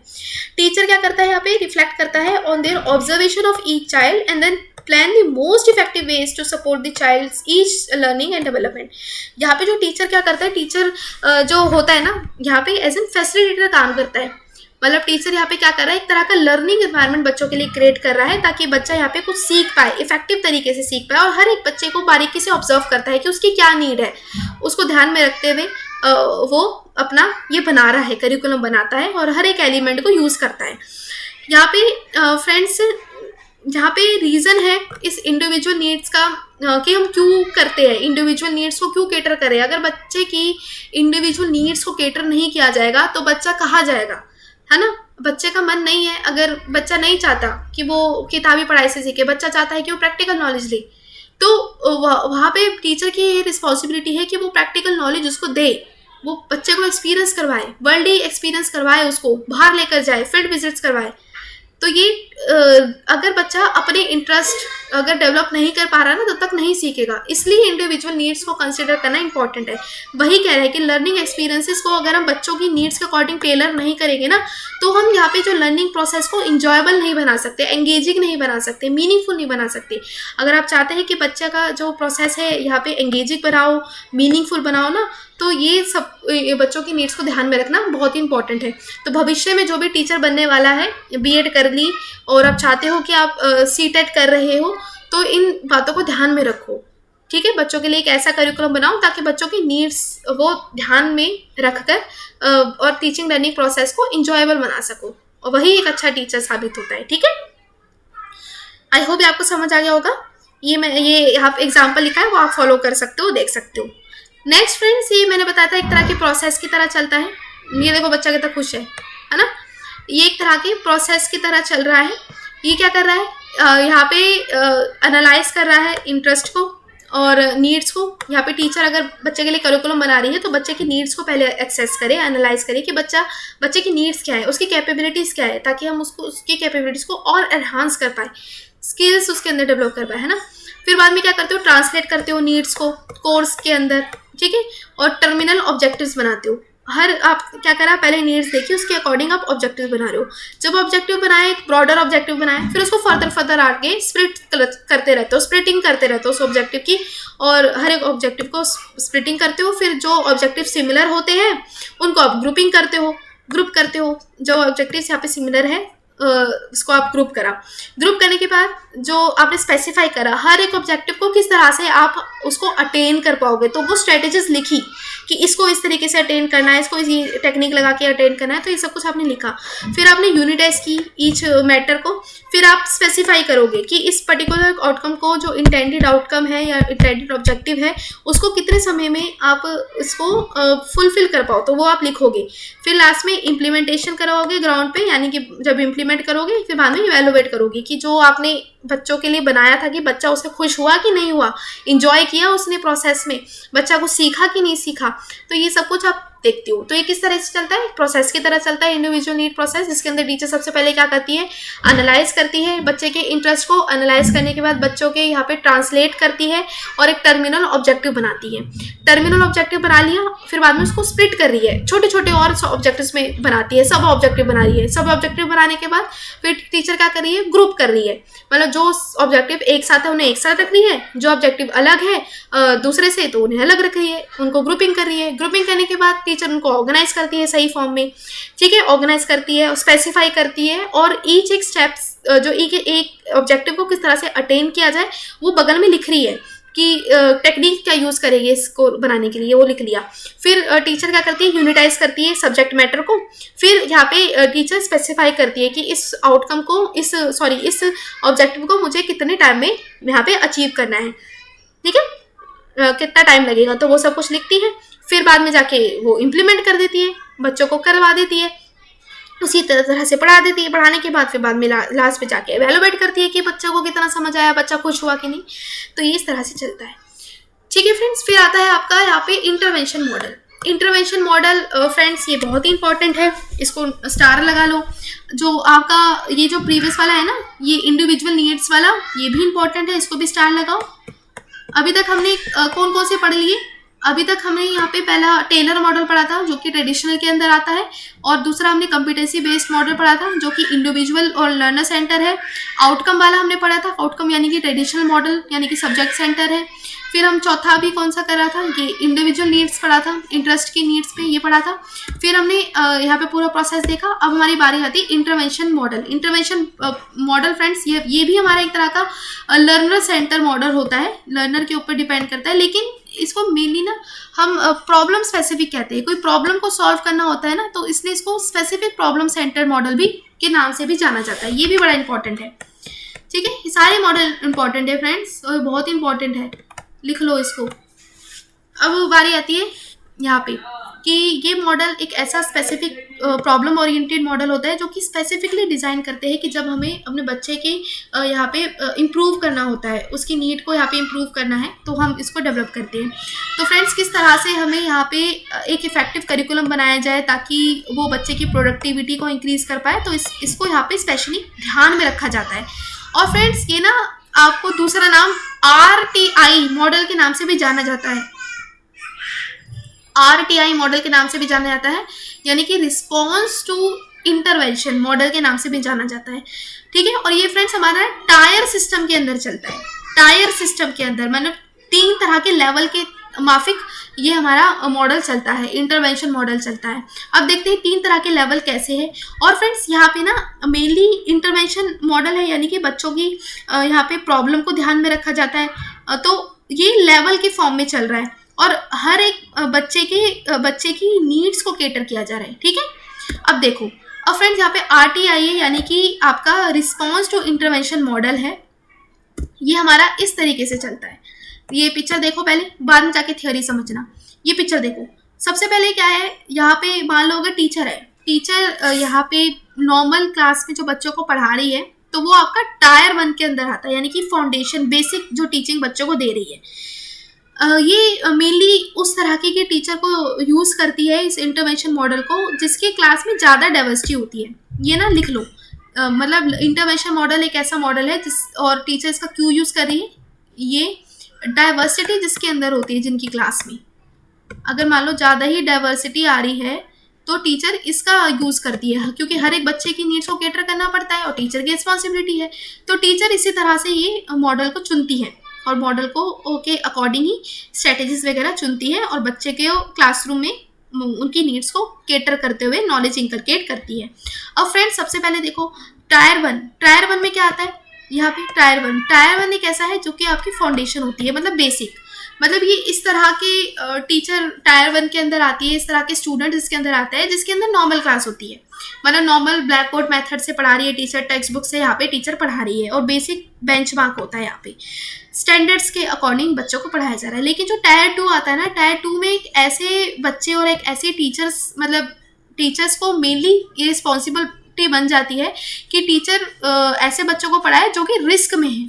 टीचर क्या करता है, यहाँ पे रिफ्लेक्ट करता है on their observation of each child and then plan the most effective ways to support the child's each learning and development. यहाँ पे जो टीचर क्या करता है, टीचर जो होता है ना, यहाँ पे एज एन फैसिलिटेटर काम करता है। मतलब टीचर यहाँ पे क्या कर रहा है, एक तरह का लर्निंग एनवायरनमेंट बच्चों के लिए क्रिएट कर रहा है, ताकि बच्चा यहाँ पे कुछ सीख पाए, इफेक्टिव तरीके से सीख पाए। और हर एक बच्चे को बारीकी से ऑब्जर्व करता है कि उसकी क्या नीड है, उसको ध्यान में रखते हुए वो अपना ये बना रहा है, करिकुलम बनाता है और हर एक एलिमेंट को यूज़ करता है। यहाँ पे फ्रेंड्स, जहाँ पे रीज़न है इस इंडिविजुअल नीड्स का कि हम क्यों करते हैं, इंडिविजुअल नीड्स को क्यों केटर करें। अगर बच्चे की इंडिविजुअल नीड्स को केटर नहीं किया जाएगा तो बच्चा कहाँ जाएगा, है ना। बच्चे का मन नहीं है, अगर बच्चा नहीं चाहता कि वो किताबी पढ़ाई से सीखे, बच्चा चाहता है कि वो प्रैक्टिकल नॉलेज ले, तो वहाँ पे टीचर की ये रिस्पॉन्सिबिलिटी है कि वो प्रैक्टिकल नॉलेज उसको दे, वो बच्चे को एक्सपीरियंस करवाए, वर्ल्डली एक्सपीरियंस करवाए, उसको बाहर लेकर जाए, फील्ड विजिट्स करवाए। तो ये अगर बच्चा अपने इंटरेस्ट अगर डेवलप नहीं कर पा रहा ना, तब तक नहीं सीखेगा। इसलिए इंडिविजुअल नीड्स को कंसिडर करना इंपॉर्टेंट है। वही कह रहे हैं कि लर्निंग एक्सपीरियंसेस को अगर हम बच्चों की नीड्स के अकॉर्डिंग टेलर नहीं करेंगे ना, तो हम यहाँ पे जो लर्निंग प्रोसेस को इंजॉयबल नहीं बना सकते, एंगेजिंग नहीं बना सकते, मीनिंगफुल नहीं बना सकते। अगर आप चाहते हैं कि बच्चे का जो प्रोसेस है यहाँ पे एंगेजिंग बनाओ, मीनिंगफुल बनाओ ना, तो ये सब बच्चों की नीड्स को ध्यान में रखना बहुत ही इंपॉर्टेंट है। तो भविष्य में जो भी टीचर बनने वाला है, बीएड कर ली और आप चाहते हो कि आप सीटेट कर रहे हो, तो इन बातों को ध्यान में रखो। ठीक है, बच्चों के लिए एक ऐसा करिकुलम बनाओ ताकि बच्चों की नीड्स वो ध्यान में रखकर और टीचिंग लर्निंग प्रोसेस को इंजॉयबल बना सको, और वही एक अच्छा टीचर साबित होता है। ठीक है, आई होप ये आपको समझ आ गया होगा। ये यहाँ पे एग्जाम्पल लिखा है, वो आप फॉलो कर सकते हो, देख सकते हो। नेक्स्ट फ्रेंड्स, ये मैंने बताया था एक तरह की प्रोसेस की तरह चलता है। ये देखो बच्चा कितना खुश है ना। ये एक तरह की प्रोसेस की तरह चल रहा है। ये क्या कर रहा है, यहाँ पे एनालाइज कर रहा है इंटरेस्ट को और नीड्स को। यहाँ पे टीचर अगर बच्चे के लिए करिकुलम बना रही है तो बच्चे की नीड्स को पहले एक्सेस करे, एनालाइज करे कि बच्चे की नीड्स क्या है, उसकी कैपेबिलिटीज़ क्या है, ताकि हम उसकी कैपेबिलिटीज़ को और एनहांस कर पाए, स्किल्स उसके अंदर डेवलप कर पाए, है ना। फिर बाद में क्या करते हो, ट्रांसलेट करते हो नीड्स को कोर्स के अंदर, ठीक है, और टर्मिनल ऑब्जेक्टिव्स बनाते हो। आप क्या करा, पहले नीड्स देखिए, उसके अकॉर्डिंग आप ऑब्जेक्टिव बना रहे हो। जब ऑब्जेक्टिव बनाए, एक ब्रॉडर ऑब्जेक्टिव बनाए, फिर उसको फर्दर आगे स्प्लिट करते रहते हो, स्प्लिटिंग करते रहते हो उस ऑब्जेक्टिव की, और हर एक ऑब्जेक्टिव को स्प्लिटिंग करते हो। फिर जो ऑब्जेक्टिव सिमिलर होते हैं उनको आप ग्रुप करते हो। जो ऑब्जेक्टिव यहाँ पे सिमिलर है उसको आप ग्रुप करने के बाद जो आपने स्पेसिफाई करा हर एक ऑब्जेक्टिव को किस तरह से आप उसको अटेन कर पाओगे, तो वो स्ट्रेटेजीज लिखी कि इसको इस तरीके से अटेन करना है, इसको इस टेक्निक लगा के अटेन करना है, तो ये सब कुछ आपने लिखा। फिर आपने यूनिटाइज की ईच मैटर को, फिर आप स्पेसिफाई करोगे कि इस पर्टिकुलर आउटकम को, जो इंटेंडेड आउटकम है या इंटेंडेड ऑब्जेक्टिव है, उसको कितने समय में आप इसको फुलफिल कर पाओ, तो वो आप लिखोगे। फिर लास्ट में इम्प्लीमेंटेशन कराओगे ग्राउंड पे, यानी कि जब इम्प्लीमेंट करोगे फिर बाद में इवेलुएट करोगे कि जो आपने बच्चों के लिए बनाया था कि बच्चा उससे खुश हुआ कि नहीं हुआ, इंजॉय किया उसने प्रोसेस में, बच्चा को सीखा कि नहीं सीखा, तो ये सब कुछ आप देखती हो। तो ये किस तरह से चलता है, प्रोसेस की तरह चलता है, इंडिविजुअल नीड प्रोसेस, जिसके अंदर टीचर सबसे पहले क्या करती है, एनालाइज करती है बच्चे के इंटरेस्ट को, एनालाइज करने के बाद बच्चों के यहाँ पे ट्रांसलेट करती है और एक टर्मिनल ऑब्जेक्टिव बनाती है। टर्मिनल ऑब्जेक्टिव बना लिया, फिर बाद में उसको स्प्लिट कर रही है, छोटे छोटे और ऑब्जेक्टिव्स में बनाती है, सब ऑब्जेक्टिव बना रही है। सब ऑब्जेक्टिव बनाने के बाद फिर टीचर क्या कर रही है, ग्रुप कर रही है, मतलब जो ऑब्जेक्टिव एक साथ है उन्हें एक साथ रख रही है, जो ऑब्जेक्टिव अलग है दूसरे से तो उन्हें अलग रख रही है, उनको ग्रुपिंग कर रही है। ग्रुपिंग करने के बाद टीचर उनको ऑर्गेनाइज करती है सही फॉर्म में, ठीक है, ऑर्गेनाइज करती है, स्पेसिफाई करती है, और ईच एक स्टेप्स जो एक ऑब्जेक्टिव को किस तरह से अटेन किया जाए वो बगल में लिख रही है कि टेक्निक क्या यूज़ करेगी इसको बनाने के लिए, वो लिख लिया। फिर टीचर क्या करती है, यूनिटाइज करती है सब्जेक्ट मैटर को। फिर यहाँ पे टीचर स्पेसिफाई करती है कि इस आउटकम को, इस ऑब्जेक्टिव को मुझे कितने टाइम में यहाँ पे अचीव करना है, ठीक है, कितना टाइम लगेगा, तो वो सब कुछ लिखती है। फिर बाद में जाके वो इम्प्लीमेंट कर देती है, बच्चों को करवा देती है, उसी तरह से पढ़ा देती है। पढ़ाने के बाद फिर बाद में लास्ट पे जाके एवेलुएट करती है कि बच्चों को कितना समझ आया, बच्चा खुश हुआ कि नहीं। तो ये इस तरह से चलता है, ठीक है फ्रेंड्स। फिर आता है आपका यहाँ पे intervention model. Intervention model friends ये बहुत ही इंपॉर्टेंट है, इसको स्टार लगा लो। जो आपका ये जो प्रीवियस वाला है ना, ये इंडिविजुअल नीड्स वाला, ये भी इंपॉर्टेंट है, इसको भी स्टार लगाओ। अभी तक हमने कौन कौन से पढ़ लिए, अभी तक हमने यहाँ पे पहला टेलर मॉडल पढ़ा था जो कि ट्रेडिशनल के अंदर आता है, और दूसरा हमने कम्पिटेंसी बेस्ड मॉडल पढ़ा था जो कि इंडिविजुअल और लर्नर सेंटर है। आउटकम वाला हमने पढ़ा था, आउटकम यानी कि ट्रेडिशनल मॉडल यानी कि सब्जेक्ट सेंटर है। फिर हम चौथा भी कौन सा करा था, ये इंडिविजुअल नीड्स पढ़ा था, इंटरेस्ट की नीड्स पे ये पढ़ा था। फिर हमने यहाँ पे पूरा प्रोसेस देखा। अब हमारी बारी आती है intervention model. Intervention model friends ये भी हमारा एक तरह का लर्नर सेंटर मॉडल होता है, लर्नर के ऊपर डिपेंड करता है, लेकिन इसको मेनली ना हम प्रॉब्लम स्पेसिफिक कहते हैं। कोई प्रॉब्लम को सॉल्व करना होता है ना, तो इसलिए इसको स्पेसिफिक प्रॉब्लम सेंटर मॉडल भी के नाम से भी जाना जाता है। ये भी बड़ा इंपॉर्टेंट है, ठीक है, ये सारे मॉडल इंपॉर्टेंट है फ्रेंड्स, और बहुत इंपॉर्टेंट है, लिख लो इसको। अब बारी आती है यहाँ पे कि ये मॉडल एक ऐसा स्पेसिफिक प्रॉब्लम ओरिएंटेड मॉडल होता है जो कि स्पेसिफिकली डिज़ाइन करते हैं कि जब हमें अपने बच्चे के यहाँ पे इम्प्रूव करना होता है, उसकी नीड को यहाँ पे इम्प्रूव करना है, तो हम इसको डेवलप करते हैं। तो फ्रेंड्स किस तरह से हमें यहाँ पे एक इफेक्टिव करिकुलम बनाया जाए ताकि वो बच्चे की प्रोडक्टिविटी को इंक्रीज़ कर पाए, तो इसको यहाँ पे स्पेशली ध्यान में रखा जाता है। और फ्रेंड्स ये ना आपको दूसरा नाम RTI मॉडल के नाम से भी जाना जाता है, RTI मॉडल के नाम से भी जाना जाता है, यानी कि रिस्पॉन्स टू इंटरवेंशन मॉडल के नाम से भी जाना जाता है, ठीक है। और ये फ्रेंड्स हमारा टायर सिस्टम के अंदर चलता है। टायर सिस्टम के अंदर मतलब 3 तरह के लेवल के माफिक ये हमारा मॉडल चलता है, इंटरवेंशन मॉडल चलता है। अब देखते हैं 3 तरह के लेवल कैसे हैं। और फ्रेंड्स यहाँ पे ना मेनली इंटरवेंशन मॉडल है, यानी कि बच्चों की यहाँ पे प्रॉब्लम को ध्यान में रखा जाता है। तो ये लेवल के फॉर्म में चल रहा है और हर एक बच्चे की नीड्स को केटर किया जा रहा है, ठीक है। अब देखो, अब फ्रेंड्स यहाँ पे RTI है, यानी कि आपका रिस्पॉन्स टू इंटरवेंशन मॉडल है। ये हमारा इस तरीके से चलता है। ये पिक्चर देखो पहले, बाद में जाके थ्योरी समझना। ये पिक्चर देखो, सबसे पहले क्या है, यहाँ पे मान लो अगर टीचर है, टीचर यहाँ पे नॉर्मल क्लास में जो बच्चों को पढ़ा रही है, तो वो आपका टायर 1 के अंदर आता है, यानी कि फाउंडेशन बेसिक जो टीचिंग बच्चों को दे रही है। ये मेनली उस तरह की टीचर को यूज़ करती है इस इंटरवेंशन मॉडल को जिसकी क्लास में ज़्यादा डाइवर्सिटी होती है। ये ना लिख लो, मतलब इंटरवेंशन मॉडल एक ऐसा मॉडल है जिस और टीचर इसका क्यों यूज़ कर रही है, ये डाइवर्सिटी जिसके अंदर होती है जिनकी क्लास में, अगर मान लो ज़्यादा ही डाइवर्सिटी आ रही है तो टीचर इसका यूज़ करती है, क्योंकि हर एक बच्चे की नीड्स को कैटर करना पड़ता है और टीचर की रिस्पॉन्सिबिलिटी है। तो टीचर इसी तरह से ये मॉडल को चुनती है और मॉडल को के अकॉर्डिंग ही स्ट्रेटेजीज वगैरह चुनती है और बच्चे के क्लासरूम में उनकी नीड्स को केटर करते हुए नॉलेज इंकलकेट करती है। अब फ्रेंड्स सबसे पहले देखो टायर वन में क्या आता है, यहाँ पे टायर वन एक ऐसा है जो कि आपकी फाउंडेशन होती है, मतलब बेसिक, मतलब ये इस तरह के टीचर टायर 1 के अंदर आती है, इस तरह के स्टूडेंट इसके अंदर आते हैं जिसके अंदर नॉर्मल क्लास होती है, मतलब नॉर्मल ब्लैक बोर्ड मेथड से पढ़ा रही है टीचर, टेक्स्ट बुक से यहाँ पे टीचर पढ़ा रही है और बेसिक बेंचमार्क होता है, यहाँ पे स्टैंडर्ड्स के अकॉर्डिंग बच्चों को पढ़ाया जा रहा है। लेकिन जो टायर 2 आता है ना, टायर 2 में एक ऐसे बच्चे और एक ऐसे टीचर्स, मतलब टीचर्स को मेनली ये रिस्पॉन्सिबिलिटी बन जाती है कि टीचर ऐसे बच्चों को पढ़ाए जो कि रिस्क में है।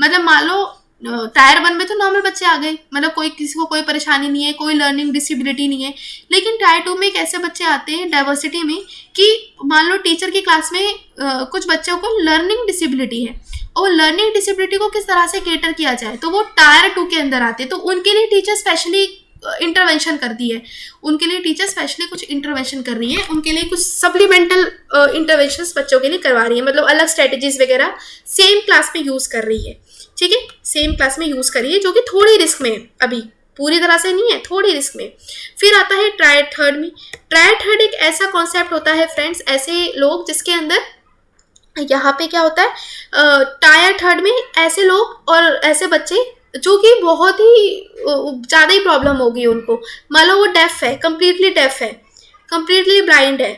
मतलब मान लो टायर 1 में तो नॉर्मल बच्चे आ गए, मतलब किसी को कोई परेशानी नहीं है, कोई लर्निंग डिसेबिलिटी नहीं है, लेकिन टायर 2 में एक ऐसे बच्चे आते हैं डाइवर्सिटी में कि मान लो टीचर की क्लास में कुछ बच्चों को लर्निंग डिसेबिलिटी है और लर्निंग डिसेबिलिटी को किस तरह से केटर किया जाए, तो वो टायर 2 के अंदर आते हैं। तो उनके लिए टीचर स्पेशली इंटरवेंशन करती है, उनके लिए टीचर स्पेशली कुछ इंटरवेंशन कर रही है, उनके लिए कुछ सप्लीमेंटल इंटरवेंशंस बच्चों के लिए करवा रही है, मतलब अलग स्ट्रेटेजीज वगैरह सेम क्लास में यूज़ कर रही है, ठीक है, सेम क्लास में यूज़ करिए, जो कि थोड़ी रिस्क में है, अभी पूरी तरह से नहीं है, थोड़ी रिस्क में। फिर आता है टायर 3 में। टायर 3 एक ऐसा कॉन्सेप्ट होता है फ्रेंड्स, ऐसे लोग जिसके अंदर यहाँ पे क्या होता है, टायर 3 में ऐसे लोग और ऐसे बच्चे जो कि बहुत ही ज़्यादा ही प्रॉब्लम होगी उनको, मान लो वो डेफ है, कम्प्लीटली डेफ है, कम्प्लीटली ब्लाइंड है,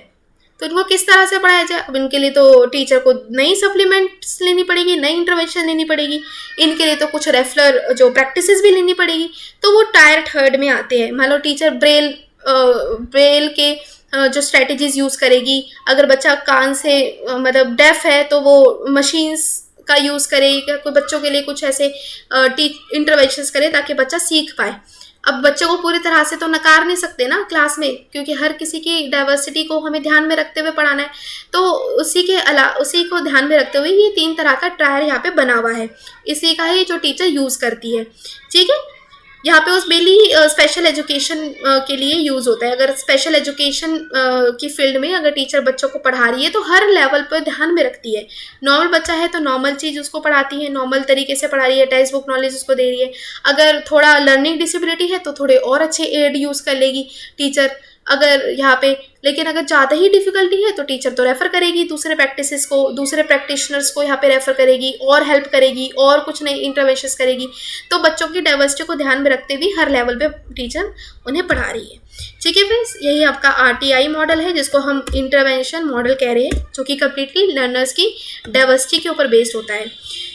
तो इनको किस तरह से पढ़ाया जाए। अब इनके लिए तो टीचर को नई सप्लीमेंट्स लेनी पड़ेगी, नई इंटरवेंशन लेनी पड़ेगी, इनके लिए तो कुछ रेफलर जो प्रैक्टिसेस भी लेनी पड़ेगी, तो वो टायर 3 में आते हैं। मान लो टीचर ब्रेल के जो स्ट्रेटजीज यूज़ करेगी, अगर बच्चा कान से मतलब डेफ है तो वो मशीन्स का यूज़ करे, या कोई बच्चों के लिए कुछ ऐसे इंटरवेंशंस करे ताकि बच्चा सीख पाए। अब बच्चों को पूरी तरह से तो नकार नहीं सकते ना क्लास में, क्योंकि हर किसी की डाइवर्सिटी को हमें ध्यान में रखते हुए पढ़ाना है, तो उसी को ध्यान में रखते हुए ये 3 तरह का टायर यहाँ पे बना हुआ है, इसी का ही जो टीचर यूज़ करती है, ठीक है। यहाँ पे उस मेनली स्पेशल एजुकेशन के लिए यूज़ होता है। अगर स्पेशल एजुकेशन की फील्ड में अगर टीचर बच्चों को पढ़ा रही है तो हर लेवल पर ध्यान में रखती है। नॉर्मल बच्चा है तो नॉर्मल चीज़ उसको पढ़ाती है, नॉर्मल तरीके से पढ़ा रही है, टेक्स्ट बुक नॉलेज उसको दे रही है। अगर थोड़ा लर्निंग डिसेबिलिटी है तो थोड़े और अच्छे एड यूज़ कर लेगी टीचर, अगर यहाँ पे, लेकिन अगर ज़्यादा ही डिफिकल्टी है तो टीचर तो रेफ़र करेगी दूसरे प्रैक्टिसेस को, दूसरे प्रैक्टिशनर्स को यहाँ पे रेफ़र करेगी और हेल्प करेगी और कुछ नई इंटरवेंशंस करेगी। तो बच्चों की डाइवर्सिटी को ध्यान में रखते हुए हर लेवल पे टीचर उन्हें पढ़ा रही है, ठीक है फ्रेंड्स। यही आपका RTI मॉडल है जिसको हम इंटरवेंशन मॉडल कह रहे हैं, जो कि कम्प्लीटली लर्नर्स की डाइवर्सिटी के ऊपर बेस्ड होता है।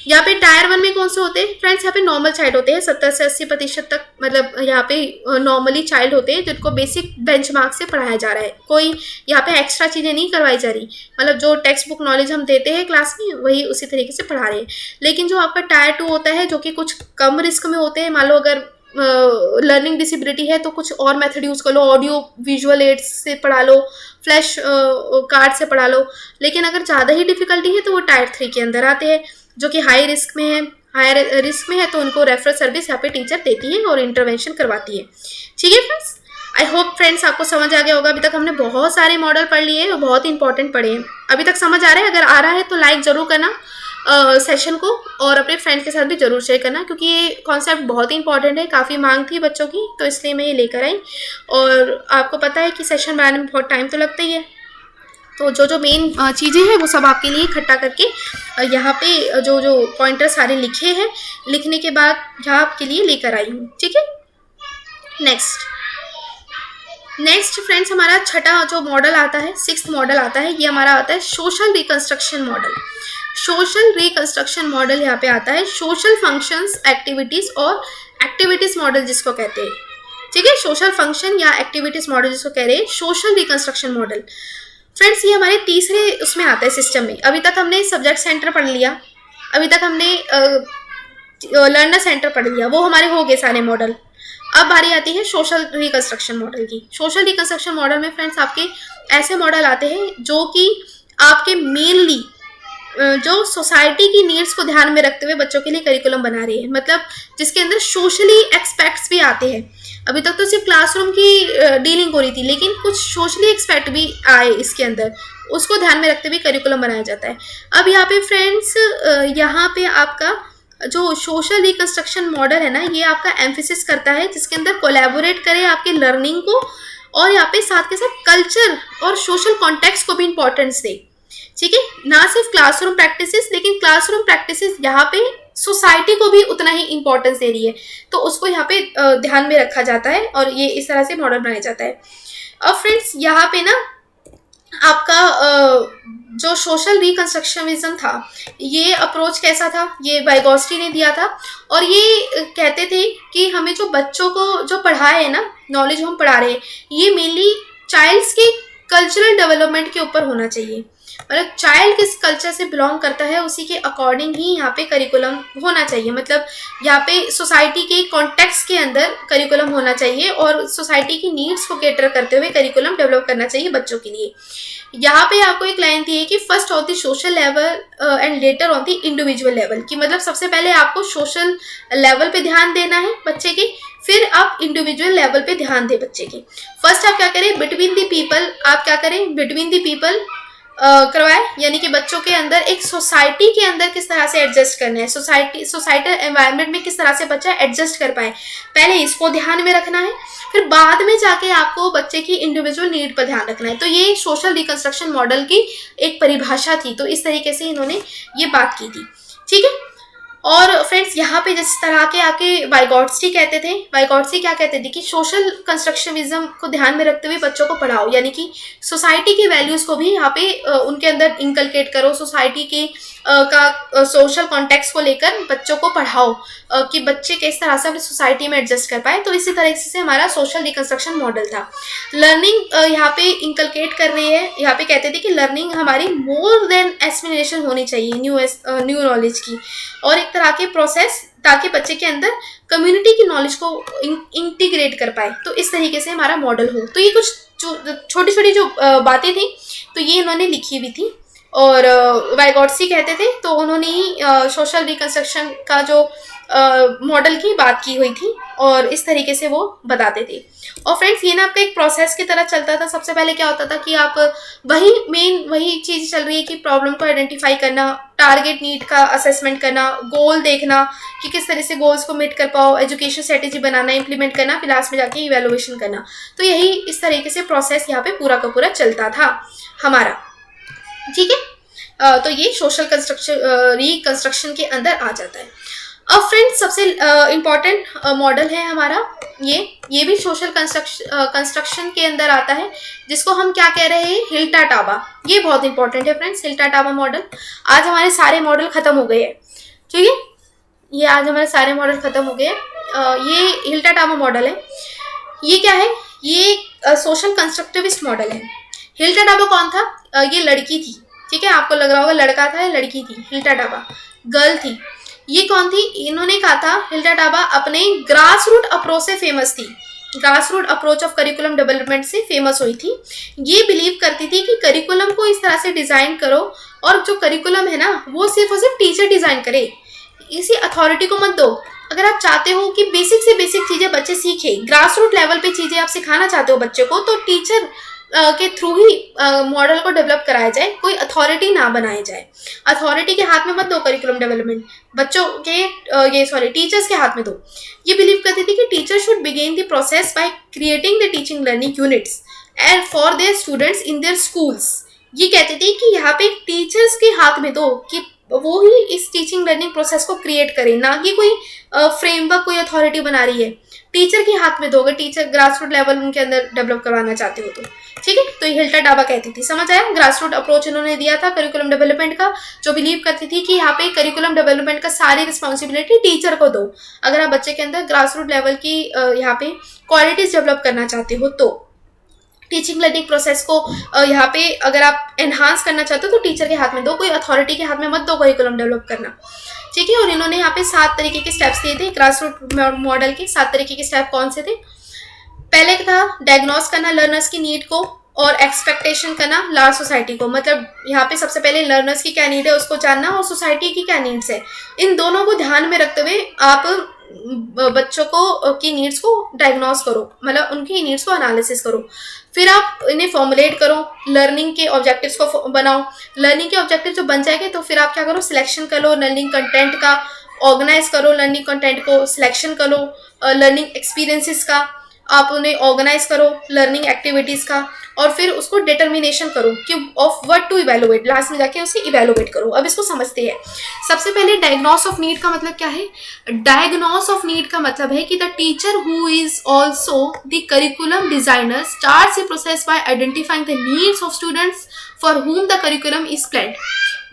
यहाँ पे टायर 1 में कौन से होते हैं फ्रेंड्स, यहाँ पे नॉर्मल चाइल्ड होते हैं 70 से 80% तक, मतलब यहाँ पे नॉर्मली चाइल्ड होते हैं जिनको बेसिक बेंचमार्क से पढ़ाया जा रहा है, कोई यहाँ पे एक्स्ट्रा चीज़ें नहीं करवाई जा रही, मतलब जो टेक्स्ट बुक नॉलेज हम देते हैं क्लास में वही उसी तरीके से पढ़ा रहे हैं। लेकिन जो आपका टायर 2 होता है जो कि कुछ कम रिस्क में होते हैं, मान लो अगर लर्निंग डिसेबिलिटी है तो कुछ और मेथड यूज़ कर लो, ऑडियो विजुअल एड्स से पढ़ा लो, फ्लैश कार्ड से पढ़ा लो। लेकिन अगर ज़्यादा ही डिफिकल्टी है तो वो टायर 3 के अंदर आते हैं, जो कि हाई रिस्क में है, हायर रिस्क में है, तो उनको रेफरल सर्विस यहाँ पे टीचर देती है और इंटरवेंशन करवाती है, ठीक है फ्रेंड्स। आई होप फ्रेंड्स आपको समझ आ गया होगा। अभी तक हमने बहुत सारे मॉडल पढ़ लिए हैं और बहुत इंपॉर्टेंट पढ़े हैं। अभी तक समझ आ रहा है? अगर आ रहा है तो लाइक ज़रूर करना सेशन को, और अपने फ्रेंड्स के साथ भी ज़रूर शेयर करना, क्योंकि ये कॉन्सेप्ट बहुत ही इंपॉर्टेंट है, काफ़ी मांग थी बच्चों की, तो इसलिए मैं ये लेकर आई। और आपको पता है कि सेशन बनाने में बहुत टाइम तो लगता ही है, तो जो जो मेन चीज़ें हैं वो सब आपके लिए इकट्ठा करके यहाँ पे जो जो पॉइंटर सारे लिखे हैं, लिखने के बाद यहाँ आपके लिए लेकर आई हूँ। ठीक है, नेक्स्ट फ्रेंड्स, हमारा छठा जो मॉडल आता है, 6th मॉडल आता है, ये हमारा आता है social reconstruction model. Social reconstruction model यहाँ पे आता है सोशल फंक्शंस, एक्टिविटीज और एक्टिविटीज मॉडल जिसको कहते हैं। ठीक है, सोशल फंक्शन या एक्टिविटीज मॉडल जिसको कह रहे हैं सोशल रिकंस्ट्रक्शन मॉडल। फ्रेंड्स, ये हमारे तीसरे उसमें आता है सिस्टम में। अभी तक हमने सब्जेक्ट सेंटर पढ़ लिया, अभी तक हमने लर्नर सेंटर पढ़ लिया, वो हमारे हो गए सारे मॉडल। अब बारी आती है सोशल रिकंस्ट्रक्शन मॉडल की। सोशल रिकंस्ट्रक्शन मॉडल में फ्रेंड्स आपके ऐसे मॉडल आते हैं जो कि आपके मेनली जो सोसाइटी की नीड्स को ध्यान में रखते हुए बच्चों के लिए करिकुलम बना रही है, मतलब जिसके अंदर सोशली एक्सपेक्ट्स भी आते हैं। अभी तक तो सिर्फ क्लासरूम की डीलिंग हो रही थी, लेकिन कुछ सोशली एक्सपेक्ट भी आए इसके अंदर, उसको ध्यान में रखते हुए करिकुलम बनाया जाता है। अब यहाँ पे फ्रेंड्स, यहाँ पे आपका जो सोशल रिकंस्ट्रक्शन मॉडल है ना, ये आपका एम्फेसिस करता है जिसके अंदर कोलैबोरेट करे आपके लर्निंग को, और यहाँ पे साथ के साथ कल्चर और सोशल कॉन्टेक्स्ट को भी इंपॉर्टेंस दे। ठीक है, ना सिर्फ क्लासरूम प्रैक्टिसेस, लेकिन क्लासरूम प्रैक्टिसेस यहाँ पे सोसाइटी को भी उतना ही इंपॉर्टेंस दे रही है, तो उसको यहाँ पे ध्यान में रखा जाता है और ये इस तरह से मॉडल बनाया जाता है। अब फ्रेंड्स, यहाँ पे ना आपका जो सोशल रिकंस्ट्रक्शनिज्म था, ये अप्रोच कैसा था, ये वाइगोत्स्की ने दिया था, और ये कहते थे कि हमें जो बच्चों को जो पढ़ाए है ना, नॉलेज हम पढ़ा रहे हैं, ये मेनली चाइल्ड्स के कल्चरल डेवलपमेंट के ऊपर होना चाहिए। मतलब चाइल्ड किस कल्चर से बिलोंग करता है उसी के अकॉर्डिंग ही यहाँ पे करिकुलम होना चाहिए। मतलब यहाँ पे सोसाइटी के कॉन्टेक्स्ट के अंदर करिकुलम होना चाहिए और सोसाइटी की नीड्स को कैटर करते हुए करिकुलम डेवलप करना चाहिए बच्चों के लिए। यहाँ पे आपको एक लाइन दी है कि first on the social level and later on the individual level, कि मतलब सबसे पहले आपको सोशल लेवल पे ध्यान देना है बच्चे के, फिर आप इंडिविजुअल लेवल पे ध्यान दें बच्चे के। फर्स्ट आप क्या करें, बिटवीन द पीपल, आप क्या करें, बिटवीन द पीपल करवाए, यानी कि बच्चों के अंदर एक सोसाइटी के अंदर किस तरह से एडजस्ट करना है, सोसाइटल एनवायरनमेंट में किस तरह से बच्चा एडजस्ट कर पाए, पहले इसको ध्यान में रखना है, फिर बाद में जाके आपको बच्चे की इंडिविजुअल नीड पर ध्यान रखना है। तो ये सोशल रिकंस्ट्रक्शन मॉडल की एक परिभाषा थी, तो इस तरीके से इन्होंने ये बात की थी। ठीक है, और फ्रेंड्स यहाँ पे जिस तरह के आपके वाइगोत्स्की कहते थे, वाइगोत्स्की क्या कहते थे कि सोशल कंस्ट्रक्शनिज्म को ध्यान में रखते हुए बच्चों को पढ़ाओ, यानी कि सोसाइटी की वैल्यूज़ को भी यहाँ पे उनके अंदर इंकलकेट करो, सोसाइटी के का सोशल कॉन्टेक्स्ट को लेकर बच्चों को पढ़ाओ कि बच्चे किस तरह से अपनी सोसाइटी में एडजस्ट कर पाए। तो इसी तरह से हमारा सोशल रिकंस्ट्रक्शन मॉडल था। लर्निंग यहाँ पे इंकलकेट कर रही है, यहाँ पे कहते थे कि लर्निंग हमारी मोर देन एस्पिरेशन होनी चाहिए न्यू नॉलेज की, और एक तरह के प्रोसेस ताकि बच्चे के अंदर कम्युनिटी की नॉलेज को इंटीग्रेट कर पाए। तो इस तरीके से हमारा मॉडल हो। तो ये कुछ छोटी छोटी जो बातें थी तो ये इन्होंने लिखी हुई थी, और वाइगोत्स्की कहते थे, तो उन्होंने ही सोशल रिकंस्ट्रक्शन का जो मॉडल की बात की हुई थी और इस तरीके से वो बताते थे। और फ्रेंड्स ये ना आपका एक प्रोसेस की तरह चलता था। सबसे पहले क्या होता था कि आप वही चीज़ चल रही है कि प्रॉब्लम को आइडेंटिफाई करना, टारगेट नीड का असेसमेंट करना, गोल देखना कि किस तरह से गोल्स को मीट कर पाओ, एजुकेशन स्ट्रेटेजी बनाना, इंप्लीमेंट करना, फिर लास्ट में जाके इवेलुएशन करना। तो यही इस तरीके से प्रोसेस यहाँ पे पूरा का पूरा चलता था हमारा। ठीक है, तो ये सोशल रिकंस्ट्रक्शन के अंदर आ जाता है। अब फ्रेंड्स सबसे इम्पॉर्टेंट मॉडल है हमारा ये भी सोशल कंस्ट्रक्शन के अंदर आता है, जिसको हम क्या कह रहे हैं, हिल्टा टाबा। ये बहुत इंपॉर्टेंट है फ्रेंड्स, हिल्टा टाबा मॉडल। आज हमारे सारे मॉडल खत्म हो गए हैं। ठीक है, ये आज हमारे सारे मॉडल खत्म हो गए हैं। ये हिल्टा टाबा मॉडल है। ये क्या है, ये सोशल कंस्ट्रक्टिविस्ट मॉडल है। हिल्टा टाबा कौन था, ये लड़की थी। ठीक है, आपको लग रहा होगा लड़का था, ये लड़की थी। हिल्टा टाबा गर्ल थी। ये कौन थी, इन्होंने कहा था हिल्टा टाबा अपने ग्रास रूट अप्रोच से फेमस थी, grass root approach of curriculum development से फेमस हुई थी। ये बिलीव करती थी कि करिकुलम को इस तरह से डिजाइन करो, और जो करिकुलम है ना वो सिर्फ और सिर्फ टीचर डिजाइन करे, इसी अथॉरिटी को मत दो। अगर आप चाहते हो कि बेसिक से बेसिक चीजें बच्चे सीखे, ग्रास रूट लेवल पे चीजें आप सिखाना चाहते हो बच्चे को, तो टीचर के थ्रू ही मॉडल को डेवलप कराया जाए, कोई अथॉरिटी ना बनाया जाए। अथॉरिटी के हाथ में मत दो करिकुलम डेवलपमेंट, बच्चों के टीचर्स के हाथ में दो। ये बिलीव करती थी कि teacher should begin the process by creating the teaching learning units and for their students in their schools. ये कहती थी कि यहाँ पे टीचर्स के हाथ में दो कि वो ही इस टीचिंग लर्निंग प्रोसेस को क्रिएट करे, ना कि कोई फ्रेमवर्क कोई अथॉरिटी बना रही है। टीचर के हाथ में दो, अगर टीचर ग्रास रूट लेवल उनके अंदर डेवलप करवाना चाहते हो तो। ठीक है, तो ये हिल्टा डाबा कहती थी, समझ आया? ग्रास रूट अप्रोच इन्होंने दिया था करिकुलम डेवलपमेंट का, जो बिलीव करती थी कि यहाँ पे करिकुलम डेवलपमेंट का सारी रिस्पॉन्सिबिलिटी टीचर को दो, अगर आप बच्चे के अंदर ग्रास रूट लेवल की यहाँ पे क्वालिटीज डेवलप करना चाहते हो तो। टीचिंग लर्निंग प्रोसेस को यहाँ पे अगर आप एनहांस करना चाहते हो तो टीचर के हाथ में दो, कोई अथॉरिटी के हाथ में मत दो करिकुलम डेवलप करना। ठीक है, और इन्होंने यहाँ पे 7 तरीके के स्टेप्स दिए थे ग्रास रूट मॉडल के। 7 तरीके के स्टेप कौन से थे? पहले था डायग्नोस करना लर्नर्स की नीड को और एक्सपेक्टेशन करना लार्ज सोसाइटी को। मतलब यहाँ पे सबसे पहले लर्नर्स की क्या नीड है उसको जानना और सोसाइटी की क्या नीड्स है, इन दोनों को ध्यान में रखते हुए आप बच्चों को की नीड्स को डायग्नोस करो, मतलब उनकी नीड्स को एनालिसिस करो। फिर आप इन्हें फॉर्मुलेट करो, लर्निंग के ऑब्जेक्टिव्स को बनाओ। लर्निंग के ऑब्जेक्टिव जो बन जाएंगे तो फिर आप क्या करो, सिलेक्शन कर लो लर्निंग कंटेंट का, ऑर्गेनाइज करो लर्निंग कंटेंट को, सिलेक्शन करो लर्निंग एक्सपीरियंसेस का, आप उन्हें ऑर्गेनाइज करो लर्निंग एक्टिविटीज का, और फिर उसको डिटर्मिनेशन करो कि of what to evaluate, last में जाके उसे इवेलुएट करो। अब इसको समझते हैं। सबसे पहले डायग्नोस ऑफ नीड का मतलब क्या है? डायग्नोस ऑफ नीड का मतलब है कि the teacher who is also the curriculum designer starts the process by identifying the needs of students for whom the curriculum is planned.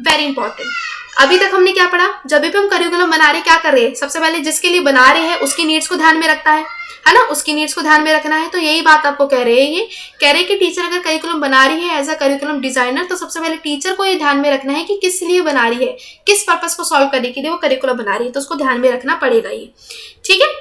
Very important. अभी तक हमने क्या पढ़ा? जब भी हम करिकुलम बना रहे क्या कर रहे हैं? सबसे पहले जिसके लिए बना रहे हैं उसकी नीड्स को ध्यान में रखता है ना, उसकी नीड्स को ध्यान में रखना है। तो यही बात आपको कह रहे हैं, ये कह रहे हैं कि टीचर अगर करिकुलम बना रही है एज अ करिकुलम डिजाइनर तो सबसे पहले टीचर को ये ध्यान में रखना है कि किस लिए बना रही है, किस पर्पस को सॉल्व करने के लिए वो करिकुलम बना रही है, तो उसको ध्यान में रखना पड़ेगा ये। ठीक है,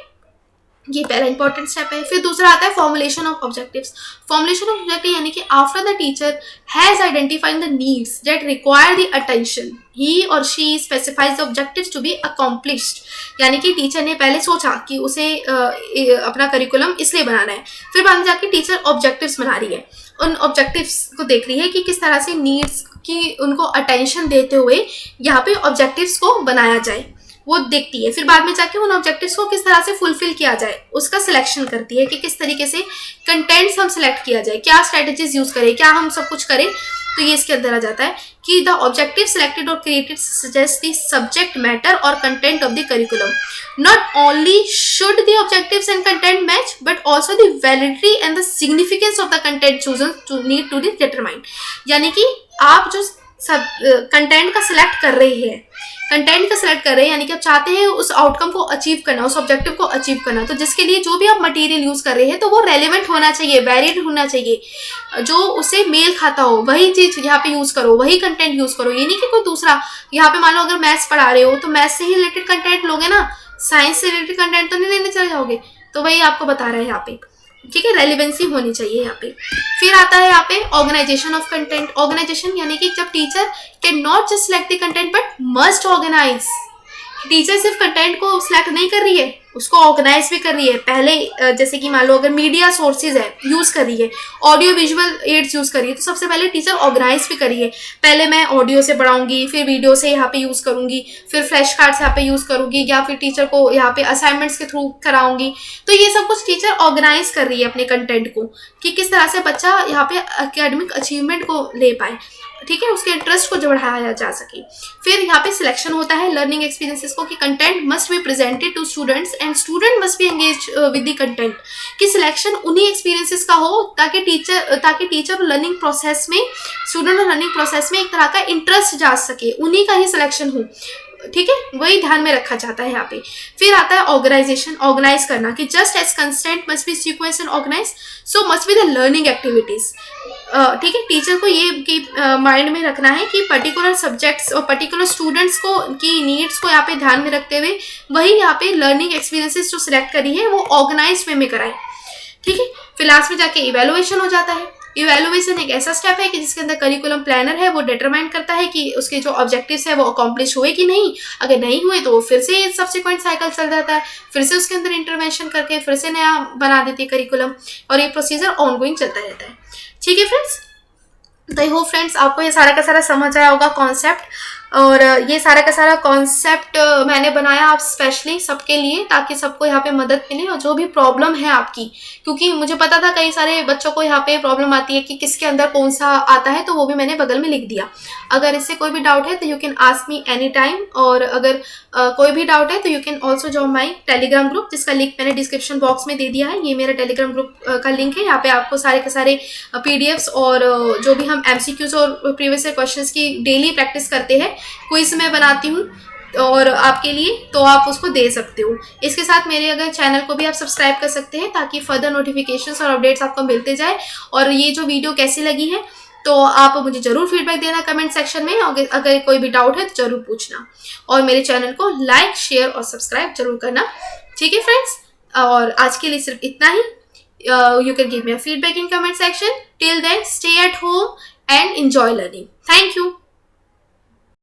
ये पहला इंपॉर्टेंट स्टेप है। फिर दूसरा आता है formulation of objectives. Formulation of objective यानी कि after the teacher has identified the needs that require the attention he और she specifies the objectives to be accomplished. यानी कि टीचर ने पहले सोचा कि उसे अपना करिकुलम इसलिए बनाना है, फिर बाद में जाके टीचर ऑब्जेक्टिव्स बना रही है, उन ऑब्जेक्टिव्स को देख रही है कि किस तरह से नीड्स की उनको अटेंशन देते हुए यहाँ पे ऑब्जेक्टिव्स को बनाया जाए, वो देखती है। फिर बाद में जाके उन ऑब्जेक्टिव्स को किस तरह से फुलफिल किया जाए उसका सिलेक्शन करती है कि किस तरीके से कंटेंट्स हम सिलेक्ट किया जाए, क्या स्ट्रेटेजीज यूज करें, क्या हम सब कुछ करें। तो ये इसके अंदर आ जाता है कि द ऑब्जेक्टिव सिलेक्टेड और created suggest the subject matter और content of the curriculum. Not only should the objectives and content match but also the validity and the significance of the content chosen to need to be determined. यानी कि आप जो कंटेंट का सिलेक्ट कर रहे हैं, कंटेंट का सिलेक्ट कर रहे हैं यानी कि आप चाहते हैं उस आउटकम को अचीव करना, उस ऑब्जेक्टिव को अचीव करना, तो जिसके लिए जो भी आप मटेरियल यूज कर रहे हैं तो वो रेलेवेंट होना चाहिए, वैलिड होना चाहिए, जो उसे मेल खाता हो, वही चीज यहाँ पे यूज करो, वही कंटेंट यूज करो। ये नहीं कि कोई दूसरा, यहाँ पे मान लो अगर मैथ्स पढ़ा रहे हो तो मैथ्स से ही रिलेटेड कंटेंट लोगे ना, साइंस से रिलेटेड कंटेंट तो नहीं लेने चले जाओगे। तो वही आपको बता रहा है यहाँ पे, ठीक है, रेलिवेंसी होनी चाहिए यहाँ पे। फिर आता है यहाँ पे ऑर्गेनाइजेशन ऑफ कंटेंट। ऑर्गेनाइजेशन यानी कि जब teacher can not just select the content but must organise. Teacher सिर्फ कंटेंट को सिलेक्ट नहीं कर रही है, उसको ऑर्गेनाइज भी कर रही है। पहले जैसे कि मान लो अगर मीडिया सोर्सेज है यूज कर रही है, ऑडियो विजुअल एड्स यूज कर रही है, तो सबसे पहले टीचर ऑर्गेनाइज भी कर रही है। पहले मैं ऑडियो से पढ़ाऊंगी, फिर वीडियो से यहाँ पे यूज करूंगी, फिर फ्लैश कार्ड्स यहाँ पे यूज करूंगी, या फिर टीचर को यहाँ पे असाइनमेंट्स के थ्रू कराऊंगी। तो ये सब कुछ टीचर ऑर्गेनाइज कर रही है अपने कंटेंट को कि किस तरह से बच्चा यहाँ पे एकेडमिक अचीवमेंट को ले पाए, ठीक है, उसके इंटरेस्ट को जो बढ़ाया जा सके। फिर यहाँ पे सिलेक्शन होता है लर्निंग एक्सपीरियंसेस को कि content must be presented to students and student must be engage with the content. कि सिलेक्शन उन्हीं एक्सपीरियंसेस का हो ताकि टीचर लर्निंग प्रोसेस में, स्टूडेंट और लर्निंग प्रोसेस में एक तरह का इंटरेस्ट जा सके, उन्हीं का ही सिलेक्शन हो, ठीक है, वही ध्यान में रखा जाता है यहाँ पे। फिर आता है ऑर्गेनाइजेशन, ऑर्गेनाइज करना कि just as content must be sequence and organise so must be the learning activities. ठीक है, टीचर को ये माइंड में रखना है कि पर्टिकुलर सब्जेक्ट्स और पर्टिकुलर स्टूडेंट्स को की नीड्स को यहाँ पे ध्यान में रखते हुए वही यहाँ पे लर्निंग एक्सपीरियंसेस जो सिलेक्ट करी है वो ऑर्गेनाइज वे में कराए, ठीक है। फिर लास्ट में जाके इवेलुएशन हो जाता है। इवेलुएशन एक ऐसा स्टेप है कि जिसके अंदर करिकुलम प्लानर है वो डिटरमाइन करता है कि उसके जो ऑब्जेक्टिव्स है वो अकॉम्प्लिश हुए कि नहीं। अगर नहीं हुए तो फिर से सब्सिक्वेंट साइकिल चल जाता है, फिर से उसके अंदर इंटरवेंशन करके फिर से नया बना देती है करिकुलम, और ये प्रोसीजर ऑनगोइंग चलता रहता है, ठीक है फ्रेंड्स। तो आई होप फ्रेंड्स आपको ये सारा का सारा समझ आया होगा कॉन्सेप्ट, और ये सारा का सारा कॉन्सेप्ट मैंने बनाया आप स्पेशली सबके लिए, ताकि सबको यहाँ पे मदद मिले और जो भी प्रॉब्लम है आपकी, क्योंकि मुझे पता था कई सारे बच्चों को यहाँ पे प्रॉब्लम आती है कि किसके अंदर कौन सा आता है, तो वो भी मैंने बगल में लिख दिया। अगर इससे कोई भी डाउट है तो you can ask me any time, और अगर कोई भी डाउट है तो you can also join my Telegram group, जिसका लिंक मैंने डिस्क्रिप्शन बॉक्स में दे दिया है। ये मेरा टेलीग्राम ग्रुप का लिंक है। यहाँ पे आपको सारे के सारे पीडीएफ्स और जो भी हम एमसीक्यूज और प्रीवियस क्वेश्चंस की डेली प्रैक्टिस करते हैं, क्विज मैं बनाती हूँ और आपके लिए, तो आप उसको दे सकते हो। इसके साथ मेरे अगर चैनल को भी आप सब्सक्राइब कर सकते हैं, ताकि फर्दर नोटिफिकेशंस और अपडेट्स आपको मिलते जाए। और ये जो वीडियो कैसी लगी है तो आप मुझे जरूर फीडबैक देना कमेंट सेक्शन में। अगर कोई भी डाउट है तो जरूर पूछना, और मेरे चैनल को लाइक, शेयर और सब्सक्राइब जरूर करना। ठीक है फ्रेंड्स, और आज के लिए सिर्फ इतना ही। You can give me a feedback in comment section. Till then, stay at home and enjoy learning. Thank you.